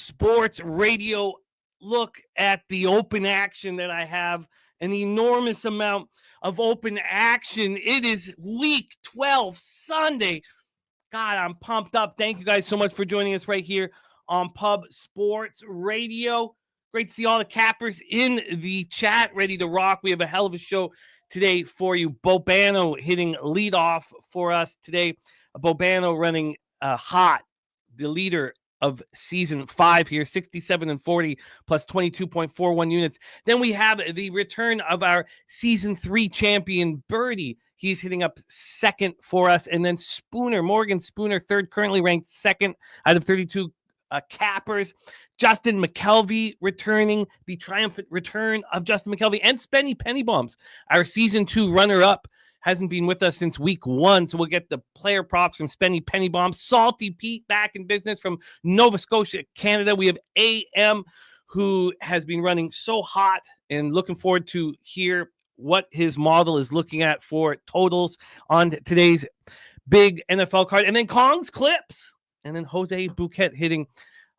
Sports Radio. Look at the open action that I have, an enormous amount of open action. It is week 12, Sunday. God, I'm pumped up. Thank you guys so much for joining us right here on Pub Sports Radio. Great to see all the cappers in the chat, ready to rock. We have a hell of a show today for you. Bobano hitting leadoff for us today. Bobano running hot, the leader of season 5 here, 67-40 plus 22.41 units. Then we have the return of our season 3 champion, Birdie. He's hitting up second for us. And then Morgan Spooner, third, currently ranked second out of 32 cappers. Justin McCelie returning, the triumphant return of Justin McCelie, and Spenny Pennybombs, our season 2 runner-up, hasn't been with us since week 1, so we'll get the player props from Spenny Pennybombs. Salty Pete back in business from Nova Scotia, Canada. We have AM, who has been running so hot, and looking forward to hear what his model is looking at for totals on today's big NFL card. And then Kong's Clips, and then Jose Bouquet hitting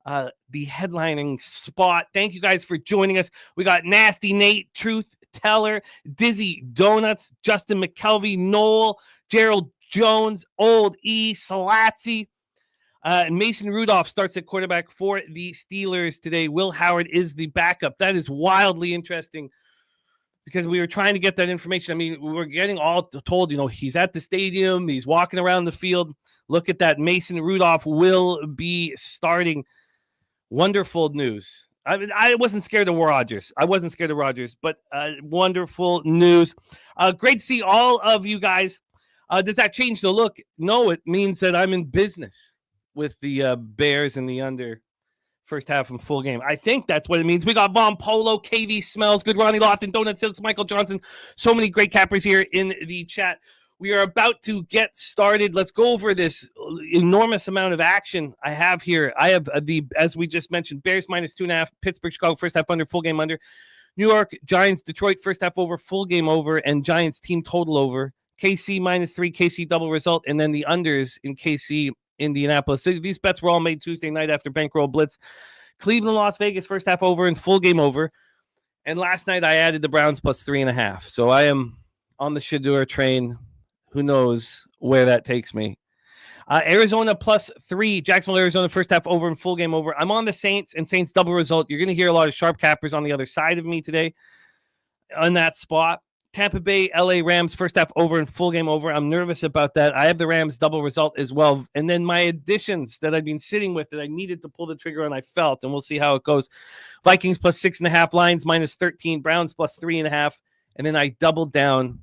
the headlining spot. Thank you guys for joining us. We got Nasty Nate, Truth Teller, Dizzy Donuts, Justin McCelie, Noel, Gerald Jones, Old E, Salatzi, and Mason Rudolph starts at quarterback for the Steelers today. Will Howard is the backup. That is wildly interesting because we were trying to get that information. I mean, we were getting all told, he's at the stadium, he's walking around the field. Look at that. Mason Rudolph will be starting. Wonderful news. I wasn't scared of Rodgers. But wonderful news. Great to see all of you guys. Does that change the look? No, it means that I'm in business with the Bears in the under first half and full game. I think that's what it means. We got Von Polo, KV Smells, Good Ronnie Lofton, Donut Silks, Michael Johnson. So many great cappers here in the chat. We are about to get started. Let's go over this enormous amount of action I have here. I have as we just mentioned, Bears minus 2.5, Pittsburgh, Chicago, first half under, full game under. New York, Giants, Detroit, first half over, full game over, and Giants team total over. KC minus 3, KC double result, and then the unders in KC, Indianapolis. So these bets were all made Tuesday night after Bankroll Blitz. Cleveland, Las Vegas, first half over and full game over. And last night I added the Browns plus 3.5. So I am on the Shador train. Who knows where that takes me? Arizona plus 3. Jacksonville, Arizona, first half over and full game over. I'm on the Saints and Saints double result. You're going to hear a lot of sharp cappers on the other side of me today on that spot. Tampa Bay, LA Rams, first half over and full game over. I'm nervous about that. I have the Rams double result as well. And then my additions that I've been sitting with that I needed to pull the trigger on, I felt, and we'll see how it goes. Vikings plus 6.5, Lions minus 13, Browns plus 3.5. And then I doubled down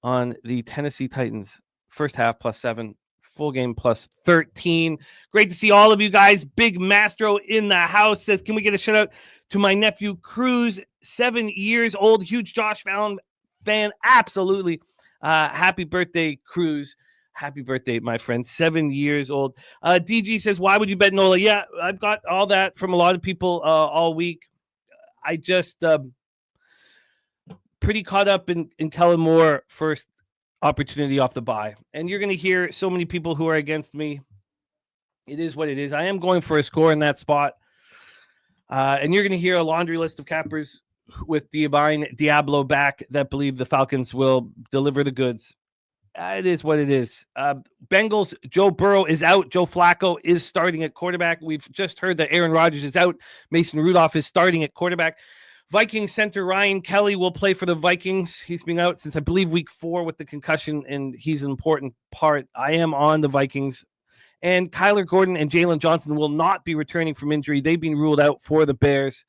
on the Tennessee Titans, first half plus 7, full game plus 13. Great to see all of you guys. Big Mastro in the house says, can we get a shout out to my nephew Cruz, 7 years old, huge Josh Fallon fan? Absolutely. Happy birthday, Cruz. Happy birthday, my friend. 7 years old. DG says, why would you bet Nola? Yeah, I've got all that from a lot of people all week. I just... pretty caught up in Kellen Moore first opportunity off the bye. And you're going to hear so many people who are against me. It is what it is. I am going for a score in that spot. And you're going to hear a laundry list of cappers with Divine Diablo back that believe the Falcons will deliver the goods. It is what it is. Bengals, Joe Burrow is out. Joe Flacco is starting at quarterback. We've just heard that Aaron Rodgers is out. Mason Rudolph is starting at quarterback. Vikings center Ryan Kelly will play for the Vikings. He's been out since, I believe, week 4 with the concussion, and he's an important part. I am on the Vikings. And Kyler Gordon and Jalen Johnson will not be returning from injury. They've been ruled out for the Bears.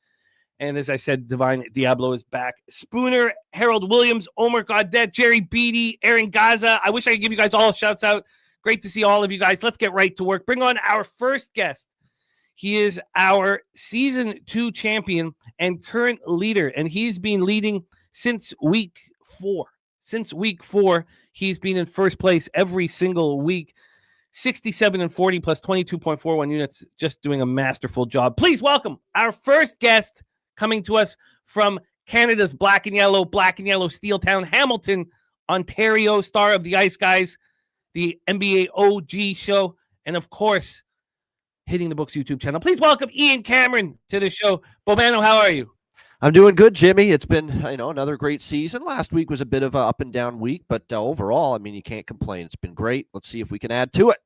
And as I said, Divine Diablo is back. Spooner, Harold Williams, Omer Godet, Jerry Beatty, Aaron Gaza. I wish I could give you guys all shouts out. Great to see all of you guys. Let's get right to work. Bring on our first guest. He is our season 2 champion and current leader, and he's been leading since week 4. Since week 4, he's been in first place every single week. 67-40 plus 22.41 units, just doing a masterful job. Please welcome our first guest coming to us from Canada's Black and Yellow Steel Town, Hamilton, Ontario, star of the Ice Guys, the NBA OG show, and of course, Hitting the Books YouTube channel. Please welcome Ian Cameron to the show. Bomano, how are you? I'm doing good, Jimmy. It's been, another great season. Last week was a bit of an up and down week, but overall, I mean, you can't complain. It's been great. Let's see if we can add to it.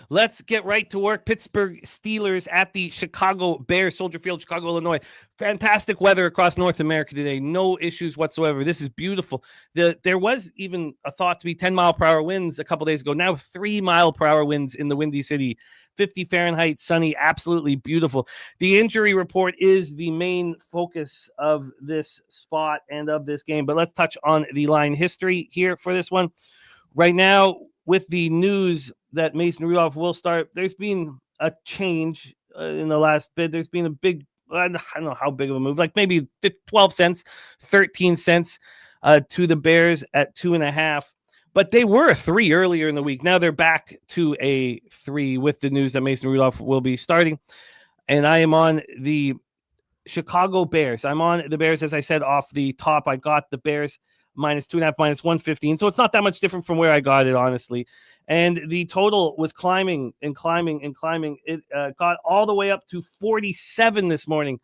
Let's get right to work. Pittsburgh Steelers at the Chicago Bears, Soldier Field, Chicago, Illinois. Fantastic weather across North America today. No issues whatsoever. This is beautiful. There was even a thought to be 10-mile-per-hour winds a couple days ago. Now 3-mile-per-hour winds in the Windy City. 50 Fahrenheit, sunny, absolutely beautiful. The injury report is the main focus of this spot and of this game. But let's touch on the line history here for this one. Right now, with the news that Mason Rudolph will start, there's been a change in the last bit. There's been a big, I don't know how big of a move, like maybe 12 cents, 13 cents to the Bears at 2.5. But they were a 3 earlier in the week. Now they're back to a 3 with the news that Mason Rudolph will be starting. And I am on the Chicago Bears. I'm on the Bears, as I said, off the top. I got the Bears -2.5, -115. So it's not that much different from where I got it, honestly. And the total was climbing and climbing and climbing. It got all the way up to 47 this morning,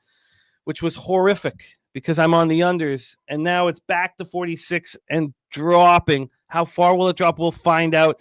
which was horrific because I'm on the unders. And now it's back to 46 and dropping. How far will it drop? We'll find out.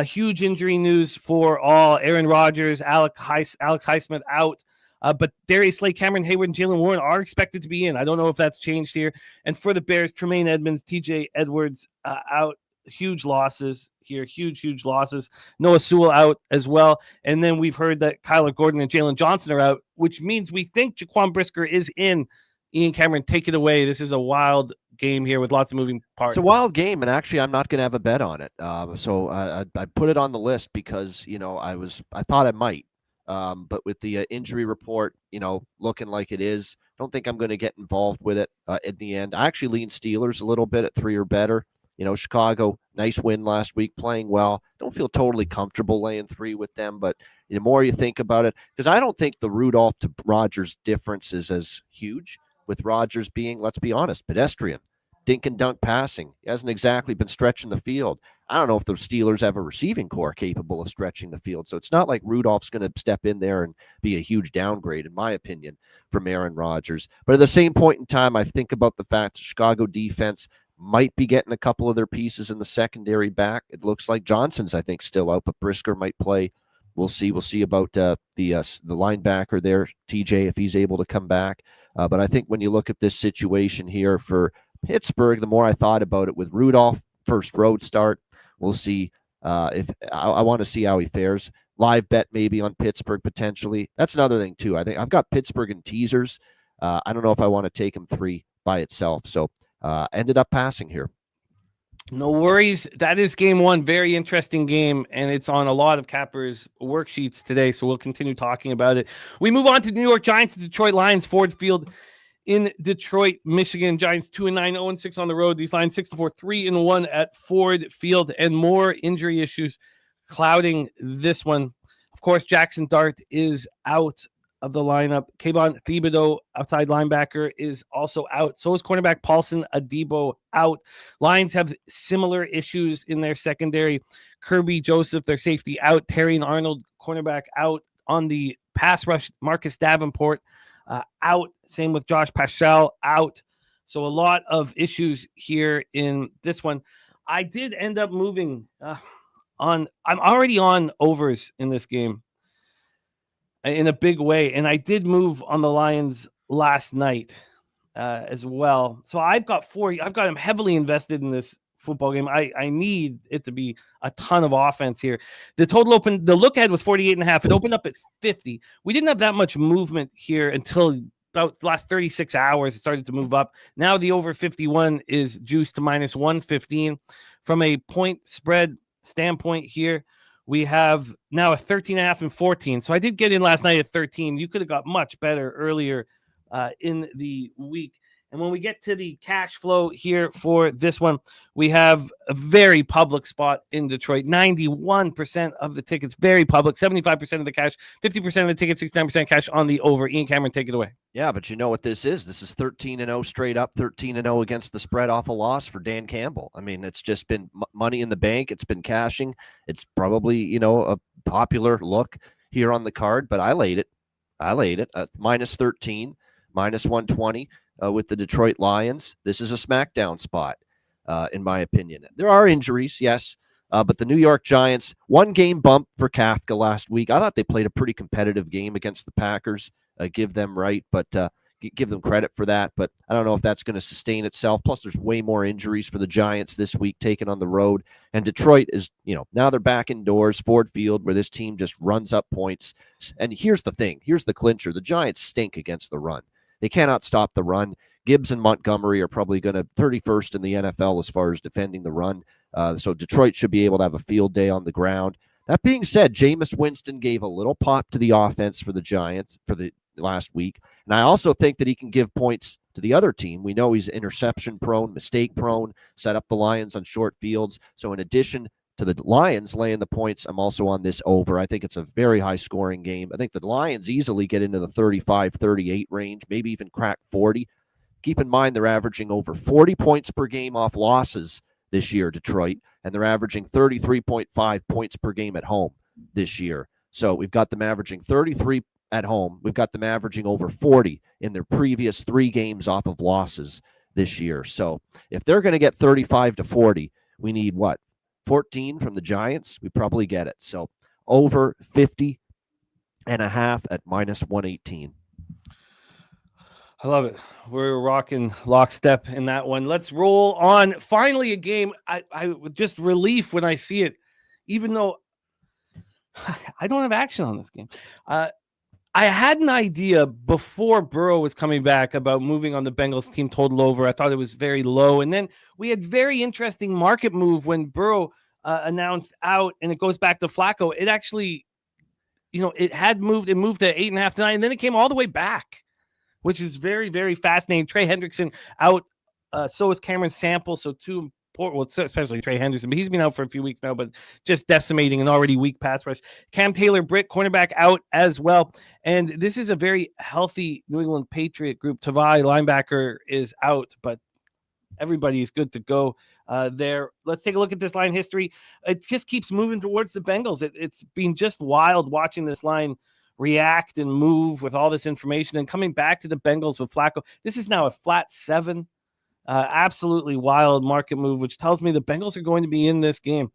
Huge injury news for all. Aaron Rodgers, Alex Highsmith out. But Darius Slay, Cameron Hayward, and Jalen Warren are expected to be in. I don't know if that's changed here. And for the Bears, Tremaine Edmonds, TJ Edwards out. Huge losses here. Huge losses. Noah Sewell out as well. And then we've heard that Kyler Gordon and Jalen Johnson are out, which means we think Jaquan Brisker is in. Ian Cameron, take it away. This is a wild game here with lots of moving parts. It's a wild game, and actually I'm not going to have a bet on it. So I put it on the list because, I thought I might. But with the injury report, looking like it is, don't think I'm going to get involved with it in the end. I actually lean Steelers a little bit at 3 or better. Chicago, nice win last week, playing well. Don't feel totally comfortable laying 3 with them, but the more you think about it, because I don't think the Rudolph to Rodgers difference is as huge, with Rodgers being, let's be honest, pedestrian. Dink and dunk passing. He hasn't exactly been stretching the field. I don't know if the Steelers have a receiving core capable of stretching the field. So it's not like Rudolph's going to step in there and be a huge downgrade, in my opinion, from Aaron Rodgers. But at the same point in time, I think about the fact the Chicago defense might be getting a couple of their pieces in the secondary back. It looks like Johnson's, I think, still out, but Brisker might play. We'll see. We'll see about the linebacker there, TJ, if he's able to come back. But I think when you look at this situation here for Pittsburgh, the more I thought about it with Rudolph, first road start, we'll see if I want to see how he fares. Live bet maybe on Pittsburgh potentially. That's another thing too. I think I've got Pittsburgh in teasers. I don't know if I want to take him 3 by itself. So ended up passing here. No worries. That is game 1. Very interesting game, and it's on a lot of Capper's worksheets today, so we'll continue talking about it. We move on to New York Giants, Detroit Lions, Ford Field in Detroit, Michigan. Giants 2-9, 0-6 on the road. These Lions 6-4, 3-1 at Ford Field, and more injury issues clouding this one. Of course, Jackson Dart is out of the lineup. Kayvon Thibodeau, outside linebacker, is also out. So is cornerback Paulson Adebo out. Lions have similar issues in their secondary. Kirby Joseph, their safety, out. Terry and Arnold, cornerback, out. On the pass rush, Marcus Davenport out. Same with Josh Paschal, out. So a lot of issues here in this one. I did end up moving I'm already on overs in this game in a big way. And I did move on the Lions last night as well. So I've got them heavily invested in this football game. I need it to be a ton of offense here. The lookahead was 48.5. It opened up at 50. We didn't have that much movement here until about the last 36 hours. It started to move up. Now the over 51 is juiced to -115. From a point spread standpoint here, we have now a 13.5 and 14. So I did get in last night at 13. You could have got much better earlier in the week. And when we get to the cash flow here for this one, we have a very public spot in Detroit. 91% of the tickets, very public. 75% of the cash, 50% of the tickets, 69% cash on the over. Ian Cameron, take it away. Yeah, but you know what this is? This is 13-0 straight up, 13-0 against the spread off a loss for Dan Campbell. I mean, it's just been money in the bank. It's been cashing. It's probably, a popular look. here on the card, but I laid it. Minus 13, minus 120 with the Detroit Lions. This is a smackdown spot, in my opinion. There are injuries, yes, but the New York Giants, 1-game bump for Kafka last week. I thought they played a pretty competitive game against the Packers. Give them give them credit for that, but I don't know if that's going to sustain itself. Plus, there's way more injuries for the Giants this week taken on the road. And Detroit is, now they're back indoors, Ford Field, where this team just runs up points. And here's the thing. Here's the clincher. The Giants stink against the run. They cannot stop the run. Gibbs and Montgomery are probably going to 31st in the NFL as far as defending the run. So Detroit should be able to have a field day on the ground. That being said, Jameis Winston gave a little pop to the offense for the Giants for the last week. And I also think that he can give points to the other team. We know he's interception prone, mistake prone, set up the Lions on short fields. So in addition to the Lions laying the points, I'm also on this over. I think it's a very high scoring game. I think the Lions easily get into the 35-38 range, maybe even crack 40. Keep in mind they're averaging over 40 points per game off losses this year, Detroit, and they're averaging 33.5 points per game at home this year. So we've got them averaging 33 at home. We've got them averaging over 40 in their previous 3 games off of losses this year. So if they're going to get 35 to 40, we need what? 14 from the Giants? We probably get it. So over 50 and a half at minus 118. I love it. We're rocking lockstep in that one. Let's roll on. Finally, a game. I just relief when I see it, even though I don't have action on this game. I had an idea before Burrow was coming back about moving on the Bengals team total over. I thought it was very low. And then we had very interesting market move when Burrow announced out, and it goes back to Flacco. It actually, it had moved. It moved to 8.5 to 9, and then it came all the way back, which is very, very fascinating. Trey Hendrickson out. So is Cameron Sample. So two important, especially Trey Henderson, but he's been out for a few weeks now, but just decimating an already weak pass rush. Cam Taylor-Britt, cornerback, out as well. And this is a very healthy New England Patriot group. Tavai, linebacker, is out, but everybody is good to go there. Let's take a look at this line history. It just keeps moving towards the Bengals. It's been just wild watching this line react and move with all this information and coming back to the Bengals with Flacco. This is now a flat 7. Absolutely wild market move, which tells me the Bengals are going to be in this game.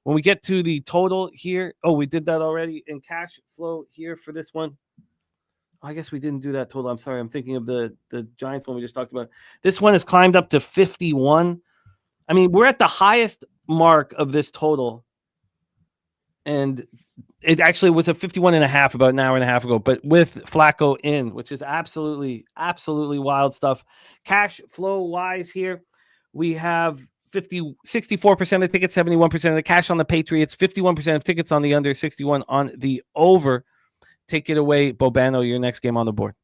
When we get to the total here, we did that already in cash flow here for this one. I guess we didn't do that total. I'm sorry. I'm thinking of the Giants one we just talked about. This one has climbed up to 51. I mean, we're at the highest mark of this total, and it actually was a 51.5 about an hour and a half ago, but with Flacco in, which is absolutely, absolutely wild stuff. Cash flow wise here, we have 64% of tickets, 71% of the cash on the Patriots, 51% of tickets on the under, 61 on the over. Take it away, Bobano, your next game on the board.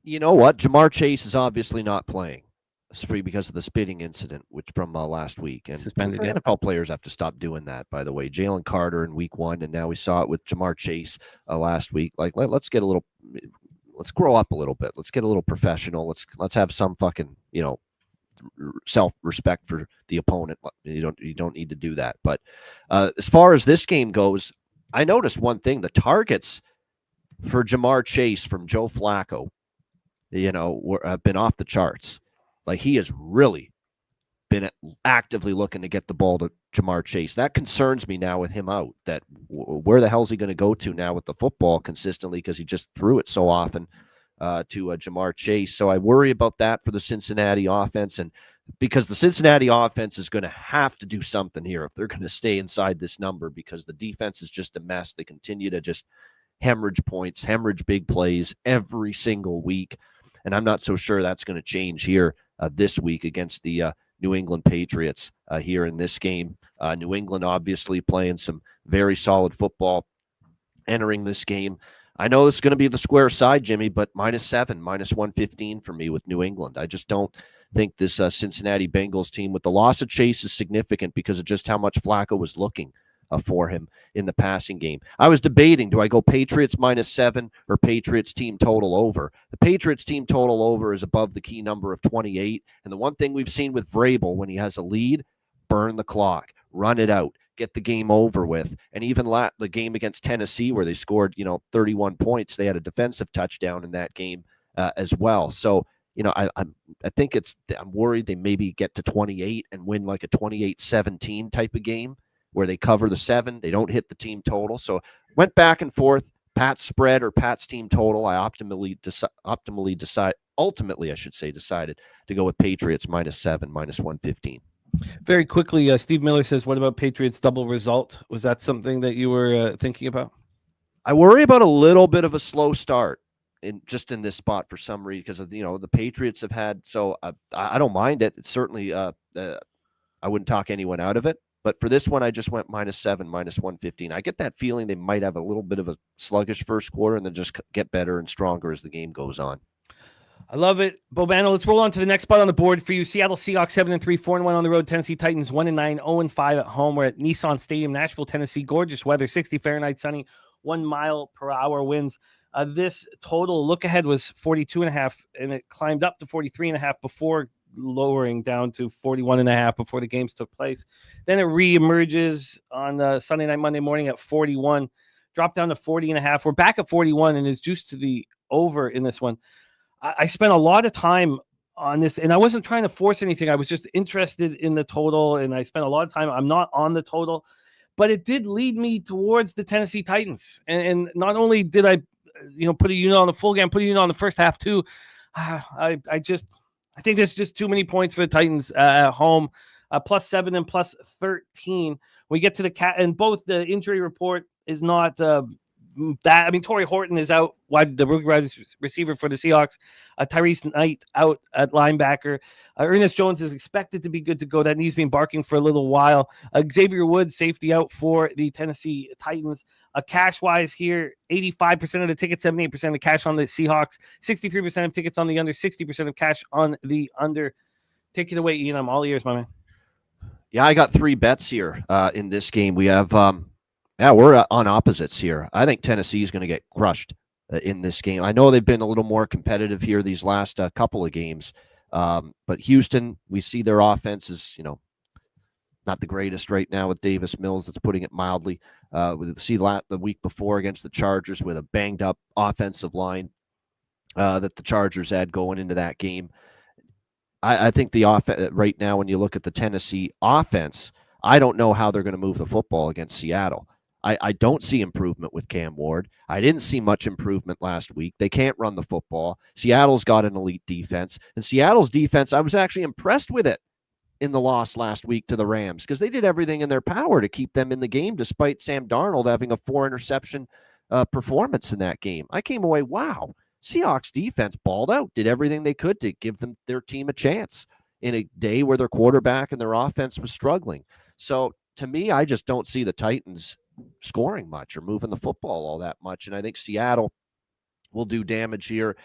You know what? Jamar Chase is obviously not playing. It's free because of the spitting incident, which from last week. And suspended. NFL players have to stop doing that, by the way. Jalen Carter in week 1, and now we saw it with Jamar Chase last week. Like, let's grow up a little bit. Let's get a little professional. Let's have some fucking, self-respect for the opponent. You don't need to do that. But as far as this game goes, I noticed one thing: the targets for Jamar Chase from Joe Flacco, have been off the charts. Like, he has really been actively looking to get the ball to Jamar Chase. That concerns me now with him out, that where the hell is he going to go to now with the football consistently, because he just threw it so often to Jamar Chase. So I worry about that for the Cincinnati offense, and because the Cincinnati offense is going to have to do something here if they're going to stay inside this number, because the defense is just a mess. They continue to just hemorrhage points, hemorrhage big plays every single week, and I'm not so sure that's going to change here this week against the New England Patriots here in this game. New England obviously playing some very solid football entering this game. I know this is going to be the square side, Jimmy, but -7, -115 for me with New England. I just don't think this Cincinnati Bengals team, with the loss of Chase, is significant because of just how much Flacco was looking for him in the passing game. I was debating, do I go Patriots -7 or Patriots team total over? The Patriots team total over is above the key number of 28. And the one thing we've seen with Vrabel when he has a lead, burn the clock, run it out, get the game over with. And even the game against Tennessee where they scored, 31 points, they had a defensive touchdown in that game as well. So, I think I'm worried they maybe get to 28 and win like a 28-17 type of game where they cover the 7. They don't hit the team total. So went back and forth, Pat's spread or Pat's team total. I ultimately decided to go with Patriots -7, -115. Very quickly, Steve Miller says, what about Patriots double result? Was that something that you were thinking about? I worry about a little bit of a slow start in this spot for some reason because of the Patriots have had. So I don't mind it. It's certainly I wouldn't talk anyone out of it. But for this one, I just went -7, -115. I get that feeling they might have a little bit of a sluggish first quarter and then just get better and stronger as the game goes on. I love it. Bobano, let's roll on to the next spot on the board for you. Seattle Seahawks 7-3, 4-1 on the road. Tennessee Titans 1-9, 0-5 at home. We're at Nissan Stadium, Nashville, Tennessee. Gorgeous weather, 60 Fahrenheit, sunny, 1 mile per hour winds. This total look ahead was 42.5, and it climbed up to 43.5 before lowering down to 41.5 before the games took place. Then it reemerges on Sunday night, Monday morning at 41, dropped down to 40.5. We're back at 41 and is juiced to the over in this one. I spent a lot of time on this, and I wasn't trying to force anything. I was just interested in the total, and I spent a lot of time. I'm not on the total, but it did lead me towards the Tennessee Titans. And not only did I, put a unit on the full game, put a unit on the first half too. I think there's just too many points for the Titans at home. +7 and +13. We get to the and both the injury report is not Torrey Horton is out, the rookie wide receiver for the Seahawks. Tyrese Knight out at linebacker. Ernest Jones is expected to be good to go. That knee's been barking for a little while. Xavier Woods, safety out for the Tennessee Titans. Cash-wise here, 85% of the tickets, 78% of cash on the Seahawks, 63% of tickets on the under, 60% of cash on the under. Take it away, Ian. I'm all ears, my man. Yeah, I got 3 bets here in this game. We have we're on opposites here. I think Tennessee is going to get crushed in this game. I know they've been a little more competitive here these last couple of games, but Houston, we see their offense is, not the greatest right now with Davis Mills. That's putting it mildly. We see the week before against the Chargers with a banged-up offensive line that the Chargers had going into that game. I think the offense right now, when you look at the Tennessee offense, I don't know how they're going to move the football against Seattle. I don't see improvement with Cam Ward. I didn't see much improvement last week. They can't run the football. Seattle's got an elite defense. And Seattle's defense, I was actually impressed with it in the loss last week to the Rams because they did everything in their power to keep them in the game despite Sam Darnold having a 4-interception performance in that game. I came away, wow, Seahawks defense balled out, did everything they could to give their team a chance in a day where their quarterback and their offense was struggling. So to me, I just don't see the Titans scoring much or moving the football all that much. And I think Seattle will do damage here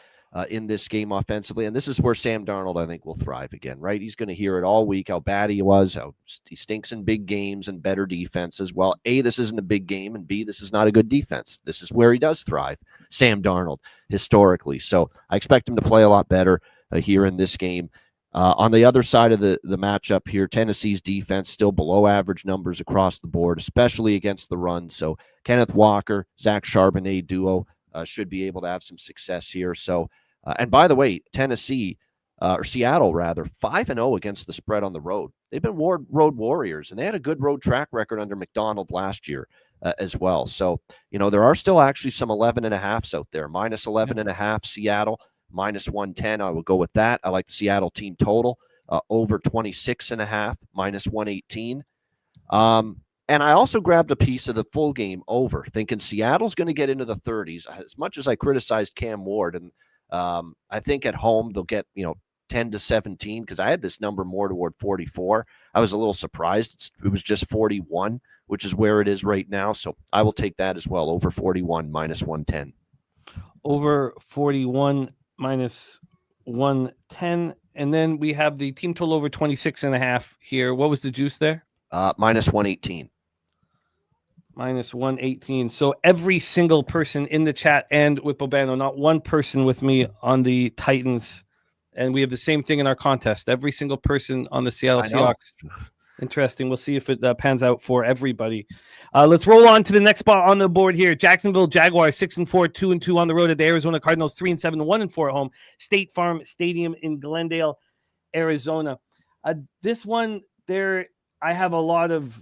in this game offensively. And this is where Sam Darnold, I think, will thrive again, right? He's going to hear it all week, how bad he was, how he stinks in big games and better defense as well. A, this isn't a big game, and B, this is not a good defense. This is where he does thrive, Sam Darnold, historically. So I expect him to play a lot better here in this game. On the other side of the matchup here, Tennessee's defense still below average numbers across the board, especially against the run. So Kenneth Walker, Zach Charbonnet duo should be able to have some success here. So, and by the way, Tennessee, or Seattle rather, 5-0 against the spread on the road. They've been road warriors, and they had a good road track record under McDonald last year as well. So, there are still actually some 11.5s out there, -11.5 Seattle. -110, I will go with that. I like the Seattle team total over 26.5, -118. And I also grabbed a piece of the full game over, thinking Seattle's going to get into the 30s. As much as I criticized Cam Ward, and I think at home they'll get 10-17 because I had this number more toward 44. I was a little surprised. It was just 41, which is where it is right now. So I will take that as well, over 41, -110. Over 41. -110, and then we have the team total over 26.5 here. What was the juice there? -118. -118. So every single person in the chat and with Bobano, not one person with me on the Titans, and we have the same thing in our contest. Every single person on the Seattle Seahawks Interesting. We'll see if it pans out for everybody. Let's roll on to the next spot on the board here. Jacksonville Jaguars 6-4, 2-2 on the road at the Arizona Cardinals, 3-7, 1-4 at home. State Farm Stadium in Glendale, Arizona. This one there, I have a lot of.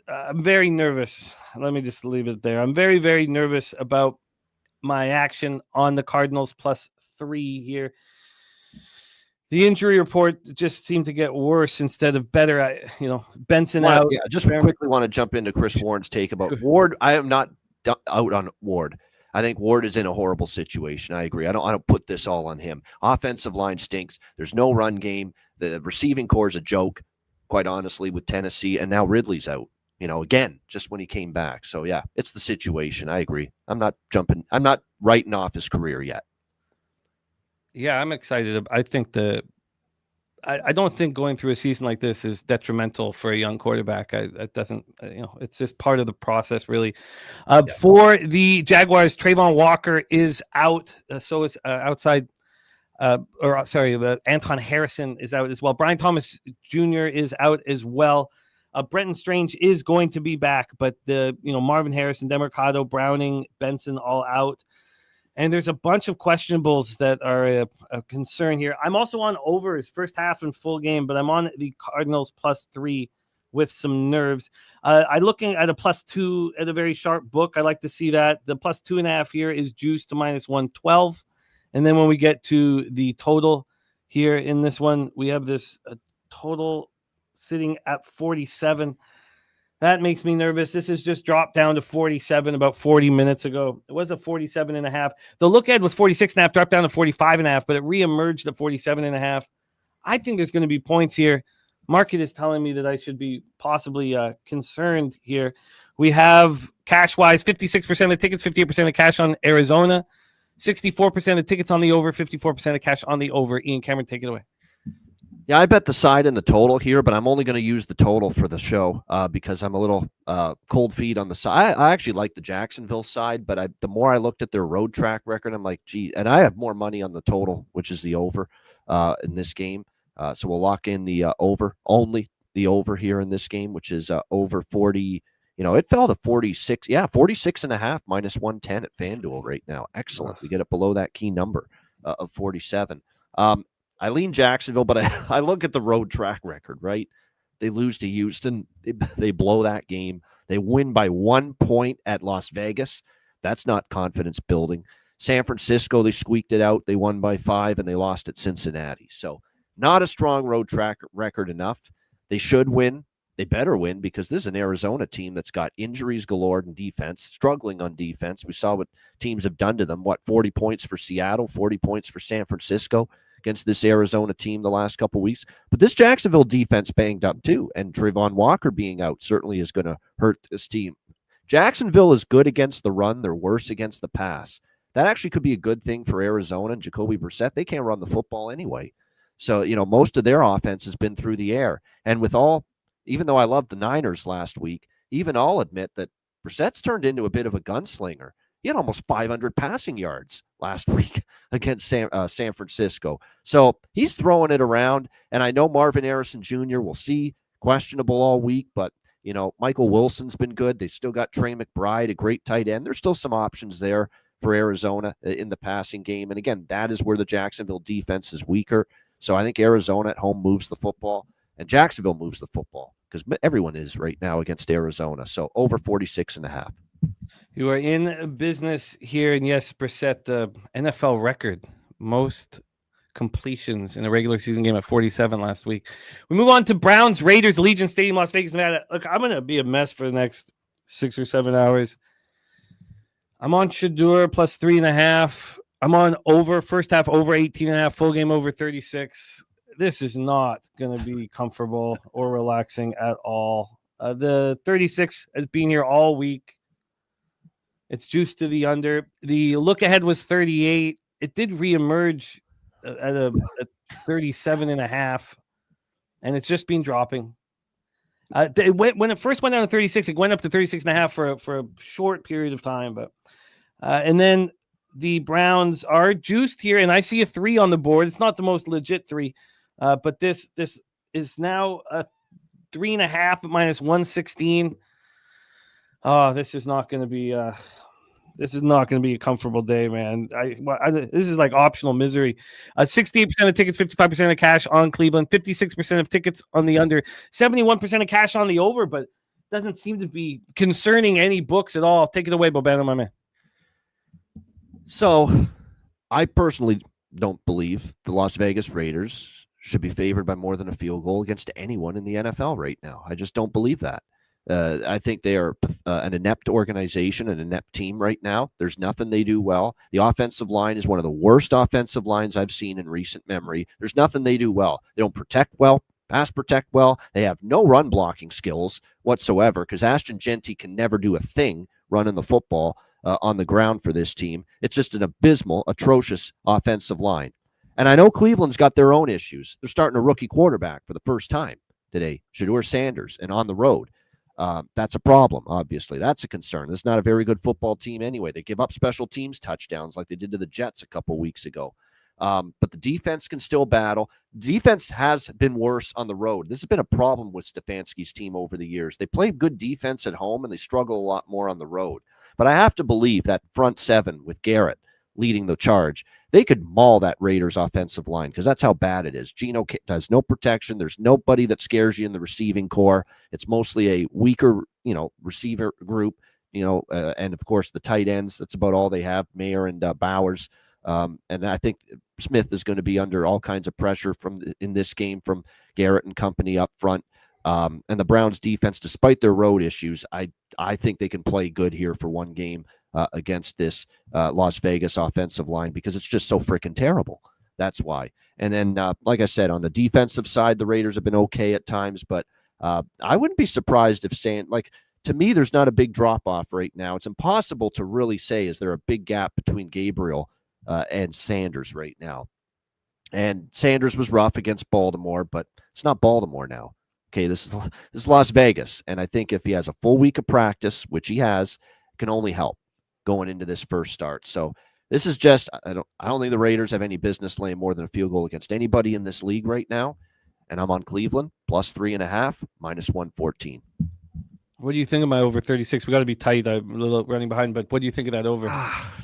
I'm very nervous. Let me just leave it there. I'm very, very nervous about my action on the Cardinals +3 here. The injury report just seemed to get worse instead of better. Benson out. Yeah, just quickly want to jump into Chris Warren's take about Ward. I am not out on Ward. I think Ward is in a horrible situation. I agree. I don't put this all on him. Offensive line stinks. There's no run game. The receiving core is a joke, quite honestly, with Tennessee. And now Ridley's out, again, just when he came back. So, yeah, it's the situation. I agree. I'm not writing off his career yet. Yeah, I'm excited. I think I don't think going through a season like this is detrimental for a young quarterback. It doesn't, it's just part of the process, really. For the Jaguars, Trayvon Walker is out. So is Anton Harrison is out as well. Brian Thomas Jr. is out as well. Brenton Strange is going to be back, but Marvin Harrison, Demercado, Browning, Benson all out. And there's a bunch of questionables that are a concern here. I'm also on overs first half and full game, but I'm on the Cardinals +3 with some nerves. I'm looking at a +2 at a very sharp book. I like to see that. The +2.5 here is juiced to -112. And then when we get to the total here in this one, we have this total sitting at 47. That makes me nervous. This has just dropped down to 47 about 40 minutes ago. It was a 47.5. The lookahead was 46.5, dropped down to 45.5, but it reemerged at 47.5. I think there's going to be points here. Market is telling me that I should be possibly concerned here. We have cash-wise, 56% of tickets, 58% of cash on Arizona, 64% of tickets on the over, 54% of cash on the over. Ian Cameron, take it away. Yeah, I bet the side and the total here, but I'm only going to use the total for the show because I'm a little cold feet on the side. I actually like the Jacksonville side, but the more I looked at their road track record, I'm like, gee, and I have more money on the total, which is the over in this game. So we'll lock in the over, only the over here in this game, which is over 40. It fell to 46. Yeah, 46.5 -110 at FanDuel right now. Excellent. We get it below that key number of 47. I lean Jacksonville, but I look at the road track record, right? They lose to Houston. They blow that game. They win by 1 point at Las Vegas. That's not confidence building. San Francisco, they squeaked it out. They won by 5, and they lost at Cincinnati. So not a strong road track record enough. They should win. They better win because this is an Arizona team that's got injuries galore in defense, struggling on defense. We saw what teams have done to them. 40 points for Seattle, 40 points for San Francisco against this Arizona team the last couple of weeks. But this Jacksonville defense banged up too, and Trayvon Walker being out certainly is going to hurt this team. Jacksonville is good against the run. They're worse against the pass. That actually could be a good thing for Arizona and Jacoby Brissett. They can't run the football anyway. So, most of their offense has been through the air. And even though I loved the Niners last week, even I'll admit that Brissett's turned into a bit of a gunslinger. He had almost 500 passing yards last week against San Francisco. So he's throwing it around, and I know Marvin Harrison Jr. will see questionable all week, but, Michael Wilson's been good. They've still got Trey McBride, a great tight end. There's still some options there for Arizona in the passing game. And, again, that is where the Jacksonville defense is weaker. So I think Arizona at home moves the football, and Jacksonville moves the football because everyone is right now against Arizona. So over 46.5. You are in business here, and yes, Brissett, NFL record, most completions in a regular season game at 47 last week. We move on to Browns, Raiders, Allegiant Stadium, Las Vegas, Nevada. Look, I'm going to be a mess for the next 6 or 7 hours. I'm on Shador +3.5. I'm on over, first half over 18.5, full game over 36. This is not going to be comfortable or relaxing at all. The 36 has been here all week. It's juiced to the under. The look ahead was 38. It did reemerge at 37.5, and it's just been dropping. When it first went down to 36, it went up to 36.5 for a short period of time. But and then the Browns are juiced here, and I see a 3 on the board. It's not the most legit 3, but this is now a 3.5 at -116. Oh, this is not going to be a comfortable day, man. This is like optional misery. 68% of tickets, 55% of cash on Cleveland, 56% of tickets on the under, 71% of cash on the over, but doesn't seem to be concerning any books at all. Take it away, Bobano, my man. So, I personally don't believe the Las Vegas Raiders should be favored by more than a field goal against anyone in the NFL right now. I just don't believe that. I think they are an inept organization, an inept team right now. There's nothing they do well. The offensive line is one of the worst offensive lines I've seen in recent memory. There's nothing they do well. They don't protect well, pass protect well. They have no run blocking skills whatsoever because Ashton Genty can never do a thing running the football on the ground for this team. It's just an abysmal, atrocious offensive line. And I know Cleveland's got their own issues. They're starting a rookie quarterback for the first time today, Shedeur Sanders, and on the road. That's a problem, obviously. That's a concern. It's not a very good football team anyway. They give up special teams touchdowns like they did to the Jets a couple weeks ago. But the defense can still battle. Defense has been worse on the road. This has been a problem with Stefanski's team over the years. They play good defense at home, and they struggle a lot more on the road. But I have to believe that front seven with Garrett leading the charge, they could maul that Raiders offensive line because that's how bad it is. Geno does no protection. There's nobody that scares you in the receiving core. It's mostly a weaker, receiver group, and of course the tight ends. That's about all they have, Mayer and Bowers. And I think Smith is going to be under all kinds of pressure in this game from Garrett and company up front. And the Browns defense, despite their road issues, I think they can play good here for one game against this Las Vegas offensive line because it's just so freaking terrible. That's why. And then, like I said, on the defensive side, the Raiders have been okay at times, but I wouldn't be surprised if to me, there's not a big drop-off right now. It's impossible to really say, is there a big gap between Gabriel and Sanders right now? And Sanders was rough against Baltimore, but it's not Baltimore now. Okay, this is Las Vegas, and I think if he has a full week of practice, which he has, it can only help going into this first start. So this is just I don't think the Raiders have any business laying more than a field goal against anybody in this league right now. And I'm on Cleveland +3.5, -114. What do you think of my over 36? We got to be tight. I'm a little running behind, but what do you think of that over? I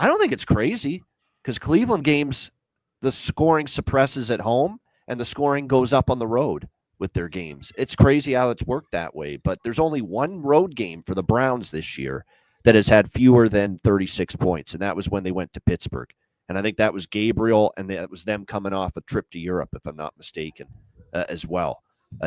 don't think it's crazy because Cleveland games, the scoring suppresses at home and the scoring goes up on the road with their games. It's crazy how it's worked that way, but there's only one road game for the Browns this year that has had fewer than 36 points, and that was when they went to Pittsburgh. And I think that was Gabriel, and that was them coming off a trip to Europe, if I'm not mistaken, as well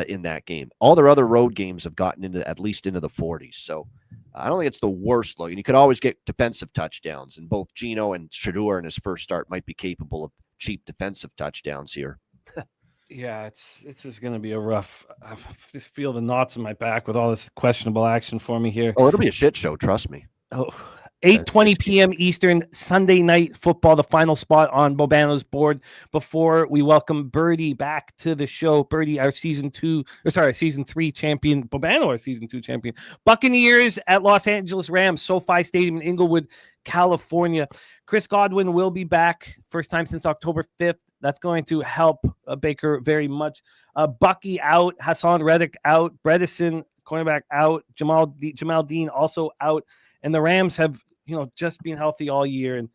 in that game. All their other road games have gotten at least into the 40s, so I don't think it's the worst look. And you could always get defensive touchdowns, and both Geno and Shedeur in his first start might be capable of cheap defensive touchdowns here. Yeah, it's just going to be a rough. I just feel the knots in my back with all this questionable action for me here. Oh, it'll be a shit show, trust me. Oh, 8:20 p.m. Eastern, Sunday night football, the final spot on Bobano's board before we welcome Birdie back to the show. Birdie, our season 3 champion. Bobano, our season 2 champion. Buccaneers at Los Angeles Rams, SoFi Stadium in Inglewood, California. Chris Godwin will be back, first time since October 5th. That's going to help Baker very much. Bucky out, Hassan Reddick out, Bredesen, cornerback out, Jamal Dean also out. And the Rams have, just been healthy all year. And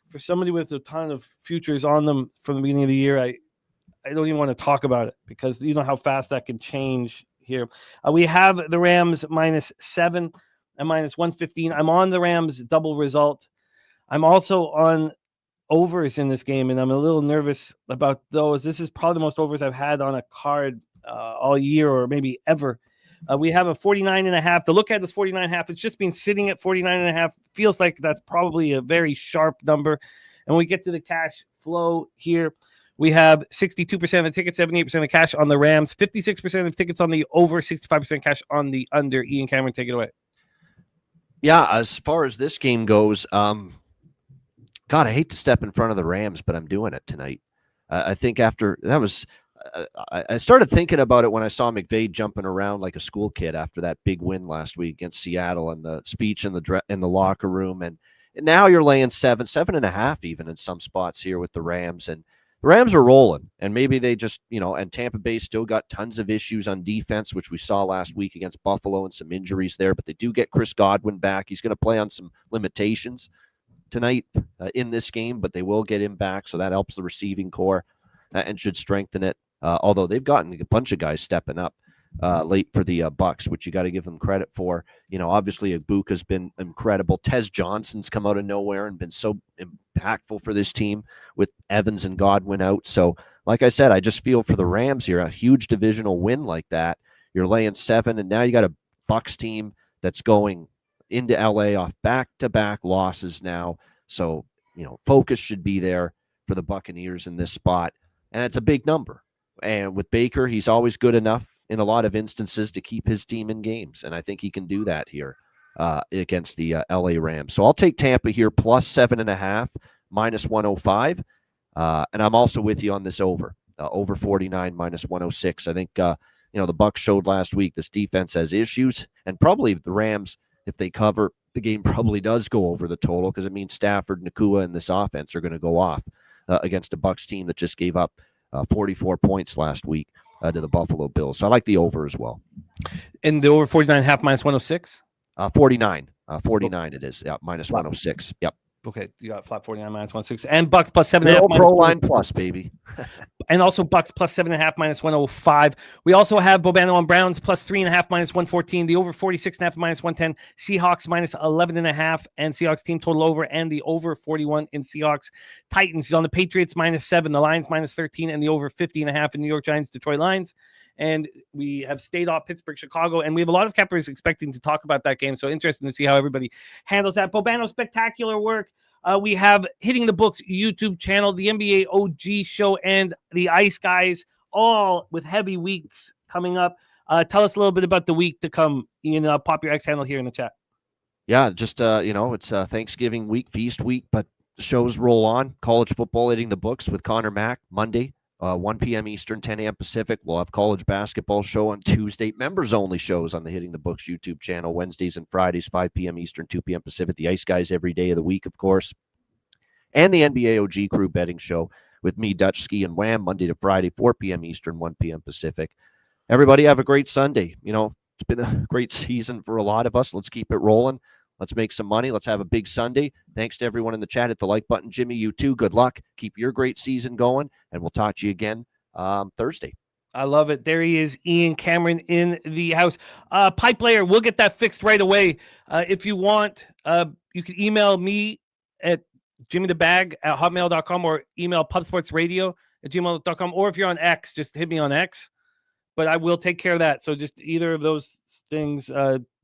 for somebody with a ton of futures on them from the beginning of the year, I don't even want to talk about it because you know how fast that can change here. We have the Rams -7 and -115. I'm on the Rams double result. I'm also on overs in this game, and I'm a little nervous about those. This is probably the most overs I've had on a card all year or maybe ever. We have a 49.5. The look at is 49.5. It's just been sitting at 49.5. Feels like that's probably a very sharp number. And when we get to the cash flow here, we have 62% of the tickets, 78% of cash on the Rams, 56% of tickets on the over, 65% cash on the under. Ian Cameron, take it away. Yeah, as far as this game goes, God, I hate to step in front of the Rams, but I'm doing it tonight. I think after that was I started thinking about it when I saw McVay jumping around like a school kid after that big win last week against Seattle and the speech in the locker room. And now you're laying 7.5 even in some spots here with the Rams. And the Rams are rolling, and maybe they just, and Tampa Bay still got tons of issues on defense, which we saw last week against Buffalo and some injuries there, but they do get Chris Godwin back. He's going to play on some limitations tonight in this game, but they will get him back, so that helps the receiving core and should strengthen it, although they've gotten a bunch of guys stepping up late for the Bucs, which you got to give them credit for. Obviously Ibuka's been incredible. Tez Johnson's come out of nowhere and been so impactful for this team with Evans and Godwin out. So, like I said, I just feel for the Rams here, a huge divisional win like that. You're laying 7, and now you got a Bucs team that's going into LA off back-to-back losses now. So, focus should be there for the Buccaneers in this spot. And it's a big number. And with Baker, he's always good enough in a lot of instances to keep his team in games. And I think he can do that here against the LA Rams. So I'll take Tampa here plus 7.5, minus 105. And I'm also with you on this over 49, minus 106. I think, the Bucs showed last week this defense has issues, and probably the Rams, if they cover, the game probably does go over the total, because it means Stafford, Nakua, and this offense are going to go off against a Bucs team that just gave up 44 points last week to the Buffalo Bills. So I like the over as well. And the over 49.5 minus 106? 49. 49 it is. Yeah, minus 106. Yep. Okay, you got flat 49 minus 106. And Bucks plus 7.5. Pro line plus, baby. And also Bucks plus 7.5 minus 105. We also have Bobano on Browns plus 3.5 minus 114. The over 46.5 minus 110. Seahawks minus 11.5. And Seahawks team total over. And the over 41 in Seahawks. Titans is on the Patriots minus 7. The Lions minus 13. And the over 50.5 in New York Giants, Detroit Lions. And we have stayed off Pittsburgh, Chicago. And we have a lot of cappers expecting to talk about that game. So interesting to see how everybody handles that. Bobano, spectacular work. We have Hitting the Books YouTube channel, the NBA OG show, and the Ice Guys, all with heavy weeks coming up. Tell us a little bit about the week to come. Ian, pop your X handle here in the chat. Yeah, just, it's Thanksgiving week, feast week, but shows roll on. College football, Hitting the Books with Connor Mack, Monday. 1 p.m. Eastern, 10 a.m. Pacific. We'll have college basketball show on Tuesday. Members-only shows on the Hitting the Books YouTube channel, Wednesdays and Fridays, 5 p.m. Eastern, 2 p.m. Pacific. The Ice Guys every day of the week, of course. And the NBA OG Crew betting show with me, Dutch Ski, and Wham, Monday to Friday, 4 p.m. Eastern, 1 p.m. Pacific. Everybody have a great Sunday. It's been a great season for a lot of us. Let's keep it rolling. Let's make some money. Let's have a big Sunday. Thanks to everyone in the chat. Hit the like button. Jimmy, you too. Good luck. Keep your great season going, and we'll talk to you again Thursday. I love it. There he is, Ian Cameron in the house. Pipe layer, we'll get that fixed right away. If you want, you can email me at jimmythebag@hotmail.com or email pubsportsradio@gmail.com. Or if you're on X, just hit me on X. But I will take care of that. So just either of those things,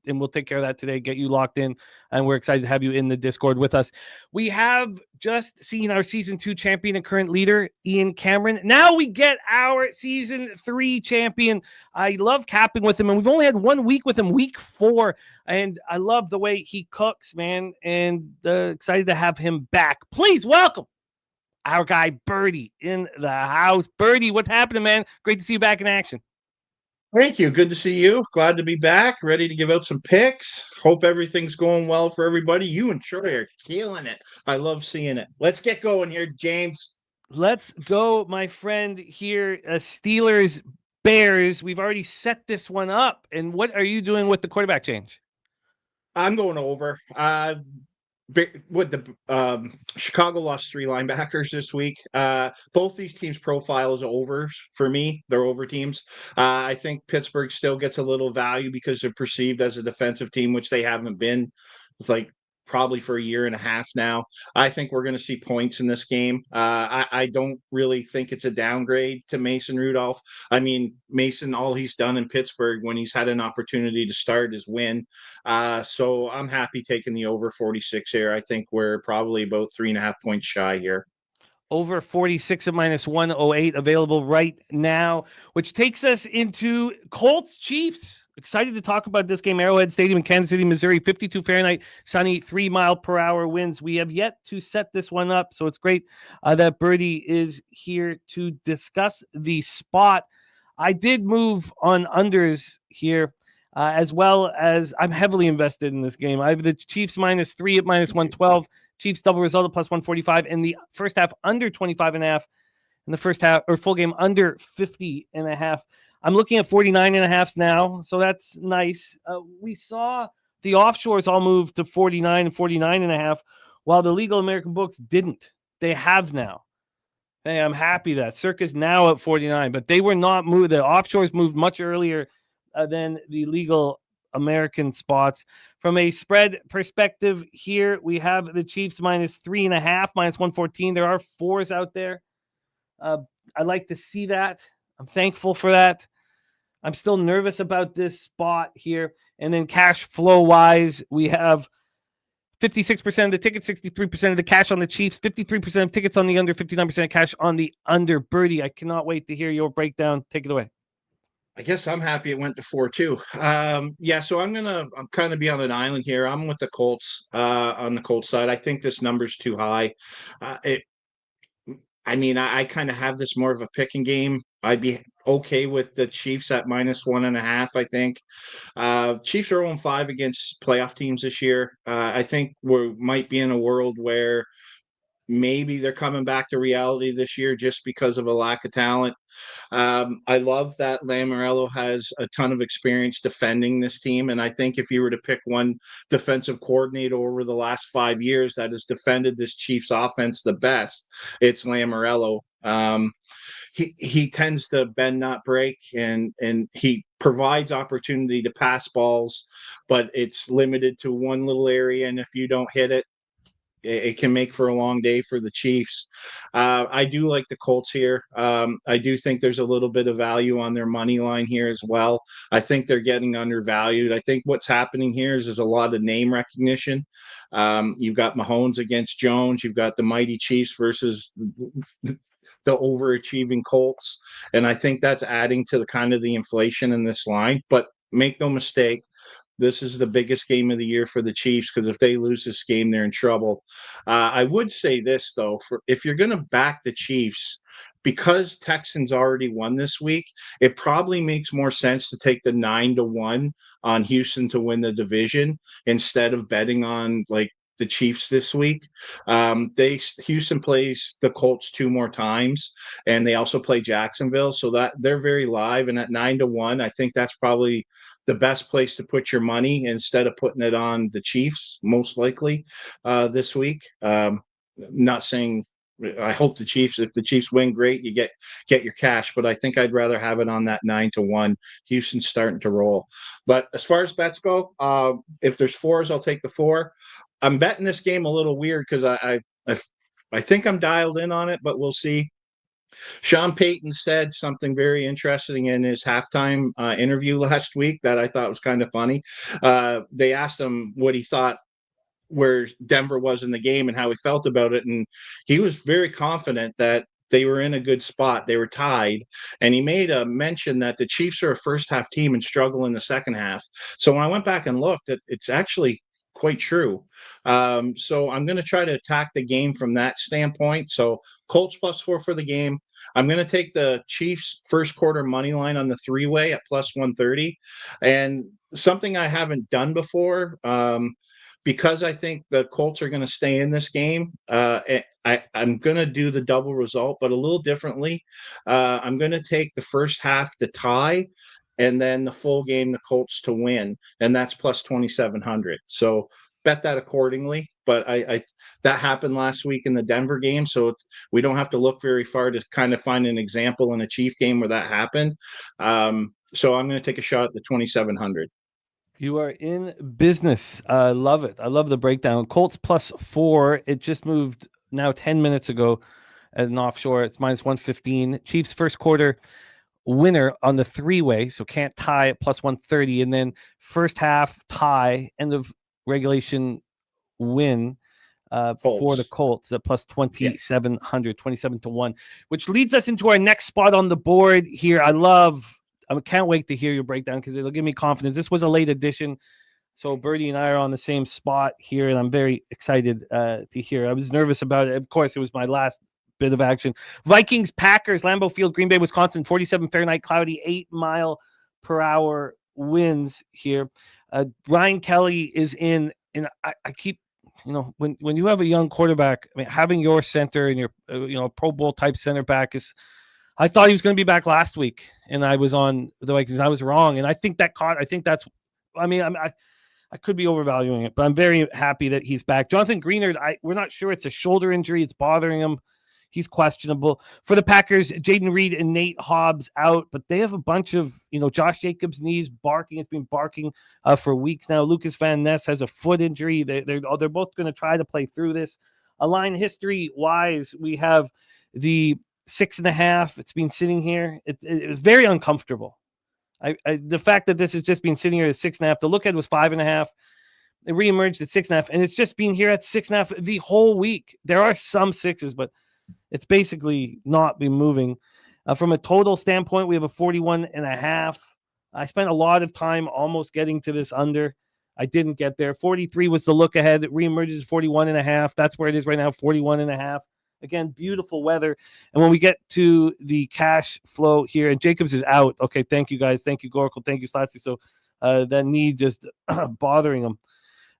and we'll take care of that today, get you locked in, and we're excited to have you in the Discord with us. We have just seen our Season 2 champion and current leader, Ian Cameron. Now we get our Season 3 champion. I love capping with him, and we've only had 1 week with him, week 4, and I love the way he cooks, man, and excited to have him back. Please welcome our guy, Birdie, in the house. Birdie, what's happening, man? Great to see you back in action. Thank you. Good to see you. Glad to be back. Ready to give out some picks. Hope everything's going well for everybody. You and Troy are killing it. I love seeing it. Let's get going here, James. Let's go, my friend here. Steelers, Bears. We've already set this one up. And what are you doing with the quarterback change? I'm going over. Chicago lost 3 linebackers this week. Both these teams' profile is overs for me. They're over teams. I think Pittsburgh still gets a little value because they're perceived as a defensive team, which they haven't been. It's like probably for a year and a half now. I think we're going to see points in this game. I don't really think it's a downgrade to Mason Rudolph. I mean, Mason, all he's done in Pittsburgh when he's had an opportunity to start is win. So I'm happy taking the over 46 here. I think we're probably about 3.5 points shy here. Over 46 at minus 108 available right now, which takes us into Colts Chiefs. Excited to talk about this game. Arrowhead Stadium in Kansas City, Missouri, 52 Fahrenheit, sunny, 3-mile-per-hour winds. We have yet to set this one up, so it's great that Birdie is here to discuss the spot. I did move on unders here, as well as I'm heavily invested in this game. I have the Chiefs minus 3 at minus 112, Chiefs double result at plus 145, and the first half under 25.5. in the first half, or full game under 50.5. I'm looking at 49.5 now, so that's nice. We saw the offshores all move to 49 and 49.5, while the legal American books didn't. They have now. Hey, I'm happy that Circa's now at 49, but they were not moved. The offshores moved much earlier than the legal American spots. From a spread perspective here, we have the Chiefs -3.5, -114. There are 4s out there. I like to see that. I'm thankful for that. I'm still nervous about this spot here. And then cash flow wise, we have 56% of the tickets, 63% of the cash on the Chiefs, 53% of tickets on the under, 59% of cash on the under. Birdie, I cannot wait to hear your breakdown. Take it away. I guess I'm happy it went to 4-2. Yeah, so I'm kind of be on an island here. I'm with the Colts on the Colts side. I think this number's too high. I kind of have this more of a picking game. I'd be okay with the Chiefs at -1.5, I think. Chiefs are 0-5 against playoff teams this year. I think we might be in a world where maybe they're coming back to reality this year just because of a lack of talent. I love that Lamoriello has a ton of experience defending this team. And I think if you were to pick one defensive coordinator over the last 5 years that has defended this Chiefs offense the best, it's Lamoriello. He tends to bend, not break, and he provides opportunity to pass balls, but it's limited to one little area. And if you don't hit it, it can make for a long day for the Chiefs. I do like the Colts here. I do think there's a little bit of value on their money line here as well. I think they're getting undervalued. I think what's happening here is a lot of name recognition. You've got Mahomes against Jones. You've got the mighty Chiefs versus the overachieving Colts. And I think that's adding to the kind of the inflation in this line. But make no mistake, this is the biggest game of the year for the Chiefs, because if they lose this game, they're in trouble. I would say this, though, if you're going to back the Chiefs, because Texans already won this week, it probably makes more sense to take the 9-1 on Houston to win the division instead of betting on like the Chiefs this week. Houston plays the Colts 2 more times, and they also play Jacksonville, so that they're very live. And at 9-1, I think that's probably the best place to put your money instead of putting it on the Chiefs, most likely this week. Not saying I hope if the Chiefs win, great, you get your cash, but I think I'd rather have it on that 9-1. Houston's starting to roll. But as far as bets go, if there's 4s, I'll take the 4. I'm betting this game a little weird because I think I'm dialed in on it, but we'll see. Sean Payton said something very interesting in his halftime interview last week that I thought was kind of funny. They asked him what he thought where Denver was in the game and how he felt about it, and he was very confident that they were in a good spot. They were tied, and he made a mention that the Chiefs are a first half team and struggle in the second half. So when I went back and looked, it's actually quite true. So I'm going to try to attack the game from that standpoint. So Colts +4 for the game. I'm going to take the Chiefs first quarter money line on the 3-way at +130, and something I haven't done before. Because I think the Colts are going to stay in this game, I'm going to do the double result, but a little differently. I'm going to take the first half to tie, and then the full game, the Colts to win, and that's +2,700. So bet that accordingly. But I that happened last week in the Denver game, so we don't have to look very far to kind of find an example in a Chief game where that happened. So I'm going to take a shot at the 2,700. You are in business. I love it. I love the breakdown. Colts +4. It just moved now 10 minutes ago at an offshore. It's -115. Chiefs first quarter winner on the 3-way, so can't tie at +130. And then first half tie, end of regulation win for the Colts at +2,700, 27-1, which leads us into our next spot on the board here. I can't wait to hear your breakdown because it'll give me confidence. This was a late edition, so Birdie and I are on the same spot here, and I'm very excited to hear. I was nervous about it. Of course, it was my last bit of action. Vikings, Packers, Lambeau Field, Green Bay, Wisconsin, 47 Fahrenheit, cloudy, 8-mile-per-hour winds here. Ryan Kelly is in, and I keep when you have a young quarterback, I mean, having your center and your Pro Bowl type center back is. I thought he was going to be back last week, and I was on the Vikings. I was wrong, and I think that caught. I think that's. I mean, I could be overvaluing it, but I'm very happy that he's back. Jonathan Greenard, we're not sure. It's a shoulder injury. It's bothering him. He's questionable. For the Packers, Jaden Reed and Nate Hobbs out, but they have a bunch of, Josh Jacobs' knees barking. It's been barking for weeks now. Lucas Van Ness has a foot injury. They're both going to try to play through this. A line history-wise, we have the 6.5. It's been sitting here. It was very uncomfortable. The fact that this has just been sitting here at 6.5. The lookahead was 5.5. It reemerged at 6.5, and it's just been here at 6.5 the whole week. There are some 6s, but it's basically not been moving. From a total standpoint, we have a 41.5. I spent a lot of time almost getting to this under. I didn't get there. 43 was the look ahead. It reemerges 41.5. That's where it is right now, 41.5. Again, beautiful weather. And when we get to the cash flow here, and Jacobs is out. Okay, thank you, guys. Thank you, Goracle. Thank you, Slatsy. So that knee just bothering him.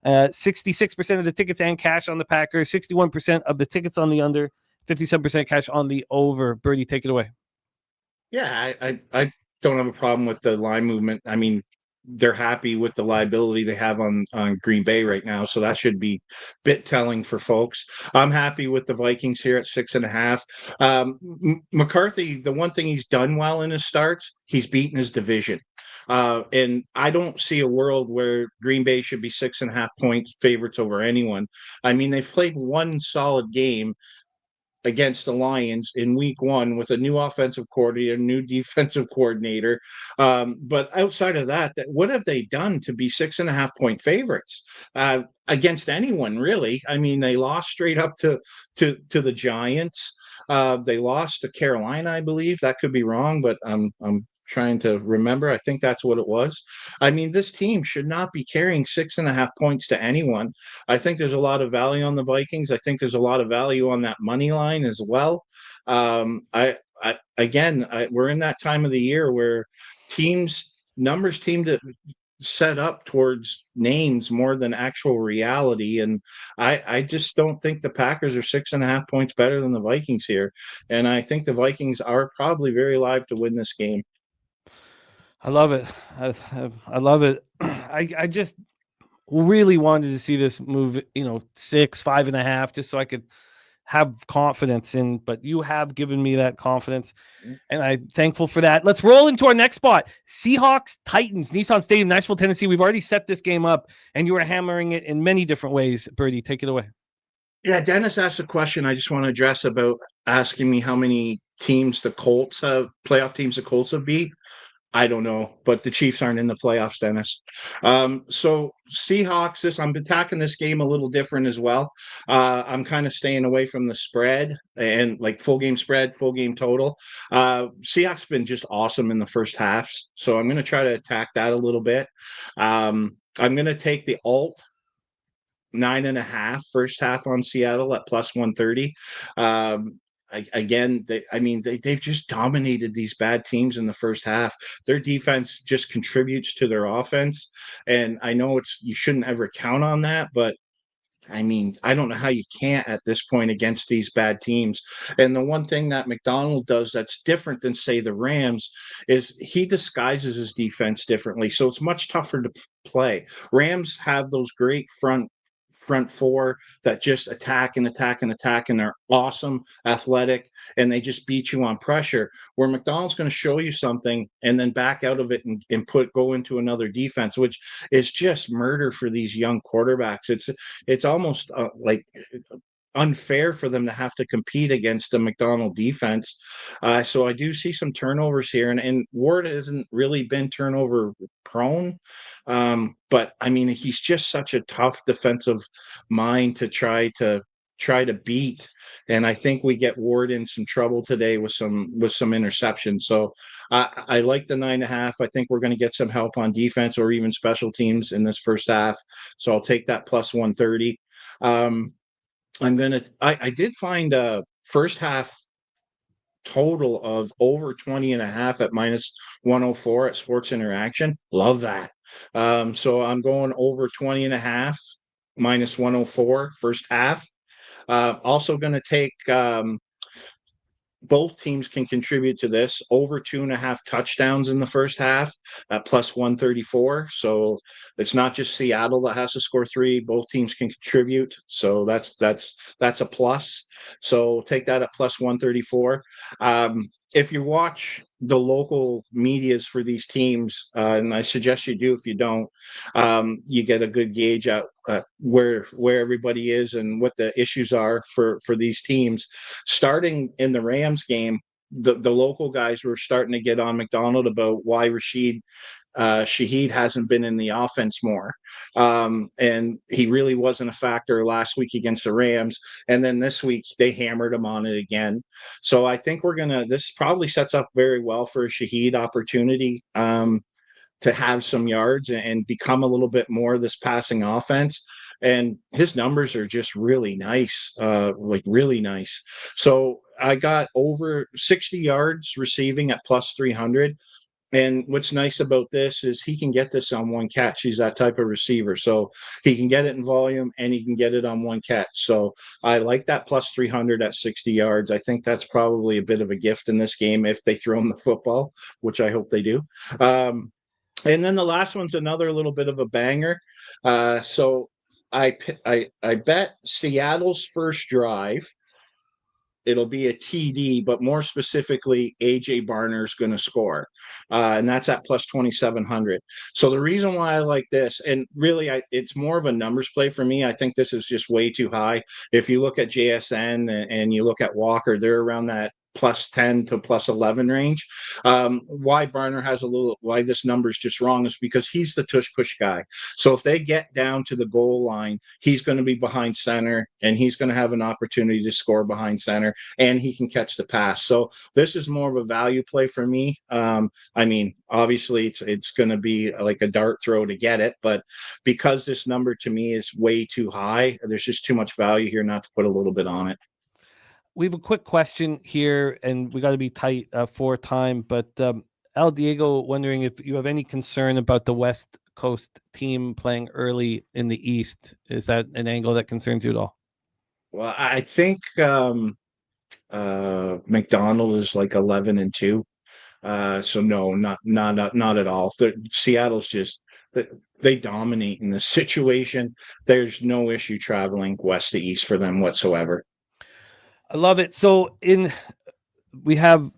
66% of the tickets and cash on the Packers, 61% of the tickets on the under, 57% cash on the over. Birdie, take it away. Yeah, I don't have a problem with the line movement. I mean, they're happy with the liability they have on Green Bay right now, so that should be bit telling for folks. I'm happy with the Vikings here at 6.5. McCarthy, the one thing he's done well in his starts, he's beaten his division. And I don't see a world where Green Bay should be 6.5 points favorites over anyone. I mean, they've played one solid game against the Lions in week 1 with a new offensive coordinator, new defensive coordinator. But outside of that, what have they done to be 6.5 point favorites against anyone, really? I mean, they lost straight up to the Giants. They lost to Carolina, I believe. That could be wrong, but I'm trying to remember. I think that's what it was. I mean, this team should not be carrying 6.5 points to anyone. I think there's a lot of value on the Vikings. I think there's a lot of value on that money line as well. We're in that time of the year where numbers team to set up towards names more than actual reality. And I just don't think the Packers are 6.5 points better than the Vikings here. And I think the Vikings are probably very live to win this game. I love it. I love it. I just really wanted to see this move, 6, 5.5, just so I could have confidence in, but you have given me that confidence, and I'm thankful for that. Let's roll into our next spot. Seahawks, Titans, Nissan Stadium, Nashville, Tennessee. We've already set this game up, and you are hammering it in many different ways. Birdie, take it away. Yeah, Dennis asked a question I just want to address about asking me how many teams the Colts have, playoff teams the Colts have beat. I don't know, but the Chiefs aren't in the playoffs, Dennis. So Seahawks, I'm attacking this game a little different as well. I'm kind of staying away from the spread and like full game spread, full game total. Seahawks been just awesome in the first halves, so I'm going to try to attack that a little bit. I'm going to take the alt 9.5 first half on Seattle at plus 130. They've just dominated these bad teams in the first half. Their defense just contributes to their offense. And I know you shouldn't ever count on that, but I mean, I don't know how you can't at this point against these bad teams. And the one thing that McDonald does that's different than, say, the Rams is he disguises his defense differently. So it's much tougher to play. Rams have those great front four that just attack and attack and attack, and they're awesome, athletic, and they just beat you on pressure. Where McDonald's going to show you something and then back out of it and go into another defense, which is just murder for these young quarterbacks. It's almost like unfair for them to have to compete against the McDonald defense. So I do see some turnovers here, and Ward hasn't really been turnover prone. But I mean, he's just such a tough defensive mind to try to beat. And I think we get Ward in some trouble today with some interceptions. So I like the 9.5. I think we're going to get some help on defense or even special teams in this first half. So I'll take that plus 130. I did find a first half total of over 20.5 at minus 104 at Sports Interaction. Love that. So I'm going over 20.5 minus 104 first half. Also going to take both teams can contribute to this over 2.5 touchdowns in the first half at plus 134. So it's not just Seattle that has to score 3. Both teams can contribute. So that's a plus. So take that at plus 134. If you watch the local medias for these teams, and I suggest you do if you don't, you get a good gauge at where everybody is and what the issues are for these teams. Starting in the Rams game, the local guys were starting to get on McDonald about why Shaheed hasn't been in the offense more. And he really wasn't a factor last week against the Rams. And then this week they hammered him on it again. So I think this probably sets up very well for a Shaheed opportunity to have some yards and become a little bit more this passing offense. And his numbers are just really nice, like really nice. So I got over 60 yards receiving at plus 300. And what's nice about this is he can get this on one catch. He's that type of receiver. So he can get it in volume and he can get it on one catch. So I like that plus 300 at 60 yards. I think that's probably a bit of a gift in this game if they throw him the football, which I hope they do. And then the last one's another little bit of a banger. So I bet Seattle's first drive, it'll be a TD, but more specifically, AJ Barner's going to score. And that's at plus 2,700. So the reason why I like this, and really it's more of a numbers play for me. I think this is just way too high. If you look at JSN and you look at Walker, they're around that plus 10 to plus 11 range. Why Barner has why this number is just wrong is because he's the tush push guy. So if they get down to the goal line, he's going to be behind center and he's going to have an opportunity to score behind center and he can catch the pass. So this is more of a value play for me. I mean, obviously it's going to be like a dart throw to get it, but because this number to me is way too high, there's just too much value here not to put a little bit on it. We have a quick question here, and we got to be tight for time. But El Diego wondering if you have any concern about the West Coast team playing early in the East. Is that an angle that concerns you at all? Well, I think McDonald is like 11-2. So no, not at all. Seattle's just they dominate in this situation. There's no issue traveling west to east for them whatsoever. I love it. So we have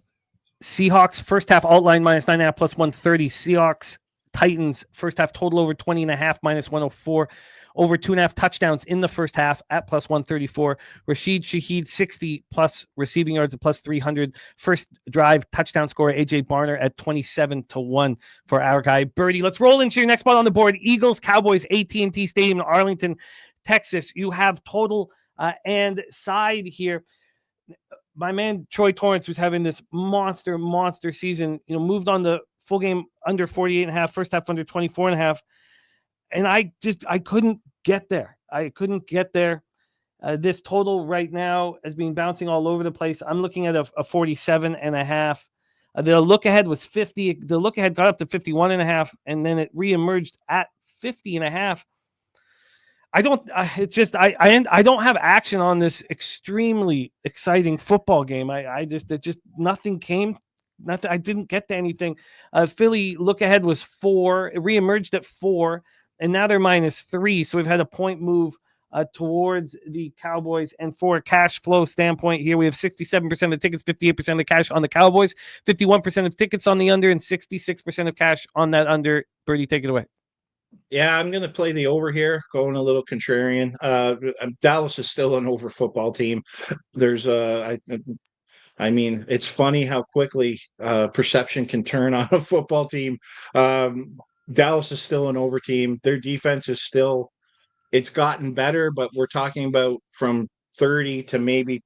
Seahawks first half outline minus 9.5 plus 130. Seahawks Titans first half total over 20.5 minus 104. Over 2.5 touchdowns in the first half at plus 134. Rashid Shaheed 60 plus receiving yards at plus 300. First drive touchdown scorer AJ Barner at 27-1 for our guy Birdie. Let's roll into your next spot on the board. Eagles Cowboys AT&T Stadium in Arlington, Texas. You have total and side here. My man Troy Torrance, who's having this monster season, moved on the full game under 48.5, first half under 24.5. And I couldn't get there. This total right now has been bouncing all over the place. I'm looking at a 47.5. The look ahead was 50. The look ahead got up to 51.5, and then it reemerged at 50.5. I don't have action on this extremely exciting football game. Nothing came. Nothing. I didn't get to anything. Philly look ahead was 4. It reemerged at 4. And now they're minus 3. So we've had a point move towards the Cowboys. And for a cash flow standpoint here, we have 67% of the tickets, 58% of the cash on the Cowboys, 51% of tickets on the under, and 66% of cash on that under. Birdie, take it away. Yeah, I'm going to play the over here, going a little contrarian. Dallas is still an over football team. There's I mean, it's funny how quickly perception can turn on a football team. Dallas is still an over team. Their defense is still, it's gotten better, but we're talking about from 30 to maybe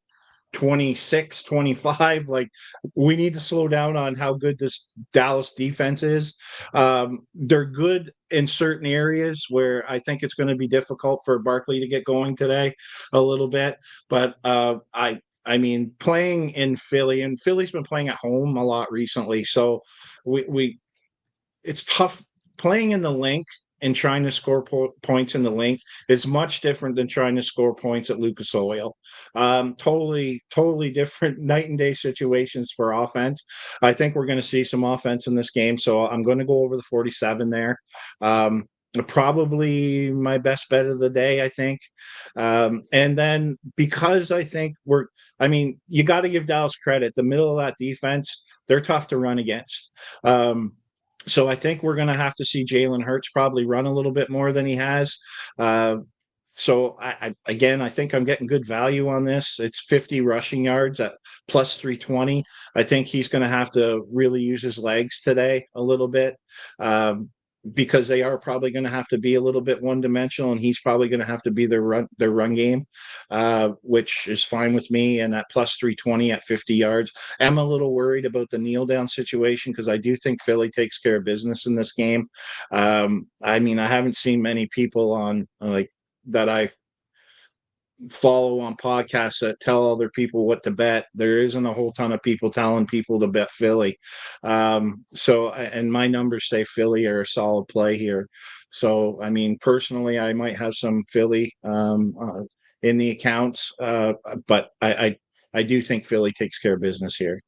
26, 25. Like, we need to slow down on how good this Dallas defense is. They're good in certain areas where I think it's going to be difficult for Barkley to get going today a little bit. But I mean, playing in Philly, and Philly's been playing at home a lot recently. So it's tough playing in the link. and trying to score points in the link is much different than trying to score points at Lucas Oil. Totally different night and day situations for offense. I think we're going to see some offense in this game, so I'm going to go over the 47 there. Probably my best bet of the day, I think. And then because I think you got to give Dallas credit. The middle of that defense, they're tough to run against. So I think we're going to have to see Jalen Hurts probably run a little bit more than he has. So I think I'm getting good value on this. It's 50 rushing yards at plus 320. I think he's going to have to really use his legs today a little bit. Because they are probably going to have to be a little bit one-dimensional, and he's probably going to have to be their run game, which is fine with me. And at plus 320 at 50 yards, I'm a little worried about the kneel down situation because I do think Philly takes care of business in this game. I haven't seen many people on that I follow on podcasts that tell other people what to bet. There isn't a whole ton of people telling people to bet Philly. And my numbers say Philly are a solid play here. So, personally, I might have some Philly in the accounts, but I do think Philly takes care of business here.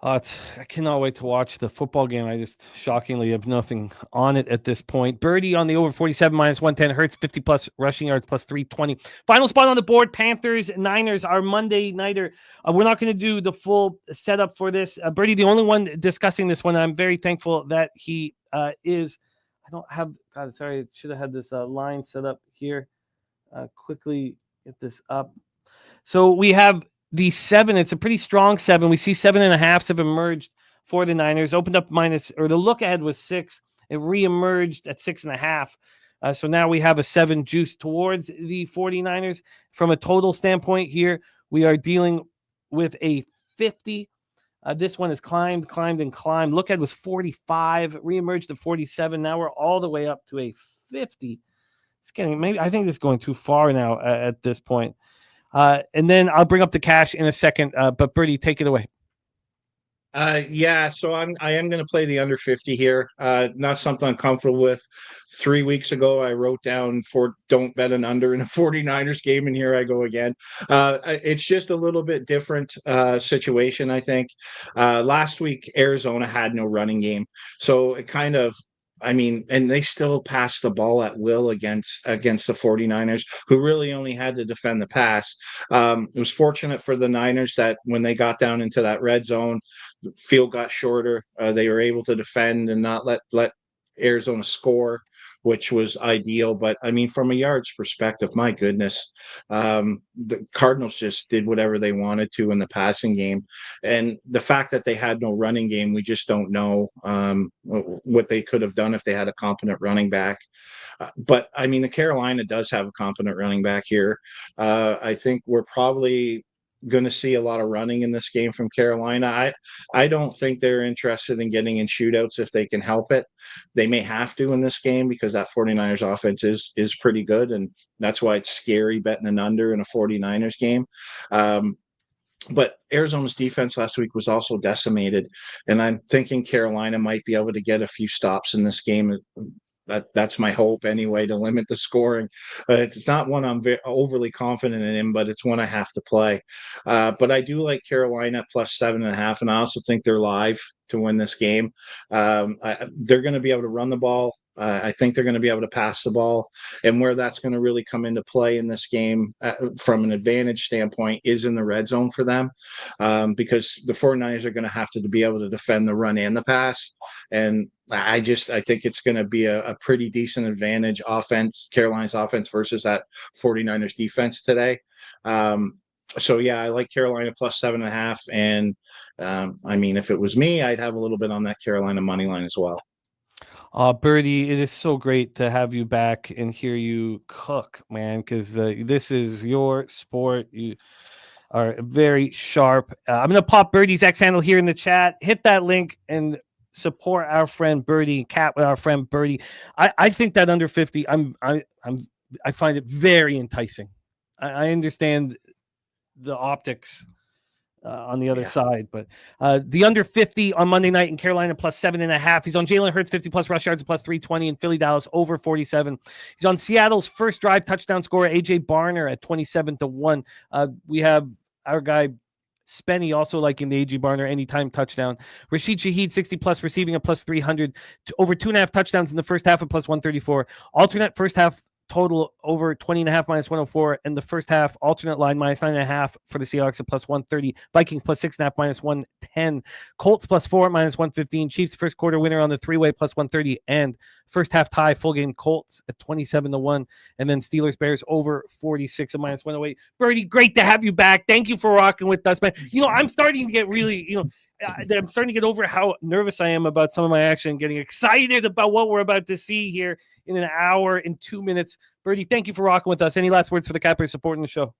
I cannot wait to watch the football game. I just shockingly have nothing on it at this point. Birdie on the over 47 minus 110. Hurts 50 plus rushing yards plus 320. Final spot on the board. Panthers, Niners, our Monday nighter. We're not going to do the full setup for this. Birdie, the only one discussing this one. I'm very thankful that he is. I don't have. God, sorry. I should have had this line set up here. Quickly get this up. So we have the 7, it's a pretty strong 7. We see 7.5 have emerged for the Niners. Opened up the look ahead was 6. It reemerged at 6.5. So now we have a 7 juice towards the 49ers. From a total standpoint here, we are dealing with a 50. This one has climbed. Look ahead was 45, reemerged to 47. Now we're all the way up to a 50. I think this is going too far now at this point. And then I'll bring up the cash in a second. But Birdie, take it away. So I am going to play the under 50 here. Not something I'm comfortable with. 3 weeks ago, I wrote down don't bet an under in a 49ers game, and here I go again. It's just a little bit different situation, I think. Last week, Arizona had no running game, so it kind of and they still passed the ball at will against the 49ers, who really only had to defend the pass. It was fortunate for the Niners that when they got down into that red zone, the field got shorter. They were able to defend and not let Arizona score, which was ideal. But from a yards perspective, my goodness, the Cardinals just did whatever they wanted to in the passing game. And the fact that they had no running game, we just don't know what they could have done if they had a competent running back. But the Carolina does have a competent running back here. I think we're probably going to see a lot of running in this game from Carolina. I don't think they're interested in getting in shootouts if they can help it. They may have to in this game because that 49ers offense is pretty good, and that's why it's scary betting an under in a 49ers game. But Arizona's defense last week was also decimated, and I'm thinking Carolina might be able to get a few stops in this game. That's my hope anyway, to limit the scoring. It's not one I'm overly confident in, but it's one I have to play. But I do like Carolina plus 7.5, and I also think they're live to win this game. They're going to be able to run the ball. I think they're going to be able to pass the ball, and where that's going to really come into play in this game from an advantage standpoint is in the red zone for them, because the 49ers are going to have to be able to defend the run and the pass. And I think it's going to be a pretty decent advantage offense, Carolina's offense versus that 49ers defense today. So I like Carolina plus 7.5. And if it was me, I'd have a little bit on that Carolina money line as well. Birdie, it is so great to have you back and hear you cook, man, because this is your sport. You are very sharp. I'm going to pop Birdie's X handle here in the chat. Hit that link and support our friend Birdie, cat with our friend Birdie. I think that under 50, I find it very enticing. I understand the optics on the other side. But the under 50 on Monday night in Carolina plus 7.5. He's on Jalen Hurts 50 plus rush yards plus 320 in Philly Dallas over 47. He's on Seattle's first drive touchdown scorer AJ Barner at 27-1. We have our guy Spenny also liking the AJ Barner anytime touchdown. Rashid Shaheed 60 plus receiving at plus 300 to over 2.5 touchdowns in the first half at plus 134. Alternate first half total over 20.5 minus 104, and the first half alternate line minus 9.5 for the Seahawks at plus 130. Vikings plus 6.5 minus 110. Colts plus 4 minus 115. Chiefs first quarter winner on the three-way plus 130, and first half tie full game Colts at 27-1, and then Steelers Bears over 46 at minus 108. Birdie, great to have you back. Thank you for rocking with us, man. I'm starting to get really, I'm starting to get over how nervous I am about some of my action, getting excited about what we're about to see here in an hour and 2 minutes. Birdie, thank you for rocking with us. Any last words for the Cappers supporting the show?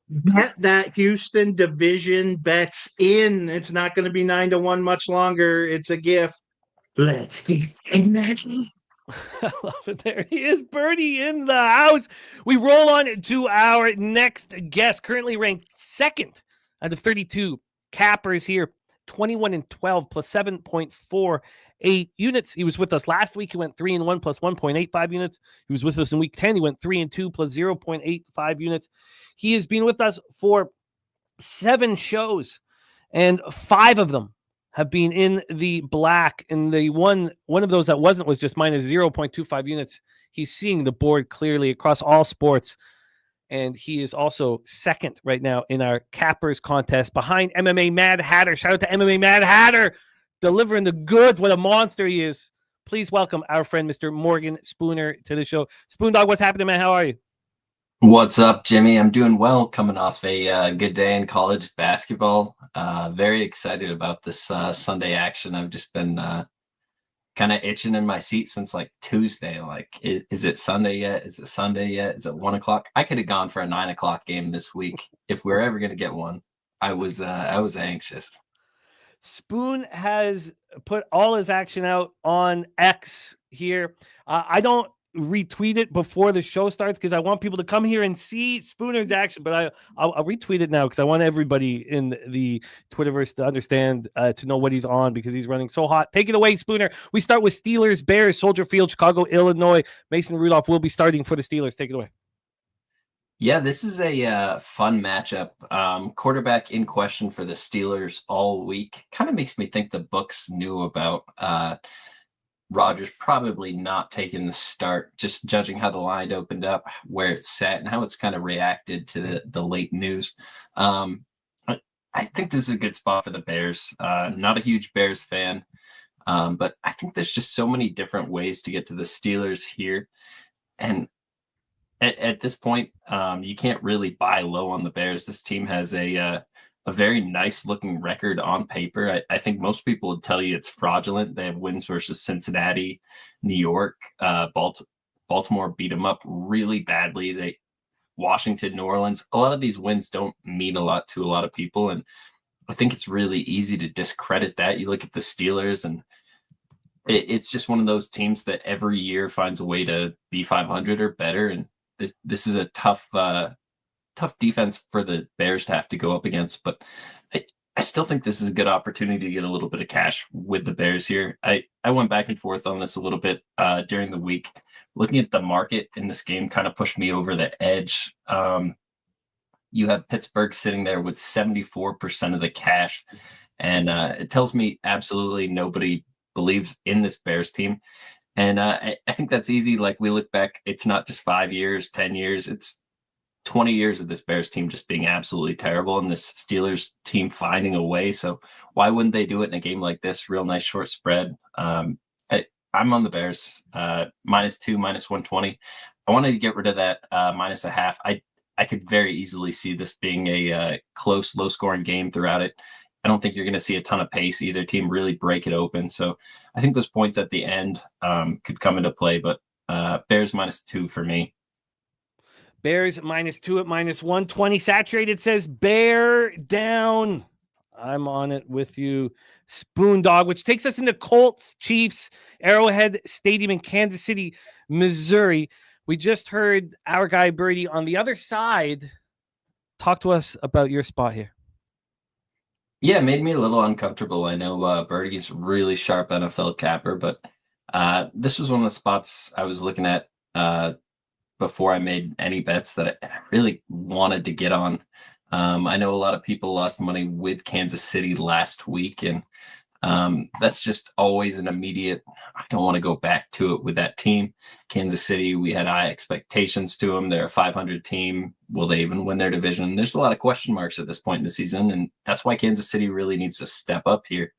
Bet that Houston division bets in. It's not going to be 9-1 much longer. It's a gift. Let's get ignited. I love it. There he is, Birdie in the house. We roll on to our next guest, currently ranked second out of 32 Cappers here, 21-12 plus 7.48 units. He was with us last week. He went 3-1 plus 1.85 units. He was with us in week 10. He went 3-2 plus 0.85 units. He has been with us for 7 shows, and 5 of them have been in the black. And the one of those that wasn't was just minus 0.25 units. He's seeing the board clearly across all sports. And he is also second right now in our Cappers contest behind MMA Mad Hatter. Shout out to MMA Mad Hatter, delivering the goods. What a monster he is. Please welcome our friend, Mr. Morgan Spooner, to the show. Spoondog, what's happening, man? How are you? What's up, Jimmy? I'm doing well, coming off a good day in college basketball. Very excited about this Sunday action. I've just been kind of itching in my seat since like Tuesday. Like, is it Sunday yet? Is it Sunday yet? Is it 1 o'clock? I could have gone for a 9 o'clock game this week if we were ever going to get one. I was anxious. Spoon has put all his action out on X here. I don't retweet it before the show starts because I want people to come here and see Spooner's action, but I'll retweet it now because I want everybody in the Twitterverse to understand, to know what he's on, because he's running so hot. Take it away, Spooner. We start with Steelers, Bears, Soldier Field, Chicago, Illinois. Mason Rudolph will be starting for the Steelers. Take it away. Yeah, this is a fun matchup. Quarterback in question for the Steelers all week. Kind of makes me think the books knew about Rodgers probably not taking the start, just judging how the line opened up, where it's set, and how it's kind of reacted to the late news. I think this is a good spot for the Bears. Not a huge Bears fan, but I think there's just so many different ways to get to the Steelers here. And at this point, you can't really buy low on the Bears. This team has a very nice looking record on paper. I think most people would tell you it's fraudulent. They have wins versus Cincinnati, New York, Baltimore beat them up really badly. Washington, New Orleans, a lot of these wins don't mean a lot to a lot of people. And I think it's really easy to discredit that. You look at the Steelers, and it's just one of those teams that every year finds a way to be 500 or better. And this is a tough defense for the Bears to have to go up against, but I still think this is a good opportunity to get a little bit of cash with the Bears here. I went back and forth on this a little bit during the week. Looking at the market in this game kind of pushed me over the edge. You have Pittsburgh sitting there with 74% of the cash, and it tells me absolutely nobody believes in this Bears team. And I think that's easy. Like, we look back, it's not just 5 years, 10 years, it's 20 years of this Bears team just being absolutely terrible, and this Steelers team finding a way. So why wouldn't they do it in a game like this? Real nice short spread. I'm on the Bears, -2, -120. I wanted to get rid of that -0.5. I could very easily see this being a close, low-scoring game throughout it. I don't think you're going to see a ton of pace. Either team really break it open. So I think those points at the end could come into play, but Bears -2 for me. Bears -2 at -120. Saturated says bear down. I'm on it with you, Spoondog, which takes us into Colts, Chiefs, Arrowhead Stadium in Kansas City, Missouri. We just heard our guy Birdie on the other side. Talk to us about your spot here. Yeah, it made me a little uncomfortable. I know Birdie's really sharp NFL capper, but this was one of the spots I was looking at before I made any bets that I really wanted to get on. I know a lot of people lost money with Kansas City last week, and that's just always an immediate, I don't want to go back to it with that team. Kansas City, we had high expectations to them. They're a 500 team. Will they even win their division? There's a lot of question marks at this point in the season, and that's why Kansas City really needs to step up here.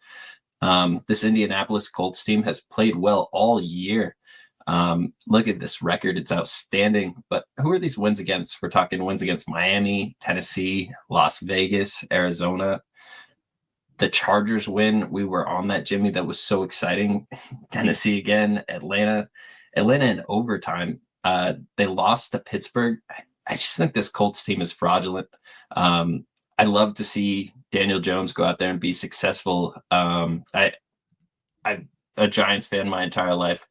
This Indianapolis Colts team has played well all year. Look at this record. It's outstanding. But who are these wins against? We're talking wins against Miami, Tennessee, Las Vegas, Arizona. The Chargers win. We were on that, Jimmy. That was so exciting. Tennessee again, Atlanta in overtime. They lost to Pittsburgh. I just think this Colts team is fraudulent. I'd love to see Daniel Jones go out there and be successful. I'm a Giants fan my entire life.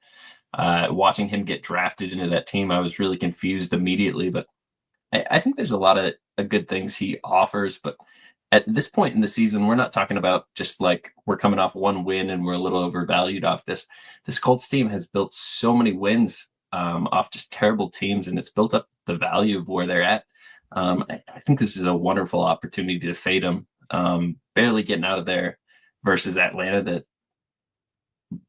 Watching him get drafted into that team, I was really confused immediately. But I think there's a lot of good things he offers. But at this point in the season, we're not talking about just like we're coming off one win and we're a little overvalued off this. This Colts team has built so many wins off just terrible teams, and it's built up the value of where they're at. I think this is a wonderful opportunity to fade them. Barely getting out of there versus Atlanta, that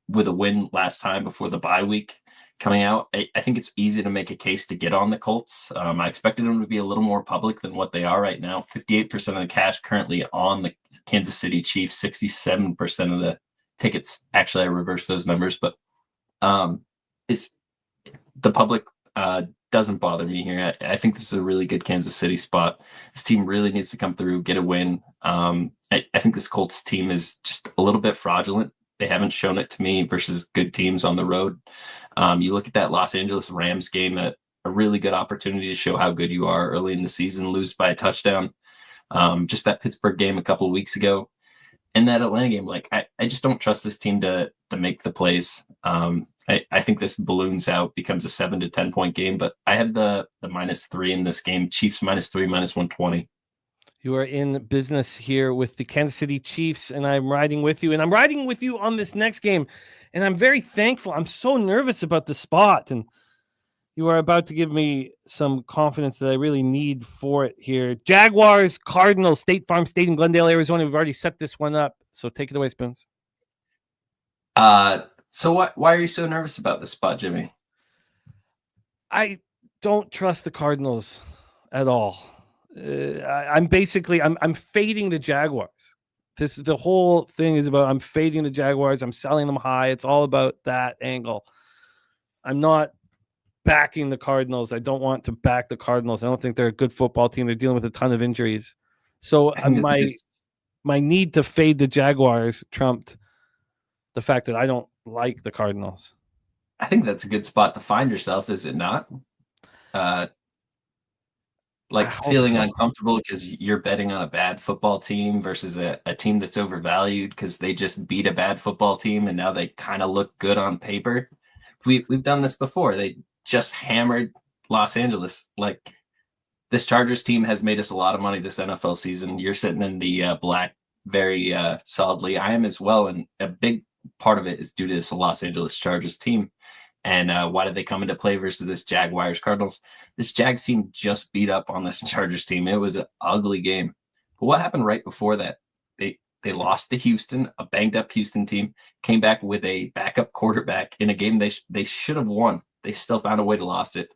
with a win last time before the bye week coming out. I think it's easy to make a case to get on the Colts. I expected them to be a little more public than what they are right now. 58% of the cash currently on the Kansas City Chiefs, 67% of the tickets. Actually, I reversed those numbers, but it's the public doesn't bother me here. I think this is a really good Kansas City spot. This team really needs to come through, get a win. I think this Colts team is just a little bit fraudulent. They haven't shown it to me versus good teams on the road. You look at that Los Angeles Rams game, a really good opportunity to show how good you are early in the season, lose by a touchdown. Just that Pittsburgh game a couple of weeks ago. And that Atlanta game, like I just don't trust this team to make the plays. I think this balloons out, becomes a 7 to 10 point game, but I have the -3 in this game. Chiefs -3, -120. You are in business here with the Kansas City Chiefs, and I'm riding with you. And I'm riding with you on this next game. And I'm very thankful. I'm so nervous about the spot. And you are about to give me some confidence that I really need for it here. Jaguars, Cardinals, State Farm Stadium, Glendale, Arizona. We've already set this one up. So take it away, Spoons. So why are you so nervous about this spot, Jimmy? I don't trust the Cardinals at all. I'm fading the Jaguars. The whole thing is about I'm fading the Jaguars. I'm selling them high. It's all about that angle. I'm not backing the Cardinals. I don't want to back the Cardinals. I don't think they're a good football team. They're dealing with a ton of injuries. So my need to fade the Jaguars trumped the fact that I don't like the Cardinals. I think that's a good spot to find yourself, is it not? Feeling uncomfortable because you're betting on a bad football team versus a team that's overvalued because they just beat a bad football team and now they kind of look good on paper. We've done this before. They just hammered Los Angeles. Like, this Chargers team has made us a lot of money this NFL season. You're sitting in the black very solidly. I am as well, and a big part of it is due to this Los Angeles Chargers team. And why did they come into play versus this Jaguars Cardinals? This Jags team just beat up on this Chargers team. It was an ugly game. But what happened right before that? They lost to Houston, a banged up Houston team, came back with a backup quarterback in a game they should have won. They still found a way to lose it.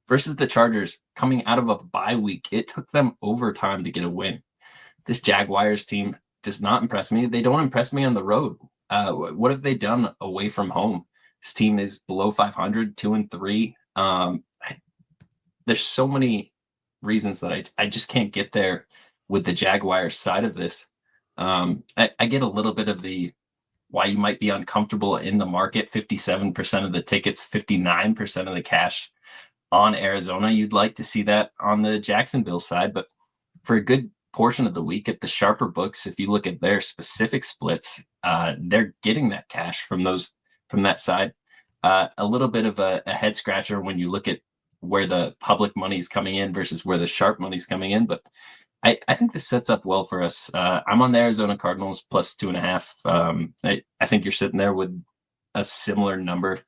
Versus the Chargers, coming out of a bye week, it took them overtime to get a win. This Jaguars team does not impress me. They don't impress me on the road. What have they done away from home? This team is below 500, 2-3. There's so many reasons that I just can't get there with the Jaguars side of this. I get a little bit of the why you might be uncomfortable in the market. 57% of the tickets, 59% of the cash on Arizona. You'd like to see that on the Jacksonville side, but for a good portion of the week at the sharper books, if you look at their specific splits, they're getting that cash from that side. A little bit of a head scratcher when you look at where the public money is coming in versus where the sharp money is coming in. But I think this sets up well for us. I'm on the Arizona Cardinals plus 2.5. I think you're sitting there with a similar number.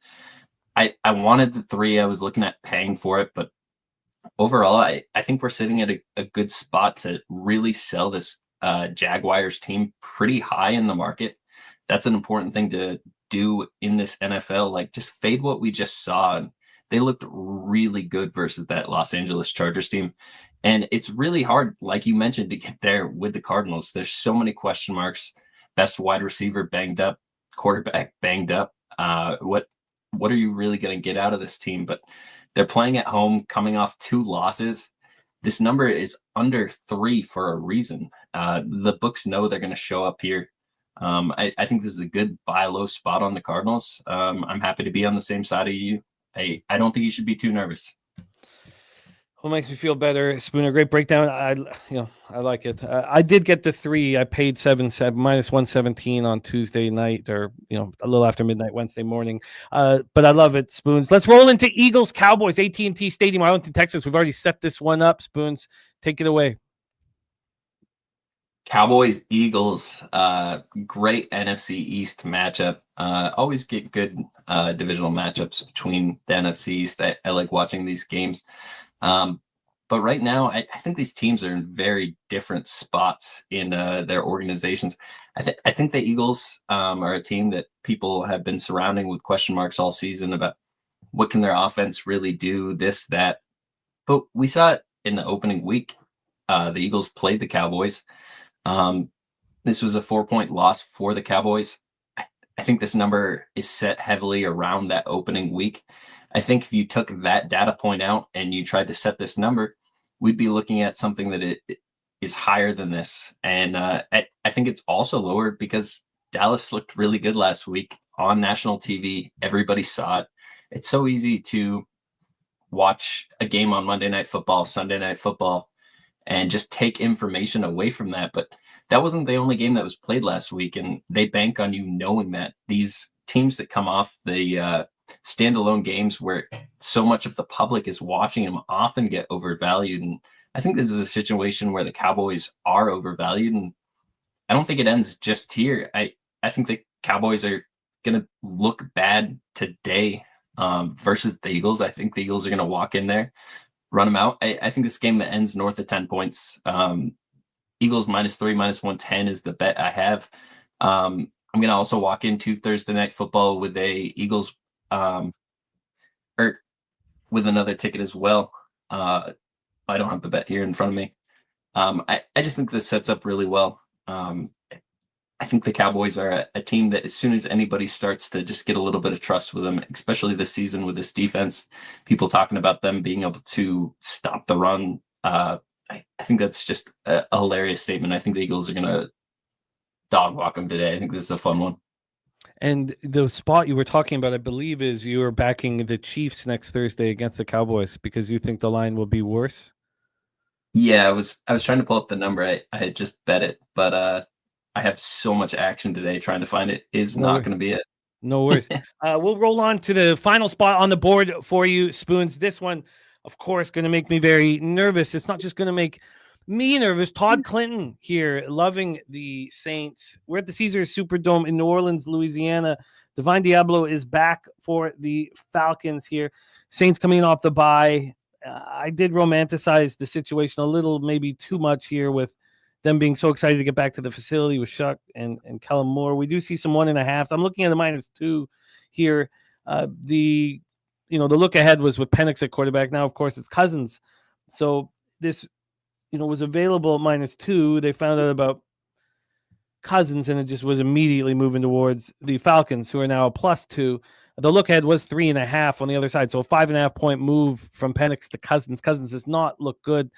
I wanted the 3. I was looking at paying for it, but overall, I think we're sitting at a good spot to really sell this Jaguars team pretty high in the market. That's an important thing to do in this NFL. Like, just fade what we just saw. And they looked really good versus that Los Angeles Chargers team. And it's really hard, like you mentioned, to get there with the Cardinals. There's so many question marks. Best wide receiver banged up, quarterback banged up. What are you really going to get out of this team? But they're playing at home, coming off 2 losses. This number is under 3 for a reason. The books know they're going to show up here. I think this is a good buy low spot on the Cardinals. I'm happy to be on the same side of you. I don't think you should be too nervous. Well, makes me feel better, Spooner. Great breakdown. I like it. I did get the 3. I paid minus 117 on Tuesday night, or a little after midnight Wednesday morning. But I love it, Spoons. Let's roll into Eagles Cowboys, AT&T Stadium, Arlington, Texas. We've already set this one up. Spoons, take it away. Cowboys Eagles, great NFC East matchup. Always get good divisional matchups between the NFC East. I like watching these games. But right now, I think these teams are in very different spots in their organizations. I think the Eagles are a team that people have been surrounding with question marks all season about what can their offense really do, this, that. But we saw it in the opening week. The Eagles played the Cowboys. This was a 4-point loss for the Cowboys. I think this number is set heavily around that opening week. I think if you took that data point out and you tried to set this number, we'd be looking at something that it is higher than this. And I think it's also lower because Dallas looked really good last week on national TV. Everybody saw it. It's so easy to watch a game on Monday Night Football, Sunday Night Football, and just take information away from that. But that wasn't the only game that was played last week, and they bank on you knowing that. These teams that come off the standalone games where so much of the public is watching them often get overvalued. And I think this is a situation where the Cowboys are overvalued, and I don't think it ends just here. I think the Cowboys are going to look bad today versus the Eagles. I think the Eagles are going to walk in there, run them out. I think this game ends north of 10 points. Eagles -3, -110 is the bet I have. I'm going to also walk into Thursday Night Football with a Eagles or with another ticket as well. I don't have the bet here in front of me. I just think this sets up really well. I think the Cowboys are a team that as soon as anybody starts to just get a little bit of trust with them, especially this season with this defense, people talking about them being able to stop the run. I think that's just a hilarious statement. I think the Eagles are going to dog walk them today. I think this is a fun one. And the spot you were talking about, I believe, is you are backing the Chiefs next Thursday against the Cowboys because you think the line will be worse. Yeah, I was trying to pull up the number. I had just bet it, but I have so much action today trying to find it. Is not going to be it. No worries. We'll roll on to the final spot on the board for you, Spoons. This one, of course, going to make me very nervous. It's not just going to make me nervous. Todd Clinton here, loving the Saints. We're at the Caesars Superdome in New Orleans, Louisiana. Divine Diablo is back for the Falcons here. Saints coming off the bye. I did romanticize the situation a little, maybe too much here with them being so excited to get back to the facility with Shuck and Kellen Moore. We do see some 1.5s. I'm looking at the -2 here. The look ahead was with Penix at quarterback. Now, of course, it's Cousins. So this, was available at -2. They found out about Cousins, and it just was immediately moving towards the Falcons, who are now a +2. The look ahead was 3.5 on the other side. So a 5.5 point move from Penix to Cousins. Cousins does not look good.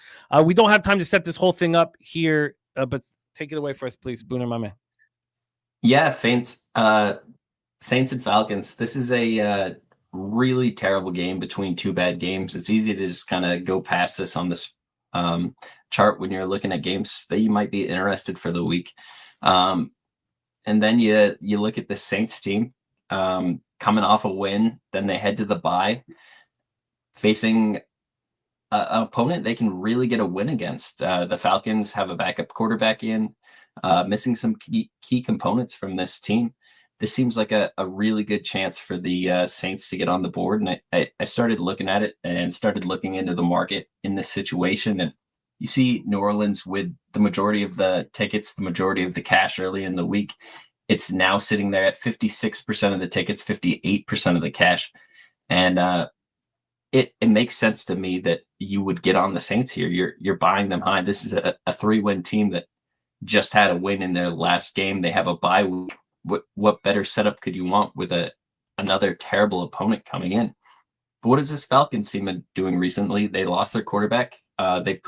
We don't have time to set this whole thing up here, but take it away for us, please, Spooner, my man. Yeah, Saints and Falcons. This is a really terrible game between two bad games. It's easy to just kind of go past this on this chart when you're looking at games that you might be interested for the week. And then you look at the Saints team coming off a win, then they head to the bye, facing an opponent they can really get a win against. The Falcons have a backup quarterback missing some key components from this team. This seems like a really good chance for the Saints to get on the board. And I started looking at it and started looking into the market in this situation. And you see New Orleans with the majority of the tickets, the majority of the cash early in the week. It's now sitting there at 56% of the tickets, 58% of the cash. And it makes sense to me that you would get on the Saints here. You're buying them high. This is a 3-win team that just had a win in their last game. They have a bye week. What better setup could you want with another terrible opponent coming in? But what is this Falcons team doing recently? They lost their quarterback. They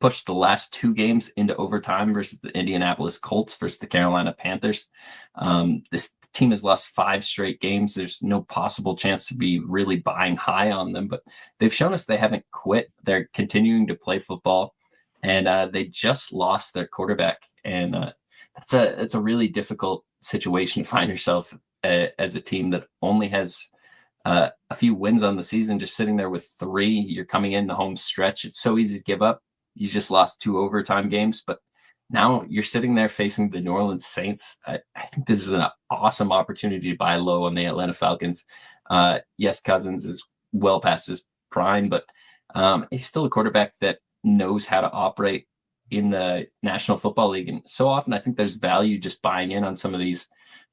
pushed the last 2 games into overtime versus the Indianapolis Colts versus the Carolina Panthers. This team has lost 5 straight games. There's no possible chance to be really buying high on them, but they've shown us they haven't quit. They're continuing to play football, and they just lost their quarterback. And it's a really difficult situation to find yourself as a team that only has a few wins on the season, just sitting there with 3. You're coming in the home stretch. It's so easy to give up. You just lost 2 overtime games, but now you're sitting there facing the New Orleans Saints. I think this is an awesome opportunity to buy low on the Atlanta Falcons. Yes, Cousins is well past his prime, but he's still a quarterback that knows how to operate in the National Football League. And so often I think there's value just buying in on some of these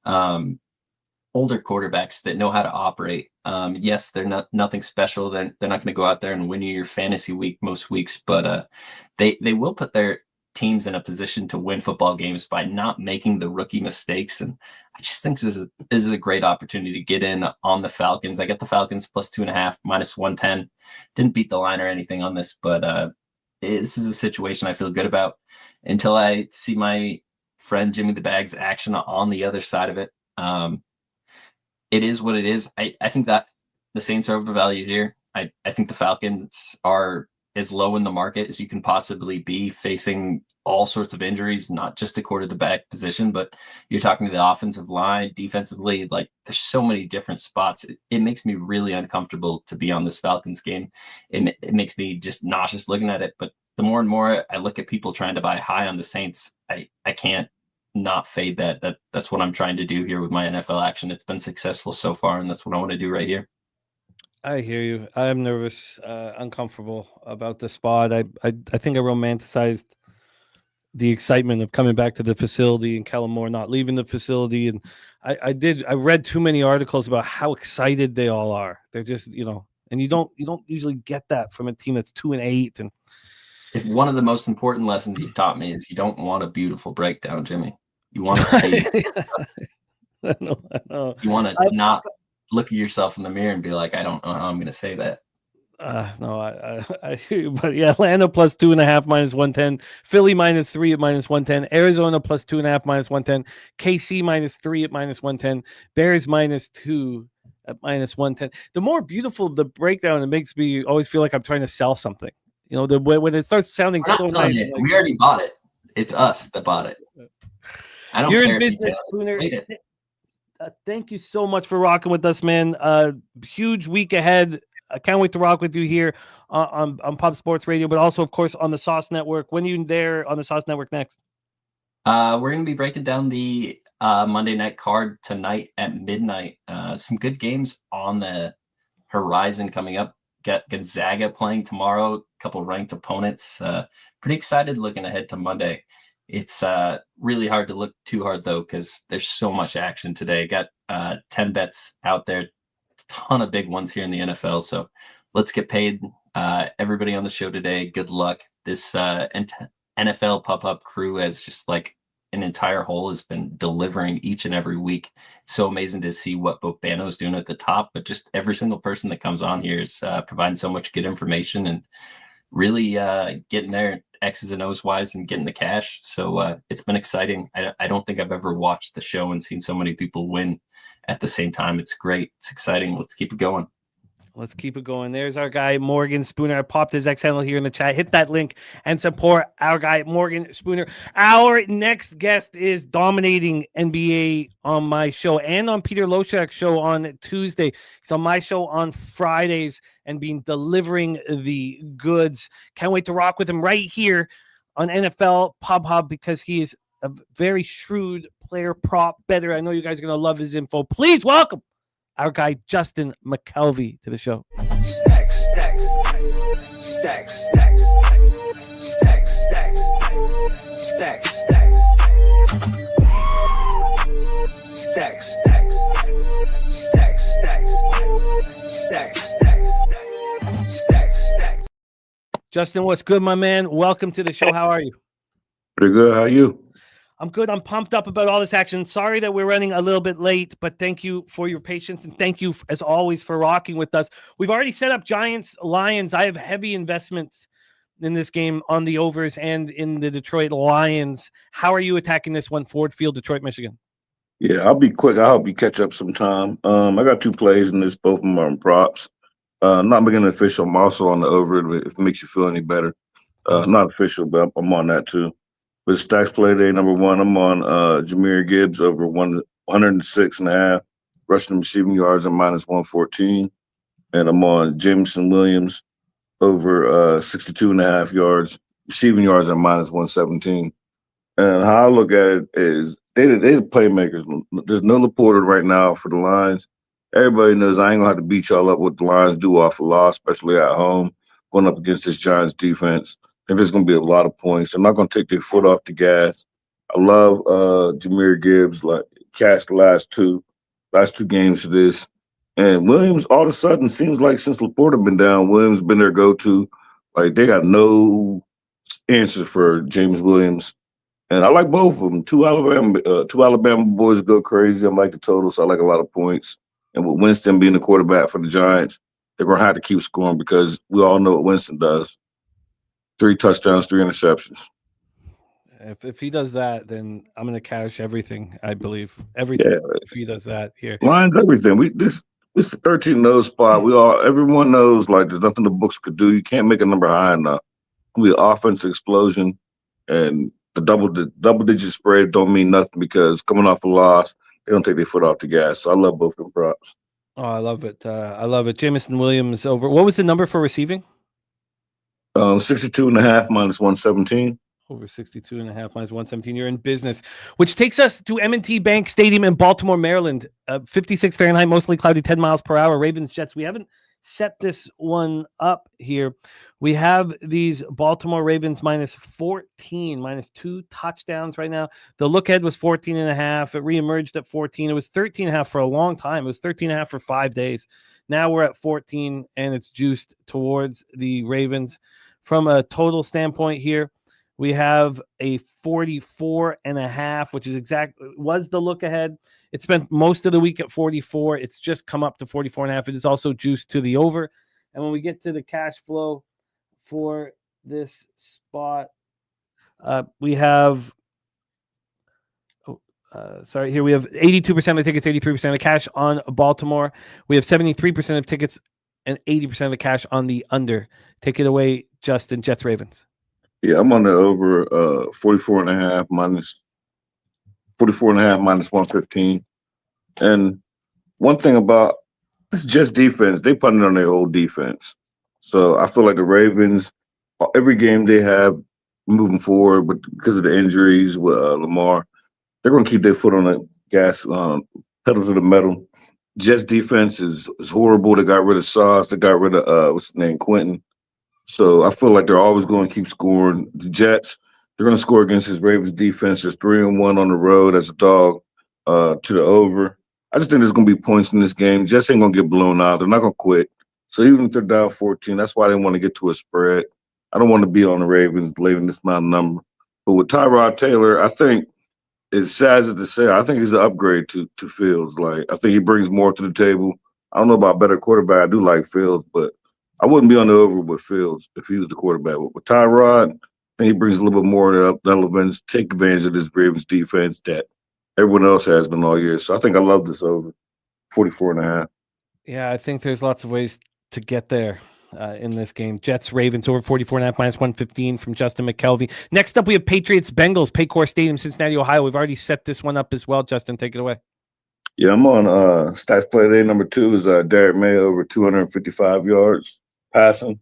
older quarterbacks that know how to operate. Yes, they're nothing special. They're not going to go out there and win you your fantasy week most weeks, but they will put their teams in a position to win football games by not making the rookie mistakes. And I just think this is a great opportunity to get in on the Falcons. I got the Falcons plus 2.5, minus 110. Didn't beat the line or anything on this, but this is a situation I feel good about until I see my friend Jimmy the Bags action on the other side of it. It is what it is. I think that the Saints are overvalued here. I think the Falcons are as low in the market as you can possibly be, facing all sorts of injuries, not just a quarterback position, but you're talking to the offensive line, defensively. Like, there's so many different spots. It makes me really uncomfortable to be on this Falcons game. It makes me just nauseous looking at it. But the more and more I look at people trying to buy high on the Saints, I can't not fade that. That's what I'm trying to do here with my NFL action. It's been successful so far, and that's what I want to do right here. I hear you. I'm nervous, uncomfortable about the spot. I think I romanticized the excitement of coming back to the facility and Kellen Moore not leaving the facility. And I read too many articles about how excited they all are. They're just, and you don't usually get that from a team that's 2-8. And if one of the most important lessons you've taught me is you don't want a beautiful breakdown, Jimmy. You want to hate. I know. You want to not look at yourself in the mirror and be like, I don't know how I'm going to say that. No, I hear you, but yeah, Atlanta plus 2.5, minus 110. Philly minus 3 at minus 110. Arizona plus 2.5, minus 110. KC minus 3 at minus 110. Bears minus 2 at minus 110. The more beautiful the breakdown, it makes me always feel like I'm trying to sell something. When it starts sounding so nice. Like, we already bought it. It's us that bought it. I don't You're care in business, Spooner. Thank you so much for rocking with us, man. Huge week ahead. I can't wait to rock with you here on Pop Sports Radio, but also, of course, on the Sauce Network. When are you there on the Sauce Network next? We're going to be breaking down the Monday night card tonight at midnight. Some good games on the horizon coming up. Got Gonzaga playing tomorrow, a couple ranked opponents. Pretty excited looking ahead to Monday. It's really hard to look too hard, though, because there's so much action today. Got 10 bets out there. Ton of big ones here in the NFL. So let's get paid. Everybody on the show today, good luck. This NFL pop-up crew has just like an entire whole has been delivering each and every week. It's so amazing to see what both Bano's doing at the top, but just every single person that comes on here is providing so much good information and really getting their X's and O's wise and getting the cash. So it's been exciting. I don't think I've ever watched the show and seen so many people win at the same time. It's great. It's exciting. Let's keep it going. Let's keep it going. There's our guy, Morgan Spooner. I popped his X handle here in the chat. Hit that link and support our guy, Morgan Spooner. Our next guest is dominating NBA on my show and on Peter Loshak's show on Tuesday. He's on my show on Fridays and been delivering the goods. Can't wait to rock with him right here on NFL Pub Hub because he is a very shrewd player prop better. I know you guys are going to love his info. Please welcome our guy, Justin McCelie, to the show. Stacks, stacks, stacks, stacks, stacks, stacks, stacks, stacks, stacks, stacks, stacks, stacks. Justin, what's good, my man? Welcome to the show. How are you? Pretty good. How are you? I'm good. I'm pumped up about all this action. Sorry that we're running a little bit late, but thank you for your patience and thank you, as always, for rocking with us. We've already set up Giants, Lions. I have heavy investments in this game on the overs and in the Detroit Lions. How are you attacking this one? Ford Field, Detroit, Michigan. Yeah, I'll be quick. I'll help you catch up some time. I got 2 plays in this. Both of them are on props. Not making it official. I'm also on the over if it makes you feel any better. Not official, but I'm on that too. With Stacks play day number 1, I'm on Jahmyr Gibbs over 106.5 rushing and receiving yards and -114, and I'm on Jameson Williams over 62.5 yards receiving yards and -117. And how I look at it is they the playmakers. There's no Laporta right now for the Lions. Everybody knows I ain't gonna have to beat y'all up what the Lions do off a loss, especially at home, going up against this Giants defense. I think there's going to be a lot of points. They're not going to take their foot off the gas. I love Jahmyr Gibbs, like cashed the last two games for this. And Williams, all of a sudden, seems like since Laporta been down, Williams been their go-to. Like, they got no answer for James Williams. And I like both of them. Two Alabama boys go crazy. I like the total, so I like a lot of points. And with Winston being the quarterback for the Giants, they're going to have to keep scoring because we all know what Winston does. 3 touchdowns, 3 interceptions. If he does that, then I'm going to cash everything, I believe. Everything, if he does that here. Lions, everything. This 13-0 spot, everyone knows, like, there's nothing the books could do. You can't make a number high enough. It'll be an offensive explosion, and the double-digit spread don't mean nothing because coming off a loss, they don't take their foot off the gas. So I love both them props. Oh, I love it. I love it. Jameson Williams over. What was the number for receiving? 62.5 -117. Over 62.5 -117. You're in business, which takes us to M&T Bank Stadium in Baltimore, Maryland. 56 Fahrenheit, mostly cloudy, 10 miles per hour. Ravens, Jets. We haven't set this one up here. We have these Baltimore Ravens -14, -2 touchdowns right now. The look ahead was 14.5. It reemerged at 14. It was 13.5 for a long time. It was 13.5 for 5 days. Now we're at 14, and it's juiced towards the Ravens. From a total standpoint here, we have a 44.5, which is was the look ahead. It spent most of the week at 44. It's just come up to 44.5. It is also juiced to the over. And when we get to the cash flow for this spot, we have here we have 82% of the tickets, 83% of the cash on Baltimore. We have 73% of tickets and 80% of the cash on the under. Take it away, Justin. Jets Ravens. Yeah, I'm on the over 44.5 -115. And one thing about this Jets defense, they put it on their whole defense. So I feel like the Ravens, every game they have moving forward, but because of the injuries with Lamar, they're going to keep their foot on the gas, pedal to the metal. Jets defense is horrible. They got rid of Sauce. They got rid of what's his name, Quentin. So I feel like they're always going to keep scoring. The Jets, they're going to score against his Ravens defense. There's 3-1 on the road as a dog to the over. I just think there's going to be points in this game. Jets ain't going to get blown out. They're not going to quit. So even if they're down 14, that's why they want to get to a spread. I don't want to be on the Ravens leaving this not a number. But with Tyrod Taylor, I think it's sad to say, I think he's an upgrade to Fields. Like, I think he brings more to the table. I don't know about better quarterback. I do like Fields, but I wouldn't be on the over with Fields if he was the quarterback. But with Tyrod, I think he brings a little bit more relevance, take advantage of this Ravens defense that everyone else has been all year. So I think I love this over 44.5. Yeah, I think there's lots of ways to get there in this game. Jets, Ravens over 44.5 minus 115 from Justin McKelvey. Next up, we have Patriots, Bengals, Paycor Stadium, Cincinnati, Ohio. We've already set this one up as well. Justin, take it away. Yeah, I'm on stats play day number 2 is Derek May over 255 yards passing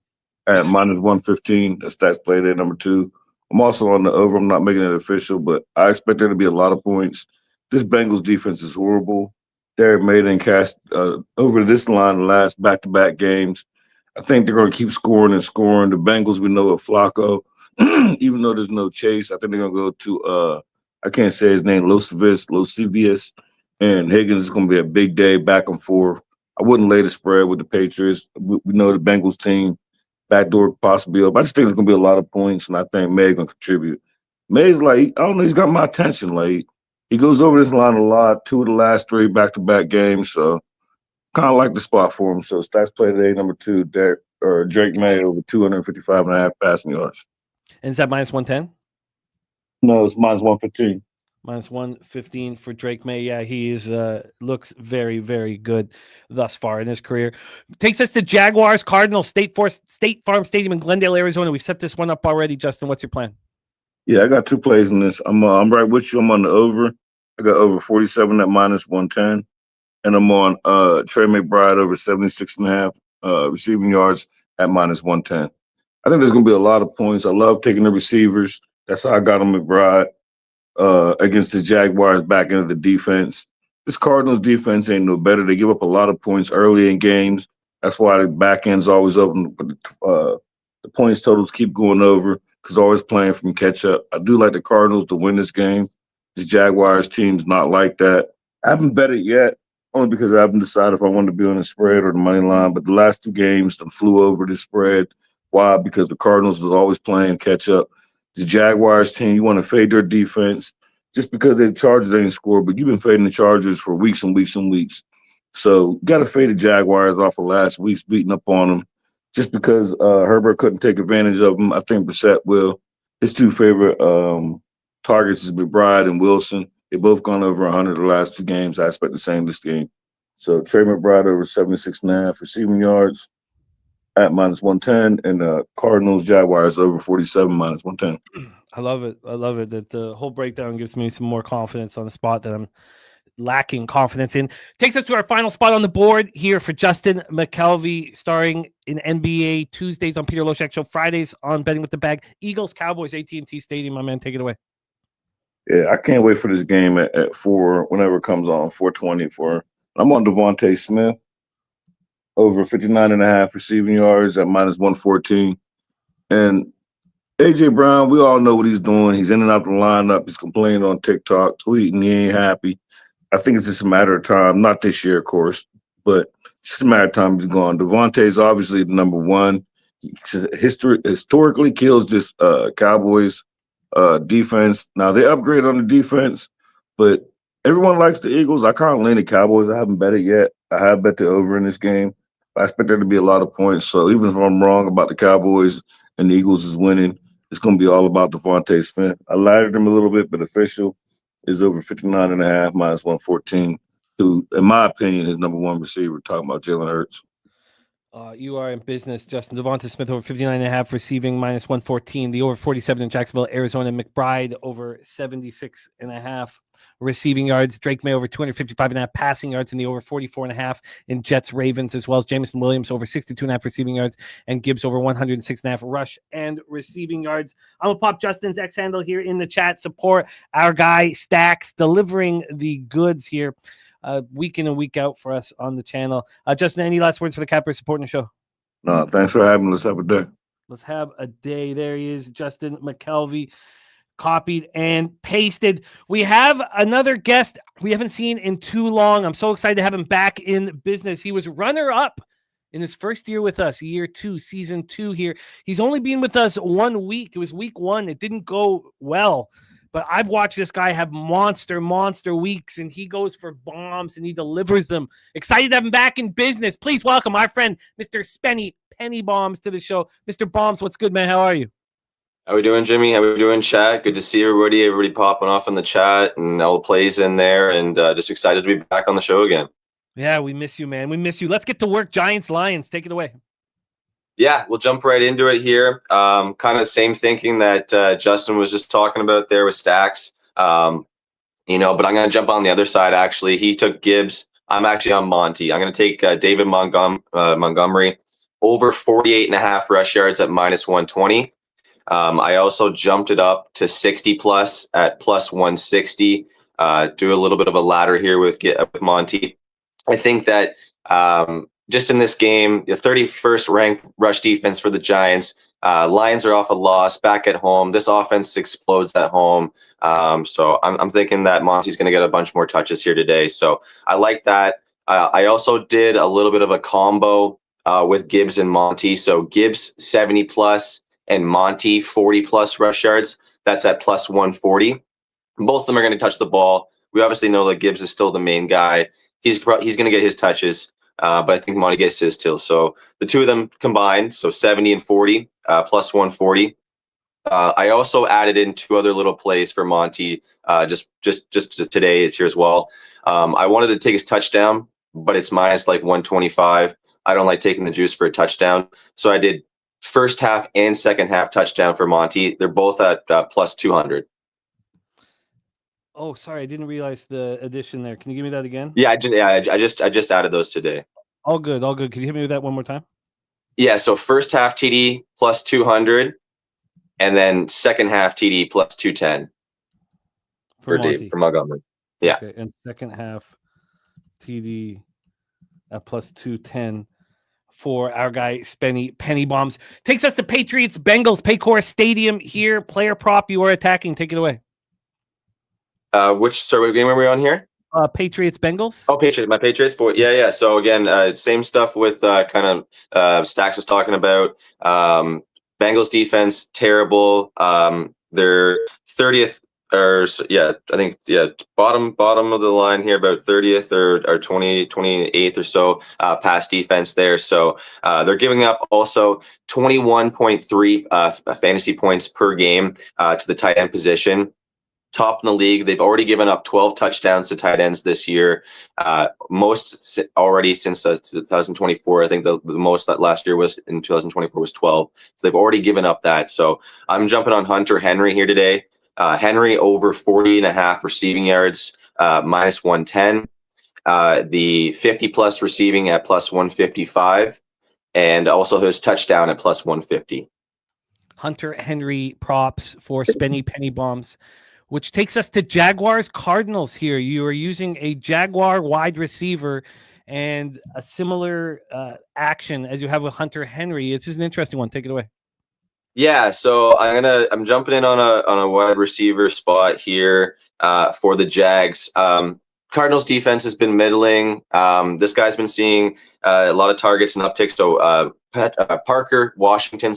at minus 115. That's stats play day number 2. I'm also on the over. I'm not making it official, but I expect there to be a lot of points. This Bengals defense is horrible. Derek May didn't cast over this line the last back-to-back games. I think they're going to keep scoring and scoring. The Bengals, we know, with Flacco, even though there's no chase, I think they're going to go to, I can't say his name, Losivius, and Higgins is going to be a big day back and forth. I wouldn't lay the spread with the Patriots. We know the Bengals team, backdoor possibly up. I just think there's going to be a lot of points, and I think May's going to contribute. May's like, I don't know, he's got my attention. Like, he goes over this line a lot, 2 of the last 3 back-to-back games, so kind of like the spot for him. So stats play today, number 2, Drake May over 255.5 passing yards. And is that minus 110? No, it's minus 115. Minus 115 for Drake May. Yeah, he is looks very, very good thus far in his career. Takes us to Jaguars, Cardinals, State Farm Stadium in Glendale, Arizona. We've set this one up already. Justin, what's your plan? Yeah, I got 2 plays in this. I'm right with you. I'm on the over. I got over 47 at minus 110. And I'm on Trey McBride over 76.5 receiving yards at minus 110. I think there's going to be a lot of points. I love taking the receivers. That's how I got on McBride against the Jaguars back into the defense. This Cardinals defense ain't no better. They give up a lot of points early in games. That's why the back end's always open. But the points totals keep going over because always playing from catch up. I do like the Cardinals to win this game. This Jaguars team's not like that. I haven't bet it yet, only because I haven't decided if I want to be on the spread or the money line. But the last 2 games, they flew over the spread. Why? Because the Cardinals is always playing catch up. The Jaguars team, you want to fade their defense just because the Chargers ain't scored, but you've been fading the Chargers for weeks and weeks and weeks. So you got to fade the Jaguars off of last week's beating up on them just because Herbert couldn't take advantage of them. I think Brissett will. His 2 favorite targets is McBride and Wilson. They both gone over 100 the last 2 games. I expect the same this game. So Trey McBride over 76.5 receiving yards at minus 110, and Cardinals Jaguars over 47 minus 110. I love it. I love it that the whole breakdown gives me some more confidence on the spot that I'm lacking confidence in. Takes us to our final spot on the board here for Justin McKelvey, starring in NBA Tuesdays on Peter Loshak Show, Fridays on Betting with the Bag. Eagles, Cowboys, AT&T Stadium. My man, take it away. Yeah, I can't wait for this game at 4, whenever it comes on, 4:20. I'm on Devontae Smith over 59.5 receiving yards at minus 114. And A.J. Brown, we all know what he's doing. He's in and out the lineup. He's complaining on TikTok, tweeting he ain't happy. I think it's just a matter of time. Not this year, of course, but it's just a matter of time he's gone. Devontae's obviously the number 1. Historically kills this Cowboys defense. Now, they upgrade on the defense, but everyone likes the Eagles. I can't lean the Cowboys. I haven't bet it yet. I have bet the over in this game. I expect there to be a lot of points. So even if I'm wrong about the Cowboys and the Eagles is winning, it's going to be all about Devontae Smith. I lighted him a little bit, but official is over 59.5 minus 114, who, in my opinion, is number 1 receiver, talking about Jalen Hurts. You are in business, Justin. Devonta Smith over 59.5 receiving, minus 114. The over 47 in Jacksonville, Arizona. McBride over 76.5 receiving yards. Drake May over 255.5 passing yards, and the over 44.5 in Jets Ravens, as well as Jamison Williams over 62.5 receiving yards, and Gibbs over 106.5 rush and receiving yards. I'm gonna pop Justin's X handle here in the chat. Support our guy Stacks, delivering the goods here. Week in and week out for us on the channel. Justin, any last words for the Cappers supporting the show? No, thanks for having us. Have a day. Let's have a day. There he is, Justin McKelvey, copied and pasted. We have another guest we haven't seen in too long. I'm so excited to have him back in business. He was runner-up in his first year with us, year 2, season 2 here. He's only been with us 1 week. It was week 1. It didn't go well. But I've watched this guy have monster weeks, and he goes for bombs, and he delivers them. Excited to have him back in business. Please welcome our friend, Mr. Spenny Penny Bombs, to the show. Mr. Bombs, what's good, man? How are you? How we doing, Jimmy? How we doing, chat? Good to see everybody. Everybody popping off in the chat and all the plays in there, and just excited to be back on the show again. Yeah, we miss you, man. We miss you. Let's get to work. Giants, Lions, take it away. Yeah, we'll jump right into it here. Kind of same thinking that Justin was just talking about there with Stacks. But I'm going to jump on the other side, actually. He took Gibbs. I'm actually on Monty. I'm going to take David Montgomery over 48.5 rush yards at minus 120. I also jumped it up to 60 plus at plus 160. Do a little bit of a ladder here with Monty. I think that just in this game, the 31st ranked rush defense for the Giants. Lions are off a loss back at home. This offense explodes at home. So I'm thinking that Monty's going to get a bunch more touches here today. So I like that. I also did a little bit of a combo with Gibbs and Monty. So Gibbs 70 plus and Monty 40 plus rush yards. That's at plus 140. Both of them are going to touch the ball. We obviously know that Gibbs is still the main guy. He's going to get his touches. But I think Monty gets his too. So the two of them combined, so 70 and 40, plus 140. I also added in two other little plays for Monty, just today is here as well. I wanted to take his touchdown, but it's minus like 125. I don't like taking the juice for a touchdown. So I did first half and second half touchdown for Monty. They're both at plus 200. Oh, sorry, I didn't realize the addition there. Can you give me that again? Yeah, I just added those today. All good, all good. Can you hit me with that one more time? Yeah, so first half TD plus 200, and then second half TD plus 210 for Montgomery. Yeah, okay, and second half TD at plus 210 for our guy Spenny. Penny bombs takes us to Patriots Bengals Paycor Stadium here. Player prop, you are attacking. Take it away. What game are we on here? Patriots Bengals. Oh, my Patriots boy. Yeah. So again, same stuff with kind of Stacks was talking about. Bengals defense terrible. They're 30th bottom of the line here, about 30th or 28th or so pass defense there. So they're giving up also 21.3 fantasy points per game to the tight end position. Top in the league. They've already given up 12 touchdowns to tight ends this year. Most already since 2024. I think the most that last year was in 2024 was 12. So they've already given up that. So I'm jumping on Hunter Henry here today. Henry over 40.5 receiving yards, minus 110. The 50 plus receiving at plus 155. And also his touchdown at plus 150. Hunter Henry props for Spenny Penny Bombs. Which takes us to Jaguars Cardinals here. You are using a Jaguar wide receiver and a similar action as you have with Hunter Henry. This is an interesting one. Take it away. Yeah, so I'm jumping in on a wide receiver spot here for the Jags. Cardinals defense has been middling. This guy's been seeing a lot of targets and upticks. So Parker Washington,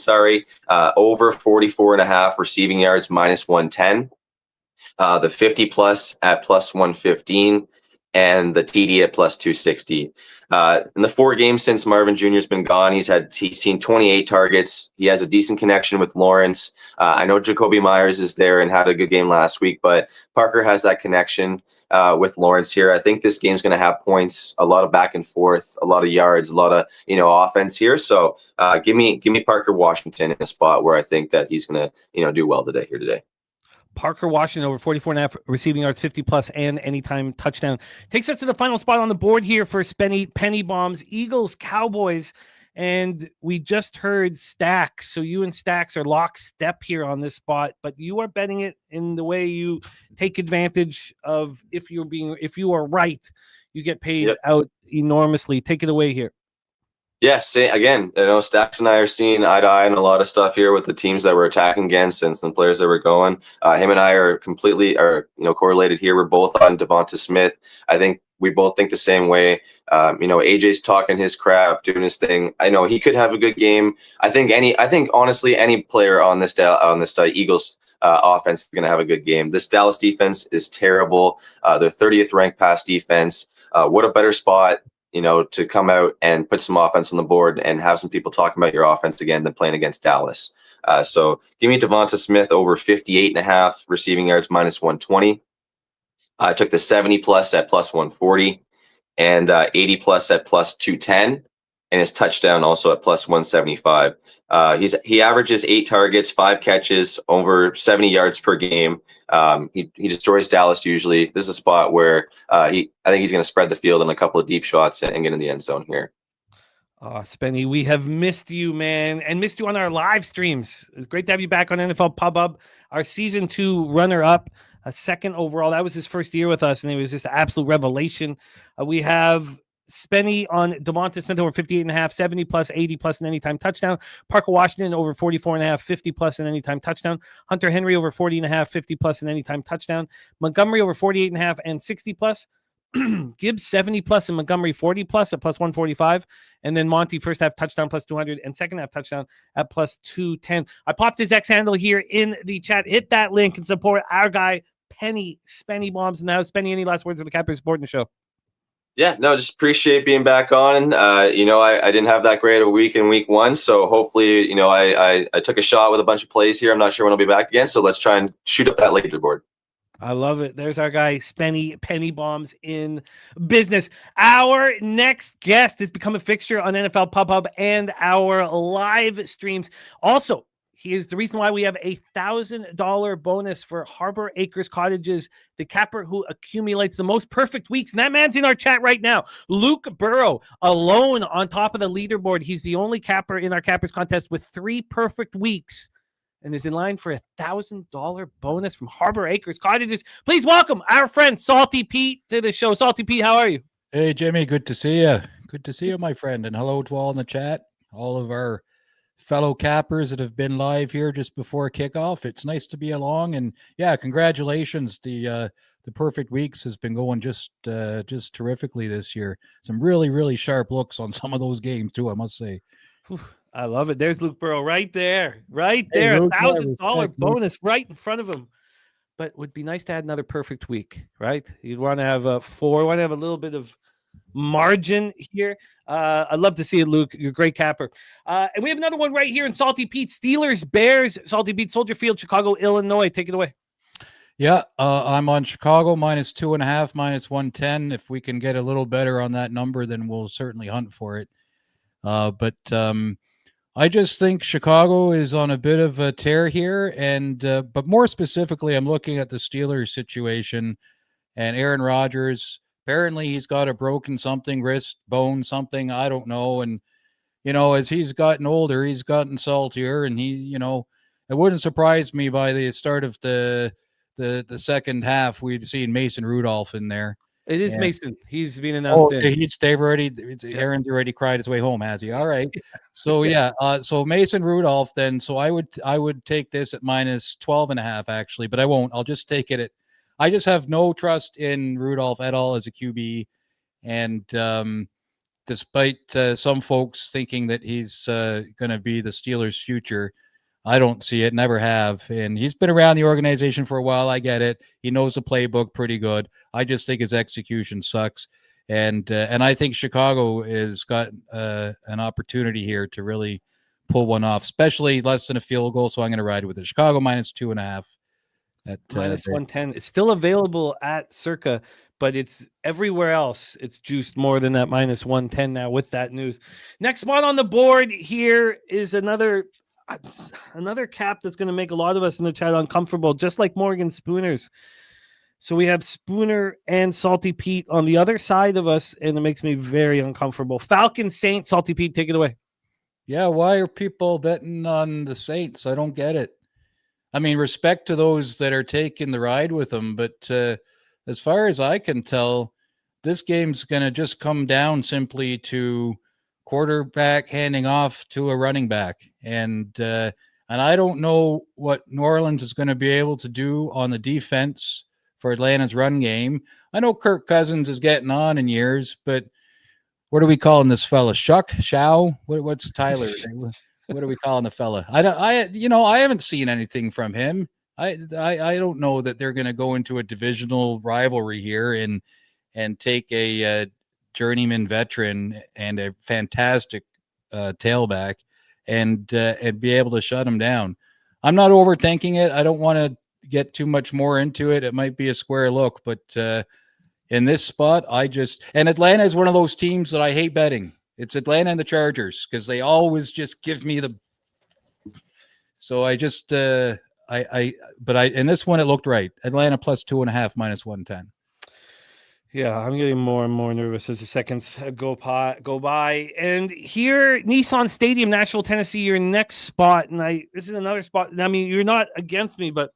over 44.5 receiving yards, minus 110. The 50 plus at plus 115, and the TD at plus 260. In the 4 games since Marvin Jr. has been gone, he's seen 28 targets. He has a decent connection with Lawrence. I know Jacoby Myers is there and had a good game last week, but Parker has that connection with Lawrence here. I think this game's going to have points, a lot of back and forth, a lot of yards, a lot of offense here. So give me Parker Washington in a spot where I think that he's going to do well today. Parker Washington over 44.5 receiving yards, 50 plus, and anytime touchdown. Takes us to the final spot on the board here for Spenny Penny Bombs, Eagles, Cowboys. And we just heard Stacks. So you and Stacks are lockstep here on this spot, but you are betting it in the way you take advantage of if you are right, you get paid out enormously. Take it away here. Yeah, again, Stacks and I are seeing eye to eye on a lot of stuff here with the teams that we're attacking against and some players that we're going. Him and I are completely correlated here. We're both on Devonta Smith. I think we both think the same way. AJ's talking his crap, doing his thing. I know he could have a good game. I think honestly any player on this Eagles offense is going to have a good game. This Dallas defense is terrible. They're 30th ranked pass defense. What a better spot to come out and put some offense on the board and have some people talking about your offense again than playing against Dallas. So give me Devonta Smith over 58.5 receiving yards, minus 120. I took the 70 plus at plus 140. and 80 plus at plus 210, and his touchdown also at plus 175. He averages 8 targets, 5 catches, over 70 yards per game. He destroys Dallas usually. This is a spot where I think he's going to spread the field in a couple of deep shots and get in the end zone here. Oh, Spenny, we have missed you, man, and missed you on our live streams. It's great to have you back on NFL Pub Up, our season 2 runner-up, a second overall. That was his first year with us, and it was just an absolute revelation. We have Spenny on Devonta Smith over 58.5, 70 plus, 80 plus an anytime touchdown. Parker Washington over 44.5, 50 plus an anytime touchdown. Hunter Henry over 40.5, 50 plus an anytime touchdown. Montgomery over 48.5 and 60 plus. Gibbs 70 plus and Montgomery 40 plus at plus 145, and then Monty first half touchdown plus 200 and second half touchdown at plus 210. I popped his X handle here in the chat. Hit that link and support our guy Penny Spenny Bombs. Now, Spenny, any last words for the Capper supporting the show? Yeah, no, just appreciate being back on. I didn't have that great of a week in week 1, so hopefully, I took a shot with a bunch of plays here. I'm not sure when I'll be back again, so let's try and shoot up that leaderboard. I love it. There's our guy, Spenny Penny Bombs in business. Our next guest has become a fixture on NFL Pub Hub and our live streams. Also, he is the reason why we have a $1,000 bonus for Harbor Acres Cottages, the capper who accumulates the most perfect weeks. And that man's in our chat right now. Luke Burrow, alone on top of the leaderboard. He's the only capper in our cappers contest with 3 perfect weeks, and is in line for a $1,000 bonus from Harbor Acres Cottages. Please welcome our friend Salty Pete to the show. Salty Pete, how are you? Hey, Jimmy, good to see you. Good to see you, my friend. And hello to all in the chat, all of our fellow cappers that have been live here just before kickoff. It's nice to be along. And yeah, congratulations. The perfect weeks has been going just terrifically this year. Some really, really sharp looks on some of those games too, I must say. I love it. There's Luke Burrow right there. Hey, Luke, $1,000 bonus right in front of him. But it would be nice to add another perfect week, right? You'd want to have 4, want to have a little bit of margin here. I'd love to see it, Luke. You're a great capper. And we have another one right here in Salty Pete. Steelers, Bears, Salty Pete, Soldier Field, Chicago, Illinois. Take it away. Yeah, I'm on Chicago minus 2.5, minus 110. If we can get a little better on that number, then we'll certainly hunt for it. But I just think Chicago is on a bit of a tear here, and but more specifically, I'm looking at the Steelers situation and Aaron Rodgers. Apparently, he's got a broken something, wrist, bone, something, I don't know. And as he's gotten older, he's gotten saltier, and it wouldn't surprise me by the start of the second half we'd seen Mason Rudolph in there. It is Mason. He's been announced. Aaron's already cried his way home, has he? All right. So so Mason Rudolph then. So I would take this at minus 12.5 actually, but I won't. I'll just take it I just have no trust in Rudolph at all as a QB, and despite some folks thinking that he's going to be the Steelers' future, I don't see it, never have. And he's been around the organization for a while. I get it. He knows the playbook pretty good. I just think his execution sucks. And I think Chicago has got an opportunity here to really pull one off, especially less than a field goal. So I'm going to ride with it. Chicago minus 2.5 at minus 110. It's still available at Circa, but it's everywhere else. It's juiced more than that minus 110 now with that news. Next spot on the board here is another cap that's going to make a lot of us in the chat uncomfortable, just like Morgan Spooner's. So we have Spooner and Salty Pete on the other side of us, and it makes me very uncomfortable. Falcons, Saints, Salty Pete, take it away. Yeah, why are people betting on the Saints? I don't get it. I mean, respect to those that are taking the ride with them, but as far as I can tell, this game's going to just come down simply to quarterback handing off to a running back. And I don't know what New Orleans is going to be able to do on the defense for Atlanta's run game. I know Kirk Cousins is getting on in years, but what are we calling this fella? Shao? What's Tyler? What are we calling the fella? I haven't seen anything from him. I don't know that they're going to go into a divisional rivalry here and take a journeyman veteran and a fantastic tailback and be able to shut him down. I'm not overthinking it. I don't want to get too much more into it. It might be a square look, but in this spot, and Atlanta is one of those teams that I hate betting. It's Atlanta and the Chargers because they always just give me the. So I just in this one it looked right. Atlanta plus 2.5 minus 110. Yeah, I'm getting more and more nervous as the seconds go by. And here, Nissan Stadium, Nashville, Tennessee, your next spot. And this is another spot. I mean, you're not against me, but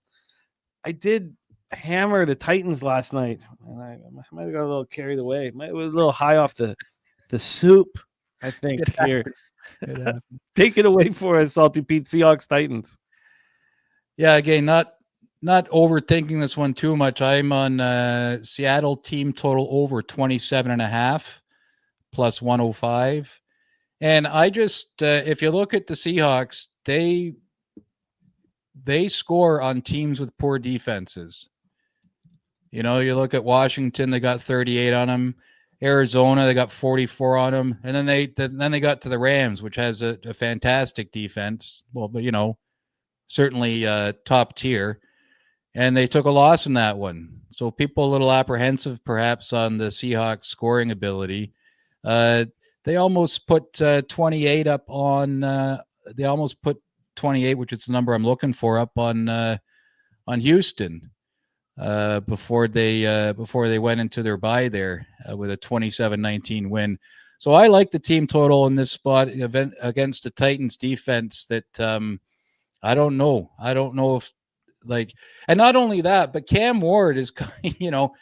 I did hammer the Titans last night, and I might have got a little carried away. Might was a little high off the soup, I think. Here, take it away for us, Salty Pete. Seahawks Titans. Yeah, again, not overthinking this one too much. I'm on Seattle team total over 27.5 plus 105, and I just if you look at the Seahawks, they score on teams with poor defenses. You know, you look at Washington, they got 38 on them. Arizona, they got 44 on them. And then they got to the Rams, which has a fantastic defense. Well, but, you know, certainly top tier. And they took a loss in that one. So people a little apprehensive perhaps on the Seahawks scoring ability. They almost put 28 up on they almost put 28, which is the number I'm looking for, up on Houston before they went into their bye there with a 27-19 win. So I like the team total in this spot against the Titans defense that I don't know if and not only that, but Cam Ward is, you know,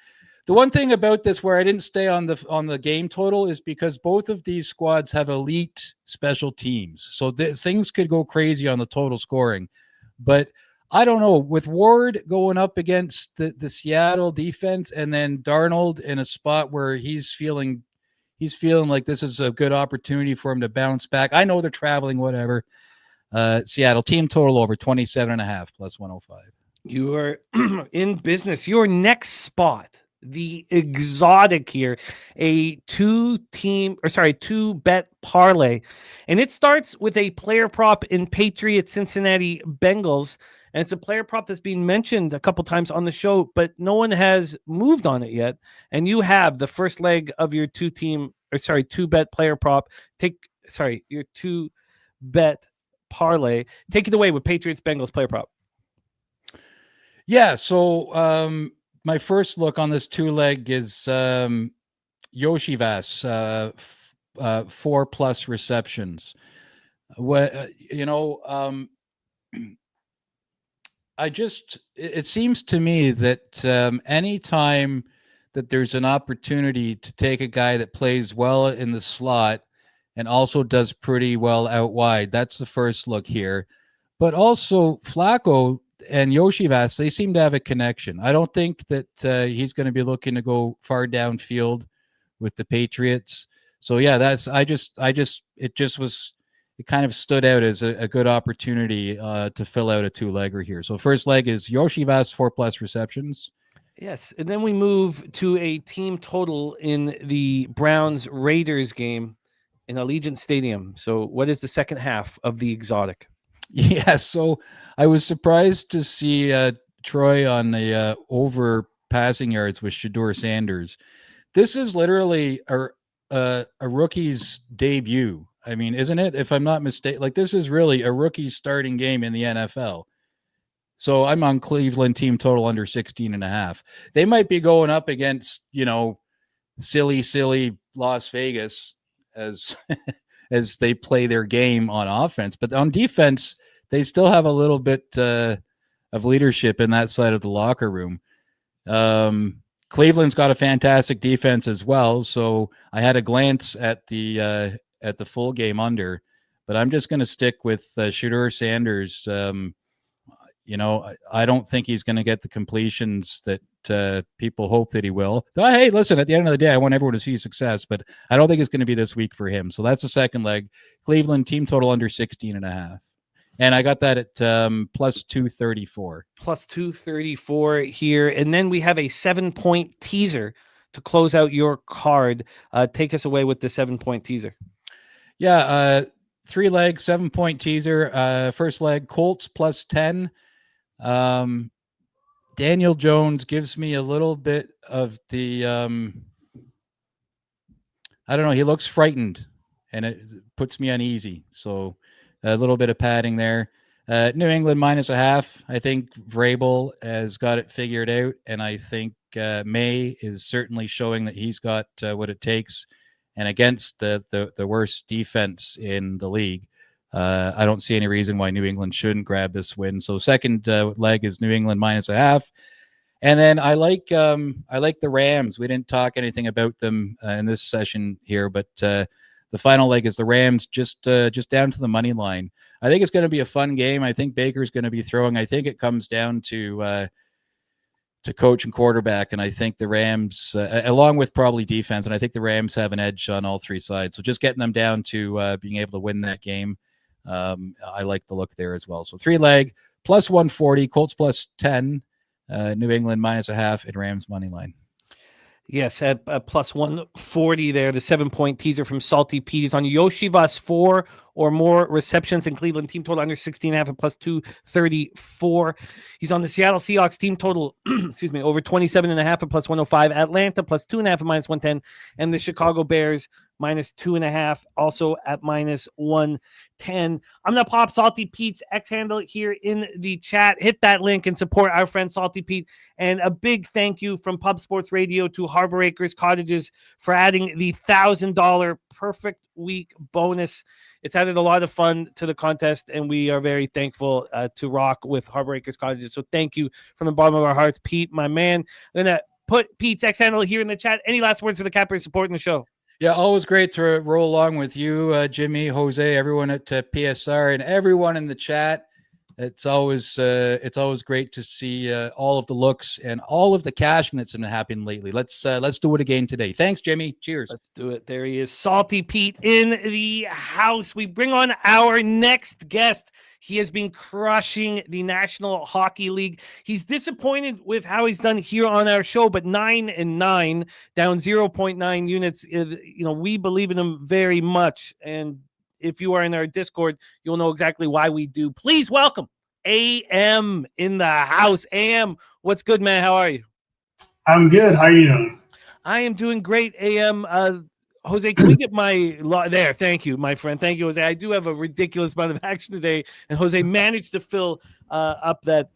the one thing about this where I didn't stay on the game total is because both of these squads have elite special teams. So things could go crazy on the total scoring. But I don't know, with Ward going up against the Seattle defense and then Darnold in a spot where he's feeling like this is a good opportunity for him to bounce back. I know they're traveling, whatever. Seattle team total over 27.5 plus 105. You are in business. Your next spot, the exotic here, a two-bet parlay. And it starts with a player prop in Patriots Cincinnati Bengals. And it's a player prop that's been mentioned a couple times on the show, but no one has moved on it yet. And you have the first leg of your two-bet player prop. Your two-bet parlay. Take it away with Patriots Bengals player prop. Yeah, so my first look on this two-leg is Yoshivas, 4+ receptions. It seems to me that any time that there's an opportunity to take a guy that plays well in the slot and also does pretty well out wide, that's the first look here. But also Flacco and Yoshivas, they seem to have a connection. I don't think that he's going to be looking to go far downfield with the Patriots. So yeah, it kind of stood out as a good opportunity to fill out a two-legger here. So first leg is Yoshivas, 4+ receptions. Yes, and then we move to a team total in the Browns-Raiders game in Allegiant Stadium. So what is the second half of the exotic? Yeah, so I was surprised to see Troy on the over passing yards with Shedeur Sanders. This is literally a rookie's debut. I mean, isn't it? If I'm not mistaken, this is really a rookie starting game in the NFL. So I'm on Cleveland team total under 16.5. They might be going up against, silly Las Vegas as as they play their game on offense. But on defense, they still have a little bit of leadership in that side of the locker room. Cleveland's got a fantastic defense as well. So I had a glance at the full game under, but I'm just going to stick with Shedeur Sanders. I don't think he's going to get the completions that people hope that he will. Hey, listen, at the end of the day, I want everyone to see success, but I don't think it's going to be this week for him. So that's the second leg. Cleveland team total under 16.5. And I got that at plus 234. Plus 234 here. And then we have a 7-point teaser to close out your card. Take us away with the 7-point teaser. Yeah, 3-leg, 7-point teaser. First leg, Colts plus 10. Daniel Jones gives me a little bit of the I don't know. He looks frightened, and it puts me uneasy. So a little bit of padding there. New England -0.5. I think Vrabel has got it figured out, and I think May is certainly showing that he's got what it takes. And against the worst defense in the league, I don't see any reason why New England shouldn't grab this win. So second leg is New England -0.5. And then I like the Rams. We didn't talk anything about them in this session here, but the final leg is the Rams just down to the money line. I think it's going to be a fun game. I think Baker's going to be throwing. I think it comes down to coach and quarterback, and I think the Rams, along with probably defense, and I think the Rams have an edge on all three sides. So just getting them down to being able to win that game, I like the look there as well. So 3-leg +140, Colts +10. New England -0.5 and Rams money line. Yes, at +140 there. The 7-point teaser from Salty Pete is on Yoshivas 4 or more receptions in Cleveland. Team total under 16.5 at +234. He's on the Seattle Seahawks team total, excuse me, over 27.5 at +105. Atlanta +2.5 at -110. And the Chicago Bears -2.5, also at -110. I'm going to pop Salty Pete's X handle here in the chat. Hit that link and support our friend Salty Pete. And a big thank you from Pub Sports Radio to Harbor Acres Cottages for adding the $1,000 perfect week bonus. It's added a lot of fun to the contest, and we are very thankful to rock with Harbor Acres Cottages. So thank you from the bottom of our hearts, Pete, my man. I'm going to put Pete's X handle here in the chat. Any last words for the Cappers supporting the show? Yeah, always great to roll along with you, Jimmy, Jose, everyone at PSR, and everyone in the chat. It's always great to see all of the looks and all of the cashing that's been happening lately. Let's do it again today. Thanks, Jimmy. Cheers. Let's do it. There he is, Salty Pete in the house. We bring on our next guest. He has been crushing the National Hockey League. He's disappointed with how he's done here on our show, but 9-9, down 0.9 units. We believe in him very much. And if you are in our Discord, you'll know exactly why we do. Please welcome AM in the house. AM, what's good, man? How are you? I'm good. How are you doing? I am doing great, AM. Jose, can we get there? Thank you, my friend. Thank you, Jose. I do have a ridiculous amount of action today, and Jose managed to fill up that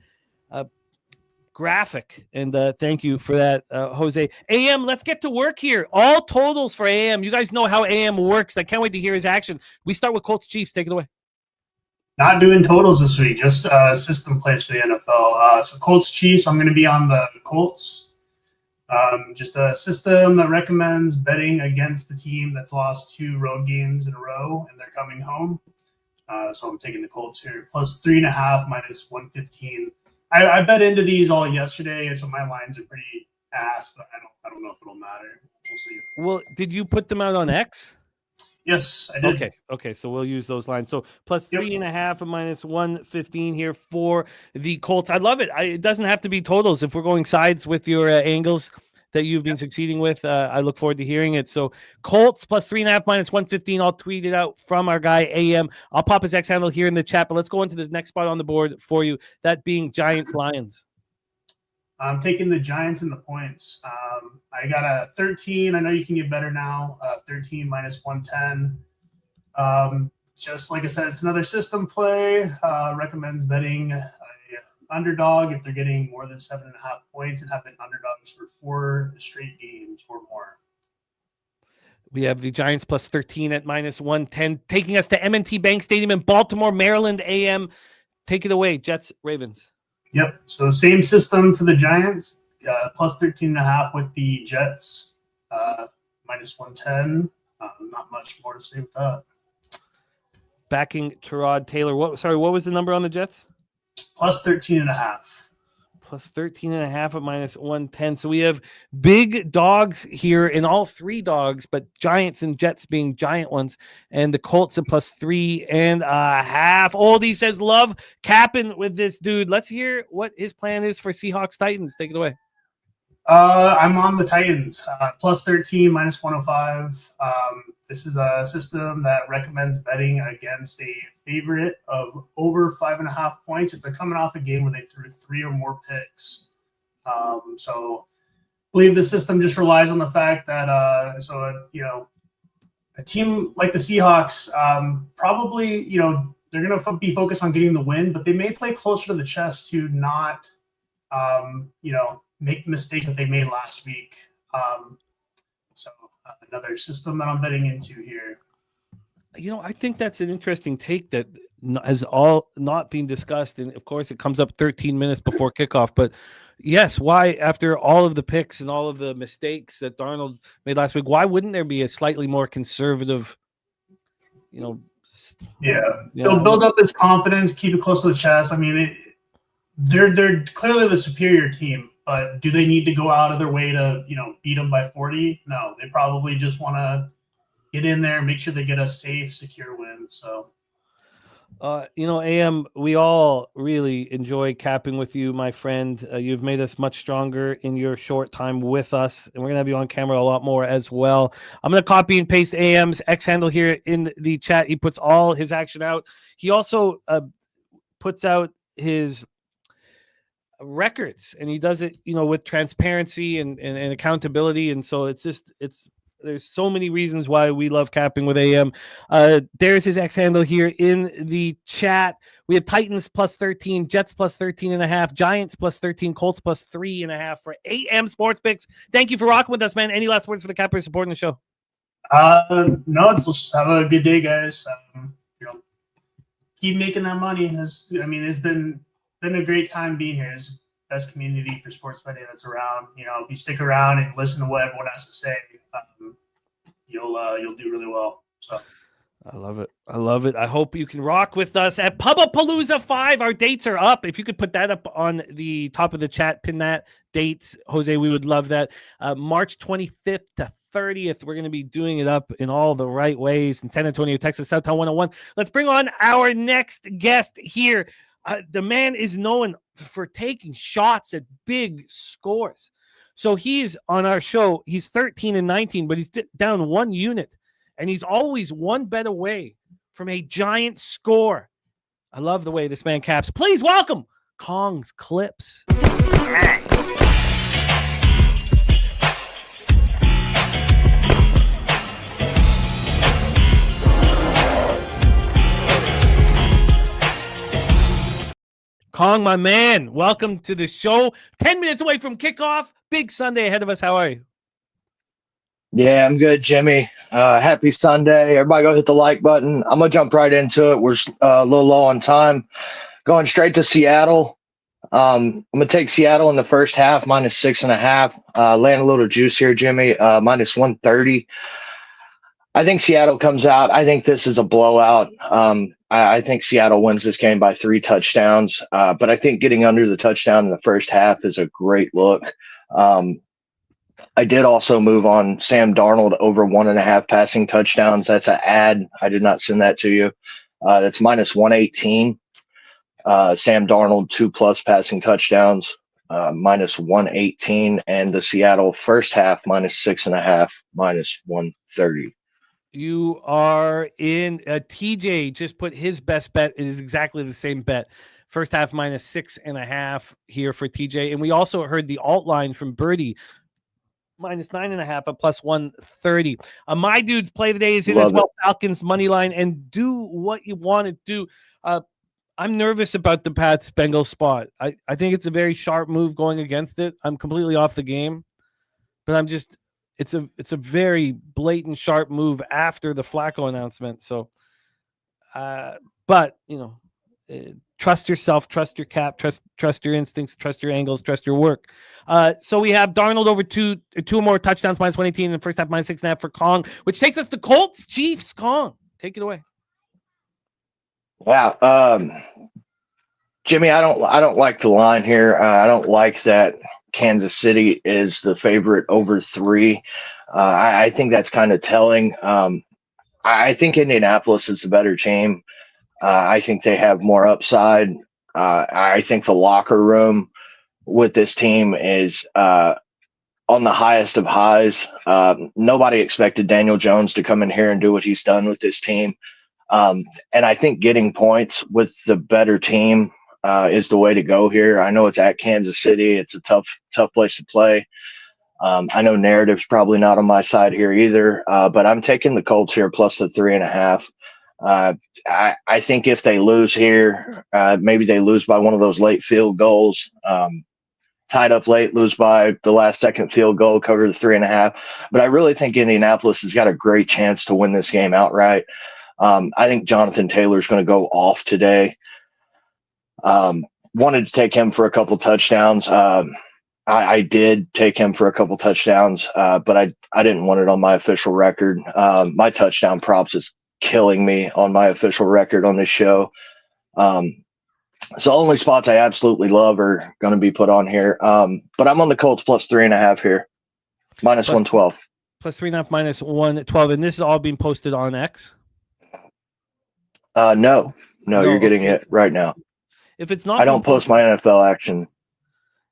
graphic, and thank you for that, Jose. AM, let's get to work here. All totals for AM. You guys know how AM works. I can't wait to hear his action. We start with Colts Chiefs. Take it away. Not doing totals this week, just system plays for the NFL. So Colts Chiefs, I'm going to be on the Colts. Just a system that recommends betting against the team that's lost 2 road games in a row and they're coming home. So I'm taking the Colts here. +3.5, -115. I bet into these all yesterday, so my lines are pretty ass, but I don't know if it'll matter. We'll see. Well, did you put them out on X? Yes, I did. Okay. So we'll use those lines. So +3.5 at -115 here for the Colts. I love it. It doesn't have to be totals. If we're going sides with your angles that you've been succeeding with, I look forward to hearing it. So Colts +3.5 -115. I'll tweet it out from our guy AM. I'll pop his X handle here in the chat, but let's go into the next spot on the board for you. That being Giants Lions. I'm taking the Giants in the points. I got a 13. I know you can get better now. 13 -110. Just like I said, it's another system play. Recommends betting underdog if they're getting more than 7.5 points and have been underdogs for 4 straight games or more. We have the Giants +13 at -110, taking us to M&T Bank Stadium in Baltimore, Maryland. AM, take it away. Jets, Ravens. Yep. So same system for the Giants, +13.5 with the Jets, -110. Not much more to say with that. Backing Tyrod Taylor. What was the number on the Jets? +13.5. +13.5 at -110. So we have big dogs here in all 3 dogs, but Giants and Jets being giant ones, and the Colts at +3.5. Oldie says love capping with this dude. Let's hear what his plan is for Seahawks Titans. Take it away. I'm on the Titans, +13 -105. This is a system that recommends betting against a favorite of over 5.5 points if they're coming off a game where they threw 3 or more picks. So I believe the system just relies on the fact that a team like the Seahawks probably, they're going to be focused on getting the win, but they may play closer to the chest to not, make the mistakes that they made last week. So another system that I'm betting into here. I think that's an interesting take that has all not been discussed. And of course, it comes up 13 minutes before kickoff. But yes, why, after all of the picks and all of the mistakes that Darnold made last week, why wouldn't there be a slightly more conservative, He'll build up his confidence, keep it close to the chest. I mean, they're clearly the superior team, but do they need to go out of their way to, beat them by 40? No, they probably just want to get in there and make sure they get a safe, secure win. So, AM, we all really enjoy capping with you, my friend. You've made us much stronger in your short time with us, and we're going to have you on camera a lot more as well. I'm going to copy and paste AM's X handle here in the chat. He puts all his action out. He also puts out his records, and he does it, with transparency and accountability. And so there's so many reasons why we love capping with AM. There's his X handle here in the chat. We have Titans plus 13, Jets plus 13.5, Giants plus 13, Colts plus 3.5 for AM Sports Picks. Thank you for rocking with us, man. Any last words for the cappers supporting the show? No, just have a good day, guys. Keep making that money. It's been a great time being here. It's the best community for sports betting that's around. If you stick around and listen to what everyone has to say, you'll do really well. So I love it. I hope you can rock with us at Pubapalooza 5. Our dates are up. If you could put that up on the top of the chat, pin that dates, Jose, we would love that. March 25th to 30th. We're going to be doing it up in all the right ways in San Antonio, Texas, Southtown 101. Let's bring on our next guest here. The man is known for taking shots at big scores. So he's on our show. He's 13-19, but he's down 1 unit, and he's always one bet away from a giant score. I love the way this man caps. Please welcome Kong's Clips. Kong, my man, welcome to the show. 10 minutes away from kickoff. Big Sunday ahead of us. How are you? Yeah, I'm good, Jimmy. Happy Sunday. Everybody go hit the like button. I'm going to jump right into it. We're a little low on time. Going straight to Seattle. I'm going to take Seattle in the first half, minus 6.5. Land a little juice here, Jimmy, minus 130. I think Seattle comes out. I think this is a blowout. I think Seattle wins this game by 3 touchdowns. But I think getting under the touchdown in the first half is a great look. I did also move on Sam Darnold over 1.5 passing touchdowns. That's an ad. I did not send that to you. That's minus 118. Sam Darnold 2+ passing touchdowns, minus 118. And the Seattle first half minus 6.5, minus 130. You are in. TJ just put his best bet. It is exactly the same bet. First half minus 6.5 here for TJ. And we also heard the alt line from Birdie, minus 9.5 at plus 130. My dude's play today is in as well. Falcons money line, and do what you want to do. I'm nervous about the Pats Bengals spot. I think it's a very sharp move going against it. I'm completely off the game, but I'm just. It's a very blatant, sharp move after the Flacco announcement. So, but trust yourself, trust your cap, trust your instincts, trust your angles, trust your work. So we have Darnold over two more touchdowns, minus 118 in the first half, minus 6.5 for Kong, which takes us to Colts Chiefs. Kong, take it away. Wow, Jimmy, I don't like the line here. I don't like that Kansas City is the favorite over 3. I think that's kind of telling. I think Indianapolis is a better team. I think they have more upside. I think the locker room with this team is on the highest of highs. Nobody expected Daniel Jones to come in here and do what he's done with this team. And I think getting points with the better team is the way to go here. I know it's at Kansas City. It's a tough place to play. I know narrative's probably not on my side here either, but I'm taking the Colts here plus the 3.5. I think if they lose here, maybe they lose by one of those late field goals, tied up late, lose by the last second field goal, cover the 3.5. But I really think Indianapolis has got a great chance to win this game outright. I think Jonathan Taylor's going to go off today. Wanted to take him for a couple touchdowns. I did take him for a couple touchdowns, but I didn't want it on my official record. My touchdown props is killing me on my official record on this show. So only spots I absolutely love are going to be put on here. But I'm on the Colts plus 3.5 here, minus 112. Plus 3.5, minus 112. And this is all being posted on X? No, you're getting it right now. If it's not, I don't post my NFL action.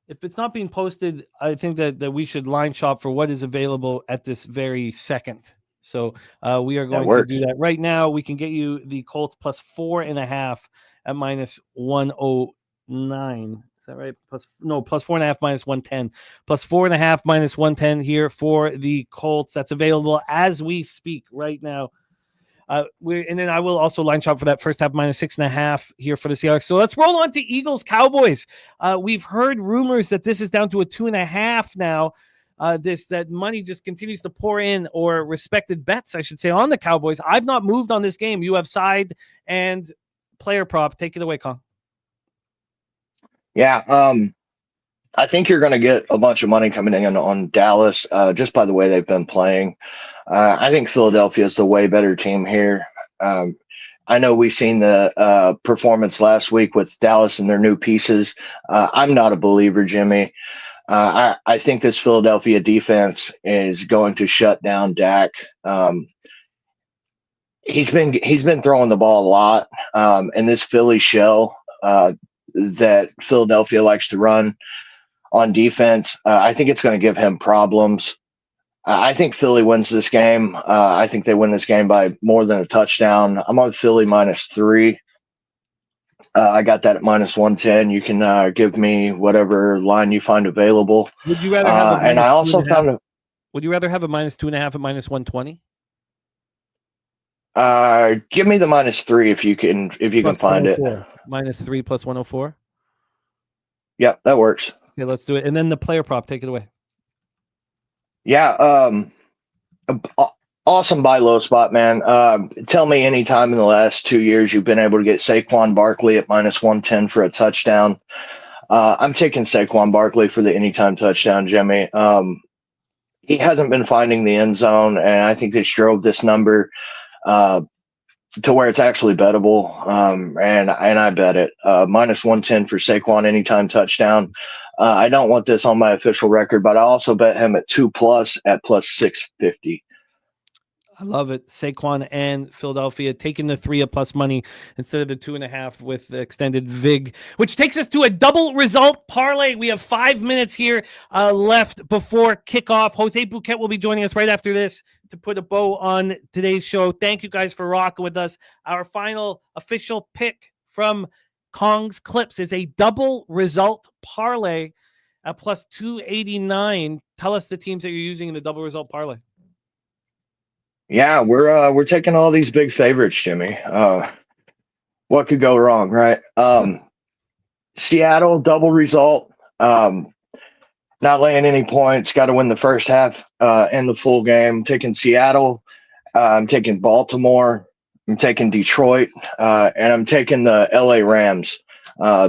If it's not being posted, I think that we should line shop for what is available at this very second. So we are going to do that right now. We can get you the Colts plus 4.5 at minus 109. Is that right? Plus 4.5 minus 110. Plus 4.5 minus 110 here for the Colts. That's available as we speak right now. And then I will also line shop for that first half minus 6.5 here for the Seahawks. So let's roll on to Eagles Cowboys. We've heard rumors that this is down to a 2.5 now. That money just continues to pour in, or respected bets, I should say, on the Cowboys. I've not moved on this game. You have side and player prop. Take it away, Kong. Yeah, I think you're going to get a bunch of money coming in on Dallas just by the way they've been playing. I think Philadelphia is the way better team here. I know we've seen the performance last week with Dallas and their new pieces. I'm not a believer, Jimmy. I think this Philadelphia defense is going to shut down Dak. He's been throwing the ball a lot, and this Philly shell that Philadelphia likes to run on defense, I think it's going to give him problems. I think Philly wins this game. I think they win this game by more than a touchdown. I'm on Philly minus 3. I got that at minus 110. You can give me whatever line you find available. Would you rather have and I also found would you rather have a minus 2.5 at minus 120? Give me the minus 3 if you can find it. Minus 3 plus 104. Yep, that works. Okay, let's do it. And then the player prop, take it away. Yeah, awesome buy low spot, man. Tell me any time in the last 2 years you've been able to get Saquon Barkley at minus 110 for a touchdown. I'm taking Saquon Barkley for the anytime touchdown, Jimmy. He hasn't been finding the end zone, and I think this drove this number to where it's actually bettable. And I bet it. Minus 110 for Saquon anytime touchdown. I don't want this on my official record, but I also bet him at 2+ at plus 650. I love it. Saquon and Philadelphia taking the 3 plus money instead of the 2.5 with the extended VIG, which takes us to a double result parlay. We have 5 minutes here left before kickoff. Jose Bouquet will be joining us right after this to put a bow on today's show. Thank you guys for rocking with us. Our final official pick from Kong's Clips is a double result parlay at plus 289. Tell us the teams that you're using in the double result parlay. Yeah, we're taking all these big favorites, Jimmy. What could go wrong, right? Seattle, double result. Not laying any points. Got to win the first half and the full game. Taking Seattle. I'm taking Baltimore. I'm taking Detroit. And I'm taking the LA Rams,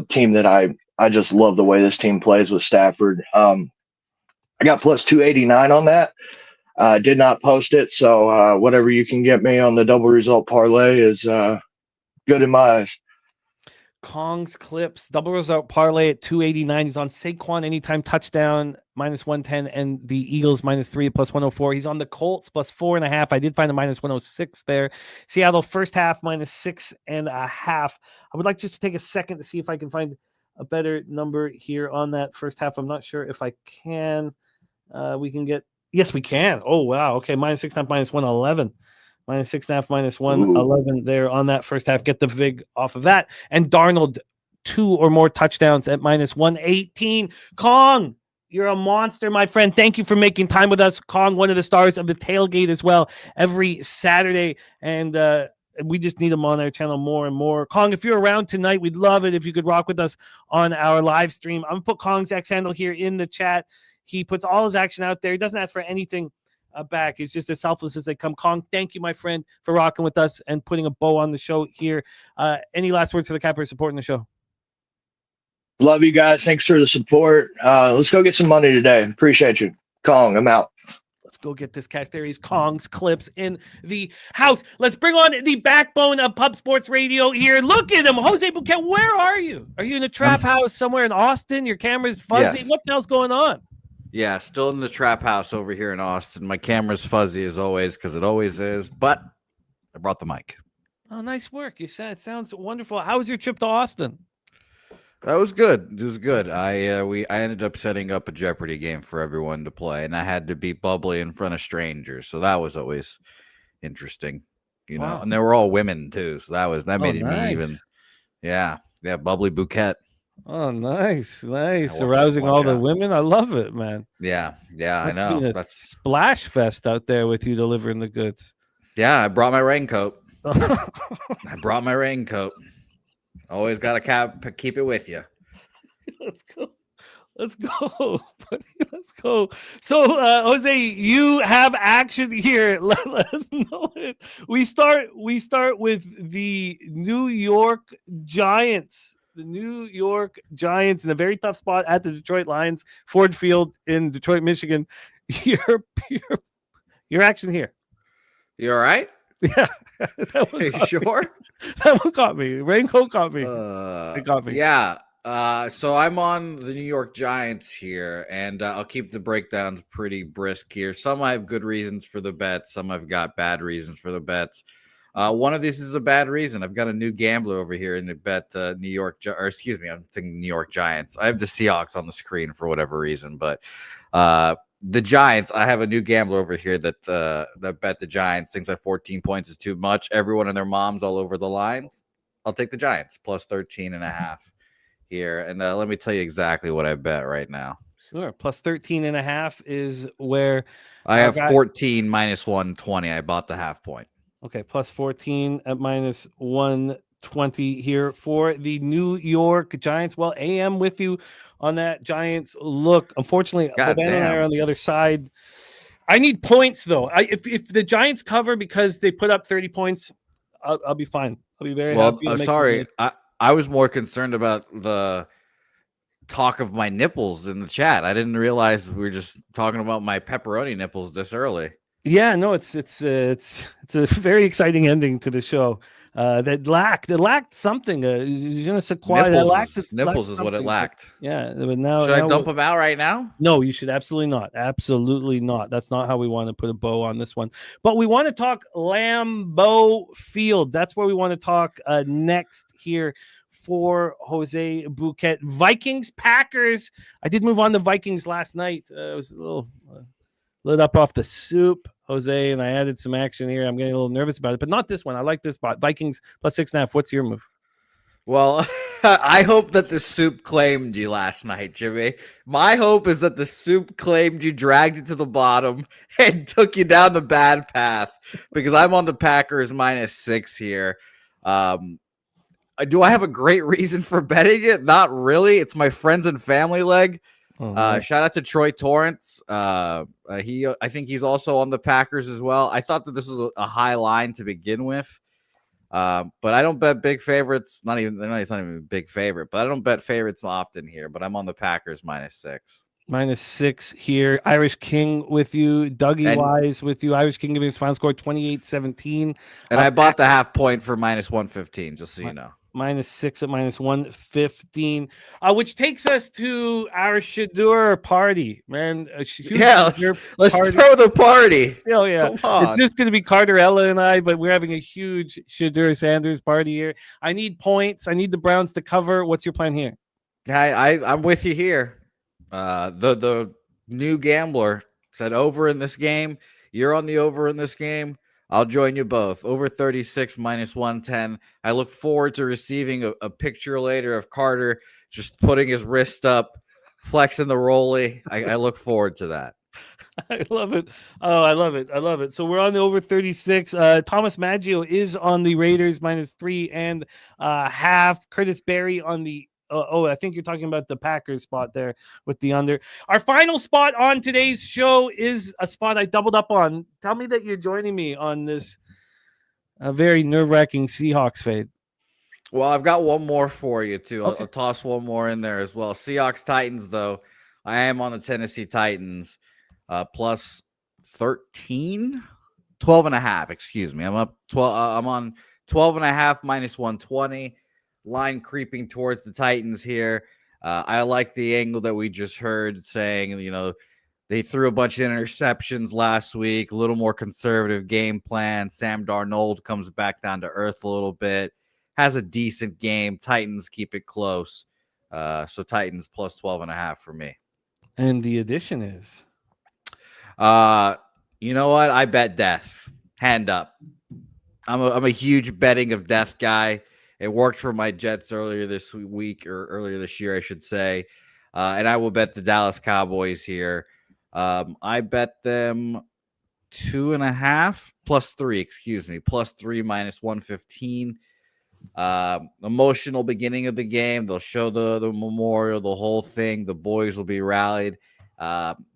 team that I just love the way this team plays with Stafford. I got plus 289 on that. Did not post it, so whatever you can get me on the double result parlay is good in my eyes. Kong's Clips, double result parlay at 289. He's on Saquon anytime touchdown, minus 110, and the Eagles minus 3 plus 104. He's on the Colts plus 4.5. I did find a minus 106 there. Seattle first half minus 6.5. I would like just to take a second to see if I can find a better number here on that first half. I'm not sure if I can. We can get. Yes, we can. Oh, wow. Okay, minus 6.5, minus 111. Minus 6.5, minus 111 there on that first half. Get the VIG off of that. And Darnold 2 or more touchdowns at minus 118. Kong, you're a monster, my friend. Thank you for making time with us. Kong, one of the stars of the tailgate as well, every Saturday. And we just need him on our channel more and more. Kong, if you're around tonight, we'd love it if you could rock with us on our live stream. I'm going to put Kong's X handle here in the chat. He puts all his action out there. He doesn't ask for anything back. He's just as selfless as they come. Kong, thank you, my friend, for rocking with us and putting a bow on the show here. Any last words for the Cappers supporting the show? Love you guys. Thanks for the support. Let's go get some money today. Appreciate you. Kong, I'm out. Let's go get this cash. There he's Kong's clips in the house. Let's bring on the backbone of Pub Sports Radio here. Look at him. Jose Bouquet, where are you? Are you in a trap house somewhere in Austin? Your camera's fuzzy. Yes. What the hell's going on? Yeah, still in the trap house over here in Austin. My camera's fuzzy as always because it always is, but I brought the mic. Oh, nice work. You said it sounds wonderful. How was your trip to Austin? That was good. It was good. I ended up setting up a Jeopardy game for everyone to play, and I had to be bubbly in front of strangers, so that was always interesting, you know. Wow. And they were all women too, so that made nice. me even. Yeah, bubbly bouquet. Oh, nice. Watch Arousing all the out. women. I love it, man. Yeah, Must I be know. a That's splash fest out there with you delivering the goods. yeah. I brought my raincoat. I brought my raincoat. Always got to keep it with you. Let's go. Buddy. Let's go. So, Jose, you have action here. Let us know it. We start with the New York Giants. The New York Giants in a very tough spot at the Detroit Lions, Ford Field in Detroit, Michigan. Your action here. You all right? Yeah. Are you sure? That one caught me. Raincoat caught me. It got me. Yeah. So I'm on the New York Giants here, and I'll keep the breakdowns pretty brisk here. Some I have good reasons for the bets. Some I've got bad reasons for the bets. One of these is a bad reason. I've got a new gambler over here in the bet I'm thinking New York Giants. I have the Seahawks on the screen for whatever reason, but the Giants, I have a new gambler over here that bet the Giants, thinks that 14 points is too much. Everyone and their moms all over the lines. I'll take the Giants plus 13.5 here. And let me tell you exactly what I bet right now. Sure. Plus 13.5 is where I have 14 minus 120. I bought the half point. Okay, plus 14 at minus 120 here for the New York Giants. Well, AM with you on that Giants look. Unfortunately, Bobana and I are on the other side. I need points, though. If the Giants cover because they put up 30 points, I'll be fine. I'll be very happy. I'm sorry. I was more concerned about the talk of my nipples in the chat. I didn't realize we were just talking about my pepperoni nipples this early. Yeah, no, it's a very exciting ending to the show. That lacked something. Je ne sais quoi. Nipples is what it lacked. Yeah, but now should I dump them out right now? No, you should absolutely not. Absolutely not. That's not how we want to put a bow on this one. But we want to talk Lambeau Field. That's where we want to talk next here for Jose Bouquet. Vikings, Packers. I did move on to Vikings last night. It was a little lit up off the soup, Jose, and I added some action here. I'm getting a little nervous about it, but not this one. I like this spot. Vikings plus 6.5. What's your move? Well, I hope that the soup claimed you last night, Jimmy. My hope is that the soup claimed you, dragged you to the bottom, and took you down the bad path because I'm on the Packers minus 6 here. Do I have a great reason for betting it? Not really. It's my friends and family leg. Shout out to Troy Torrance. I think he's also on the Packers as well. I thought that this was a high line to begin with, but I don't bet big favorites. It's not even a big favorite, but I don't bet favorites often here. But I'm on the Packers minus 6. Minus 6 here. Irish King with you. Dougie Wise with you. Irish King giving his final score 28-17. And I bought the half point for minus 115, just so you know. Minus 6 at minus 115, which takes us to our Shador party, man. Let's throw the party. Oh, yeah. It's just going to be Carterella and I, but we're having a huge Shador Sanders party here. I need points. I need the Browns to cover. What's your plan here? I'm with you here. The new gambler said over in this game. You're on the over in this game. I'll join you both. Over 36 minus 110. I look forward to receiving a picture later of Carter just putting his wrist up, flexing the rollie. I look forward to that. I love it. Oh, I love it. I love it. So we're on the over 36. Thomas Maggio is on the Raiders minus 3.5. Curtis Berry on the I think you're talking about the Packers spot there with the under. Our final spot on today's show is a spot I doubled up on. Tell me that you're joining me on this very nerve-wracking Seahawks fade. Well, I've got one more for you, too. Okay. I'll toss one more in there as well. Seahawks Titans, though. I am on the Tennessee Titans plus 13, 12.5. Excuse me. I'm up 12. I'm on 12.5 minus 120. Line creeping towards the Titans here. I like the angle that we just heard saying, they threw a bunch of interceptions last week, a little more conservative game plan. Sam Darnold comes back down to earth a little bit, has a decent game. Titans keep it close. So Titans plus 12.5 for me. And the addition is? You know what? I bet death. Hand up. I'm a huge betting of death guy. It worked for my Jets earlier this week, or earlier this year, I should say. And I will bet the Dallas Cowboys here. I bet them 2.5 plus 3, plus 3 minus 115. Emotional beginning of the game. They'll show the memorial, the whole thing. The boys will be rallied.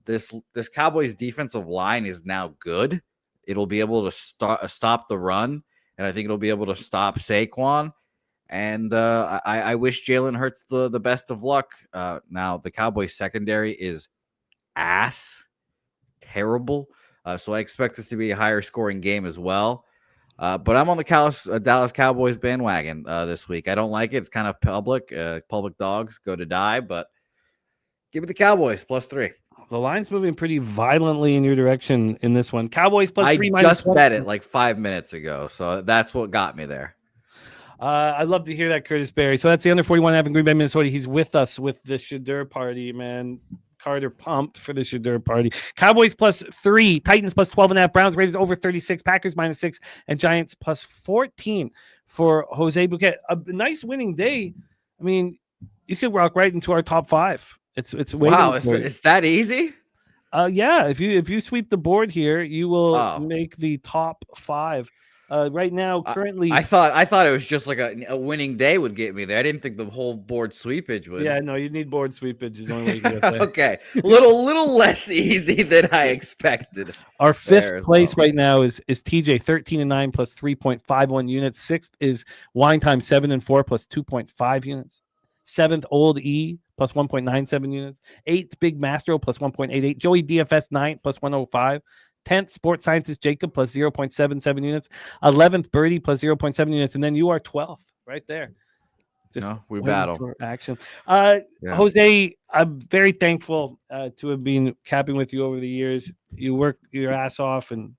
This Cowboys defensive line is now good. It'll be able to stop the run, and I think it'll be able to stop Saquon. And I wish Jalen Hurts the best of luck. Now, the Cowboys secondary is terrible. So I expect this to be a higher scoring game as well. But I'm on the Dallas Cowboys bandwagon this week. I don't like it. It's kind of public. Public dogs go to die. But give me the Cowboys plus 3. The line's moving pretty violently in your direction in this one. Cowboys plus 3 I just bet it like 5 minutes ago. So that's what got me there. I'd love to hear that, Curtis Berry. So that's the under 41.5 in Green Bay, Minnesota. He's with us with the Shadur party, man. Carter pumped for the Shadur party. Cowboys plus 3, Titans plus 12.5, Browns, Raiders over 36, Packers minus 6, and Giants plus 14 for Jose Bouquet. A nice winning day. I mean, you could walk right into our top 5. It's wow. It's that easy? Yeah. If you sweep the board here, you will make the top 5. Right now, currently, I thought it was just like a winning day would get me there. I didn't think the whole board sweepage would. Yeah, no, you need board sweepage. Is the only way you get there. Okay, little less easy than I expected. Our 5th place right now is TJ 13-9 plus 3.51 units. 6th is Wine Time 7-4 plus 2.5 units. 7th Old E plus 1.97 units. 8th Big Mastro plus 1.88. Joey DFS 9th plus 105. 10th, Sports Scientist Jacob plus 0.77 units. 11th, Birdie plus 0.7 units. And then you are 12th right there. Just we battle. For action. Jose, I'm very thankful to have been capping with you over the years. You work your ass off, and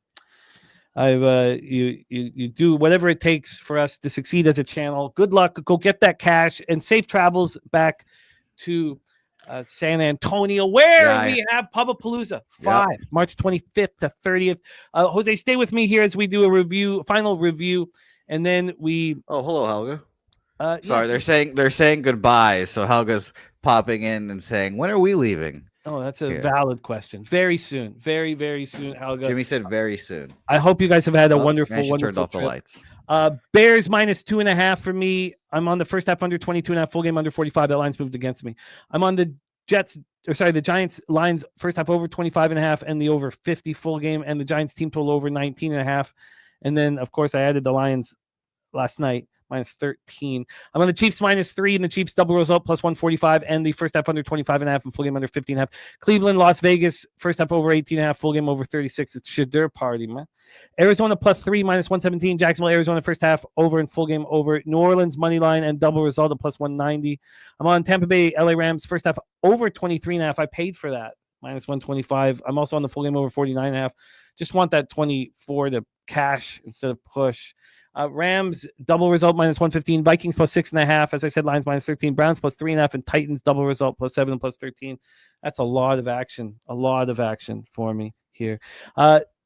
you do whatever it takes for us to succeed as a channel. Good luck. Go get that cash and safe travels back to San Antonio, where we have Pubapalooza 5, March 25th to 30th. Jose, stay with me here as we do a final review, and then we. Oh, hello, Helga. Sorry, they're saying goodbye. So Helga's popping in and saying, "When are we leaving?" Oh, that's a valid question. Very soon, very, very soon, Helga. Jimmy said very soon. I hope you guys have had a wonderful turned off trip. the lights. Bears minus 2.5 for me. I'm on the first half under 22.5, full game under 45. That line's moved against me. I'm on the the Giants lines first half over 25.5 and the over 50 full game, and the Giants team total over 19.5. And then, of course, I added the Lions last night. Minus 13. I'm on the Chiefs minus 3 and the Chiefs double result plus 145 and the first half under 25.5 and full game under 15.5. Cleveland, Las Vegas, first half over 18.5, full game over 36. It's Shadur party, man. Arizona plus 3 minus 117. Jacksonville, Arizona, first half over and full game over. New Orleans money line and double result at plus 190. I'm on Tampa Bay, LA Rams, first half over 23.5. I paid for that. Minus 125. I'm also on the full game over 49.5. Just want that 24 to cash instead of push. Rams double result minus 115. Vikings plus 6.5. As I said, Lions minus 13. Browns plus 3.5 and Titans double result plus 7 and plus 13. That's a lot of action. A lot of action for me here.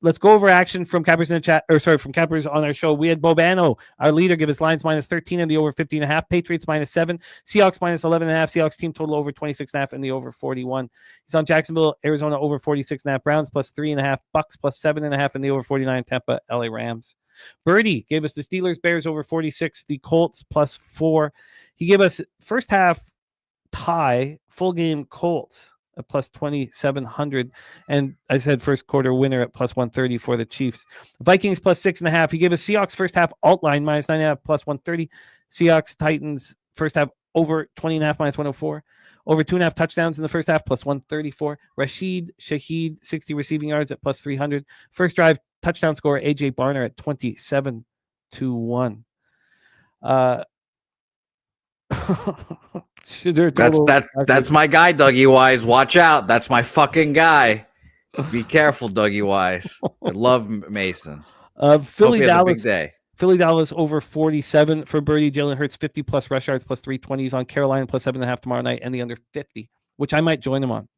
let's go over action from Cappers in the chat, from Cappers on our show. We had Bobano, our leader, give us Lions -13 and the over 50.5. Patriots -7. Seahawks -11.5. Seahawks team total over 26.5 and the over 41. He's on Jacksonville, Arizona over 46.5. Browns +3.5. Bucks +7.5 and the over 49. Tampa, LA Rams. Birdie gave us the Steelers, Bears over 46. The Colts +4. He gave us first half tie, full game Colts at +2,700, and I said first quarter winner at +130 for the Chiefs. Vikings +6.5. He gave us Seahawks first half alt line -9.5 +130. Seahawks Titans first half over 20.5 -104. Over 2.5 touchdowns in the first half +134. Rashid Shaheed 60 receiving yards at +300. First drive touchdown score AJ Barner at 27-1. That's my guy, Dougie Wise. Watch out. That's my fucking guy. Be careful, Dougie Wise. I love Mason. Philly Hope he has a big Dallas. day. Philly Dallas over 47 for Birdie. Jalen Hurts 50+ rush yards +320s on Carolina +7.5 tomorrow night and the under 50, which I might join him on.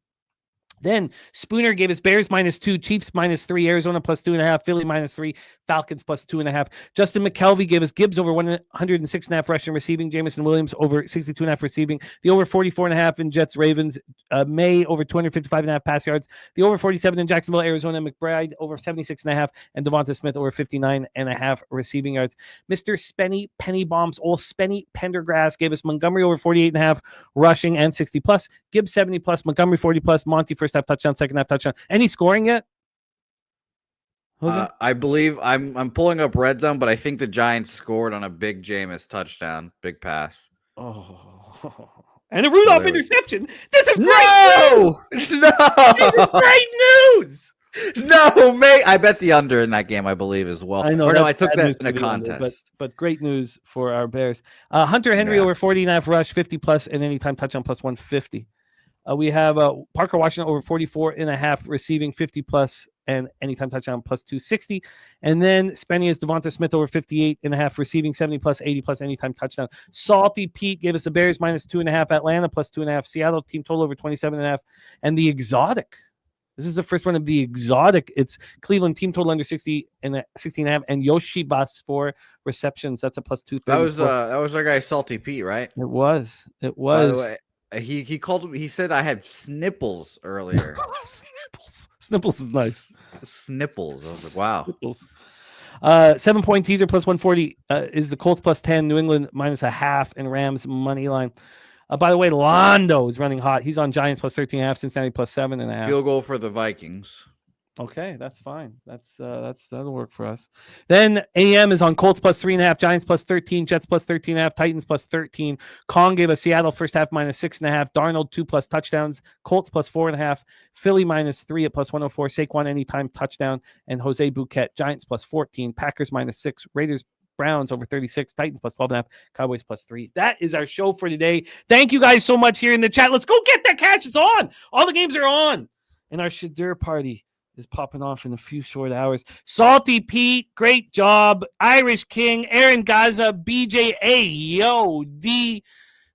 Then Spooner gave us Bears -2, Chiefs -3, Arizona +2.5, Philly -3, Falcons +2.5. Justin McKelvey gave us Gibbs over 106.5 rushing receiving, Jamison Williams over 62.5 receiving, the over 44.5 in Jets Ravens, May over 255.5 pass yards, the over 47 in Jacksonville, Arizona, McBride over 76.5, and Devonta Smith over 59.5 receiving yards. Mr. Spenny Penny Bombs, old Spenny Pendergrass gave us Montgomery over 48.5 rushing and 60+, Gibbs 70+, Montgomery 40+, Monty first half touchdown, second half touchdown. Any scoring yet? I believe I'm pulling up red zone, but I think the Giants scored on a big Jameis touchdown, big pass. Oh, and a Rudolph interception. This is great no, news! no, this is great news. No, mate. I bet the under in that game, I believe, as well. I know. Or no, I took that in a contest. Under, but great news for our Bears. Hunter Henry over 40.5 rush, 50+ and anytime touchdown +150. We have Parker Washington over 44.5 receiving, 50+ and anytime touchdown +260. And then Spenny is Devonta Smith over 58.5 receiving, 70+, 80+ anytime touchdown. Salty Pete gave us the Bears -2.5, Atlanta +2.5, Seattle team total over 27.5, and the exotic. This is the first one of the exotic. It's Cleveland team total under 60 and 16.5, and Yoshibas for receptions. That's a +230. That was our guy Salty Pete, right? It was. By the way, he called me. He said I had snipples earlier. Snipples is nice. Snipples. I was like, wow. Snipples. 7-point teaser +140 is the Colts +10, New England -0.5, and Rams money line. By the way, Londo is running hot. He's on Giants +13.5, Cincinnati +7.5. Field goal for the Vikings. Okay, that's fine. That'll work for us. Then AM is on Colts +3.5, Giants +13, Jets +13.5, Titans +13. Kong gave us Seattle first half -6.5, Darnold 2+ touchdowns, Colts +4.5, Philly -3 at +104, Saquon anytime touchdown, and Jose Bouquet Giants +14, Packers -6, Raiders Browns over 36, Titans +12.5, Cowboys +3. That is our show for today. Thank you guys so much here in the chat. Let's go get that cash. It's on. All the games are on. And our Shadur party is popping off in a few short hours. Salty Pete, great job. Irish King, Aaron Gaza, BJ, D.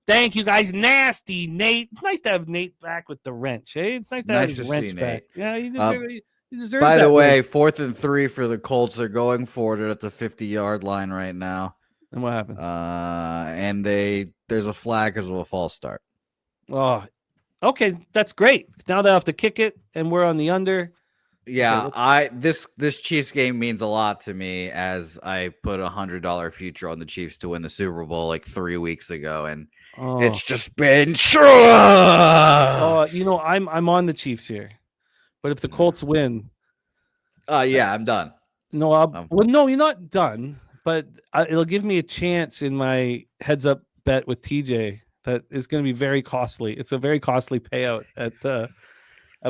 Thank you guys. Nasty Nate. It's nice to have Nate back with the wrench. Eh? It's nice to have his wrench back. Yeah, he deserves by that. the way, wrench. 4th and 3 for the Colts. They're going for it at the 50-yard line right now. And what happens? And there's a flag because of a false start. Oh, okay. That's great. Now they have to kick it, and we're on the under. Yeah, this Chiefs game means a lot to me as I put $100 future on the Chiefs to win the Super Bowl like 3 weeks ago, and it's just been sure. I'm on the Chiefs here, but if the Colts win, I'm done. No, no, you're not done, but it'll give me a chance in my heads up bet with TJ that is going to be very costly. It's a very costly payout at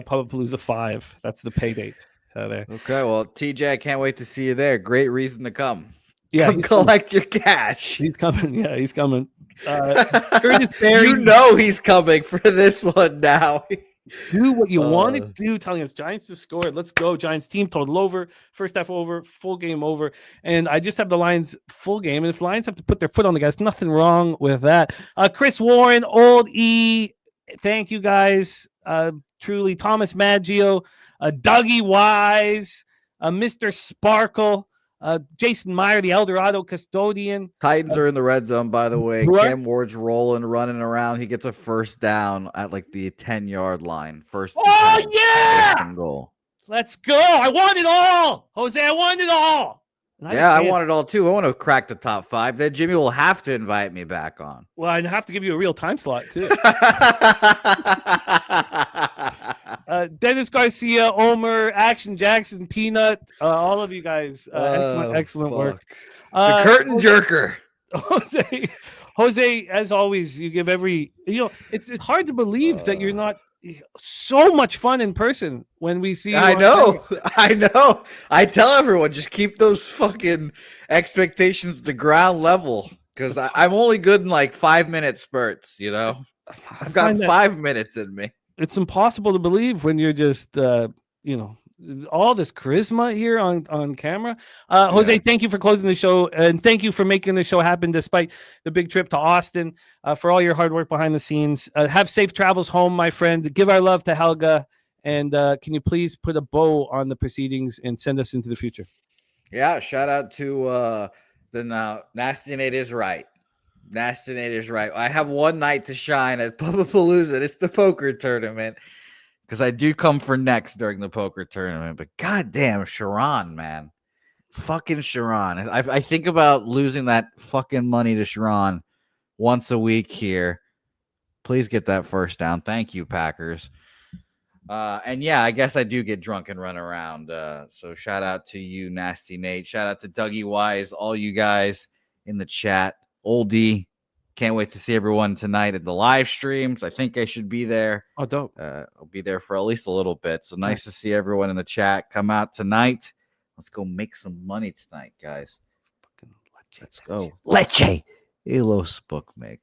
Pubapalooza 5. That's the pay date there. Okay, well, TJ, I can't wait to see you there. Great reason to come. Yeah, come collect your cash. He's coming. Yeah, he's coming. Curtis Berry, you know he's coming for this one now. Do what you want to do. Telling us Giants to score. Let's go. Giants team total over. First half over. Full game over. And I just have the Lions full game. And if Lions have to put their foot on the gas, nothing wrong with that. Chris Warren, Old E. Thank you guys. Truly, Thomas Maggio, Dougie Wise, Mr. Sparkle, Jason Meyer, the Eldorado custodian. Titans are in the red zone, by the way. What? Cam Ward's rolling, running around. He gets a first down at like the 10-yard line. First. Oh, yeah! Second goal. Let's go. I want it all. Jose, I want it all. And Yeah, I can't- want it all too. I want to crack the top 5. Then Jimmy will have to invite me back on. Well, I have to give you a real time slot, too. Dennis Garcia, Omer, Action Jackson, Peanut, all of you guys. Excellent work. The curtain jerker. Jose, as always, you give it's hard to believe that you're not so much fun in person when we see you. I know. I tell everyone, just keep those fucking expectations at the ground level, because I'm only good in like 5-minute spurts, you know? I've got 5 minutes in me. It's impossible to believe when you're just, all this charisma here on camera. Jose, thank you for closing the show, and thank you for making the show happen despite the big trip to Austin, for all your hard work behind the scenes. Have safe travels home, my friend. Give our love to Helga, and can you please put a bow on the proceedings and send us into the future? Yeah, shout out to the Nasty Nate is right. Nasty Nate is right. I have one night to shine at Pubapalooza. It's the poker tournament, because I do come for next during the poker tournament. But goddamn, Sharon, man. Fucking Sharon. I think about losing that fucking money to Sharon once a week here. Please get that first down. Thank you, Packers. And yeah, I guess I do get drunk and run around. So shout out to you, Nasty Nate. Shout out to Dougie Wise, all you guys in the chat. Oldie, can't wait to see everyone tonight at the live streams. I think I should be there. Oh, dope. I'll be there for at least a little bit. So nice to see everyone in the chat. Come out tonight. Let's go make some money tonight, guys. Let's go. Leche. Elos Bookmakers.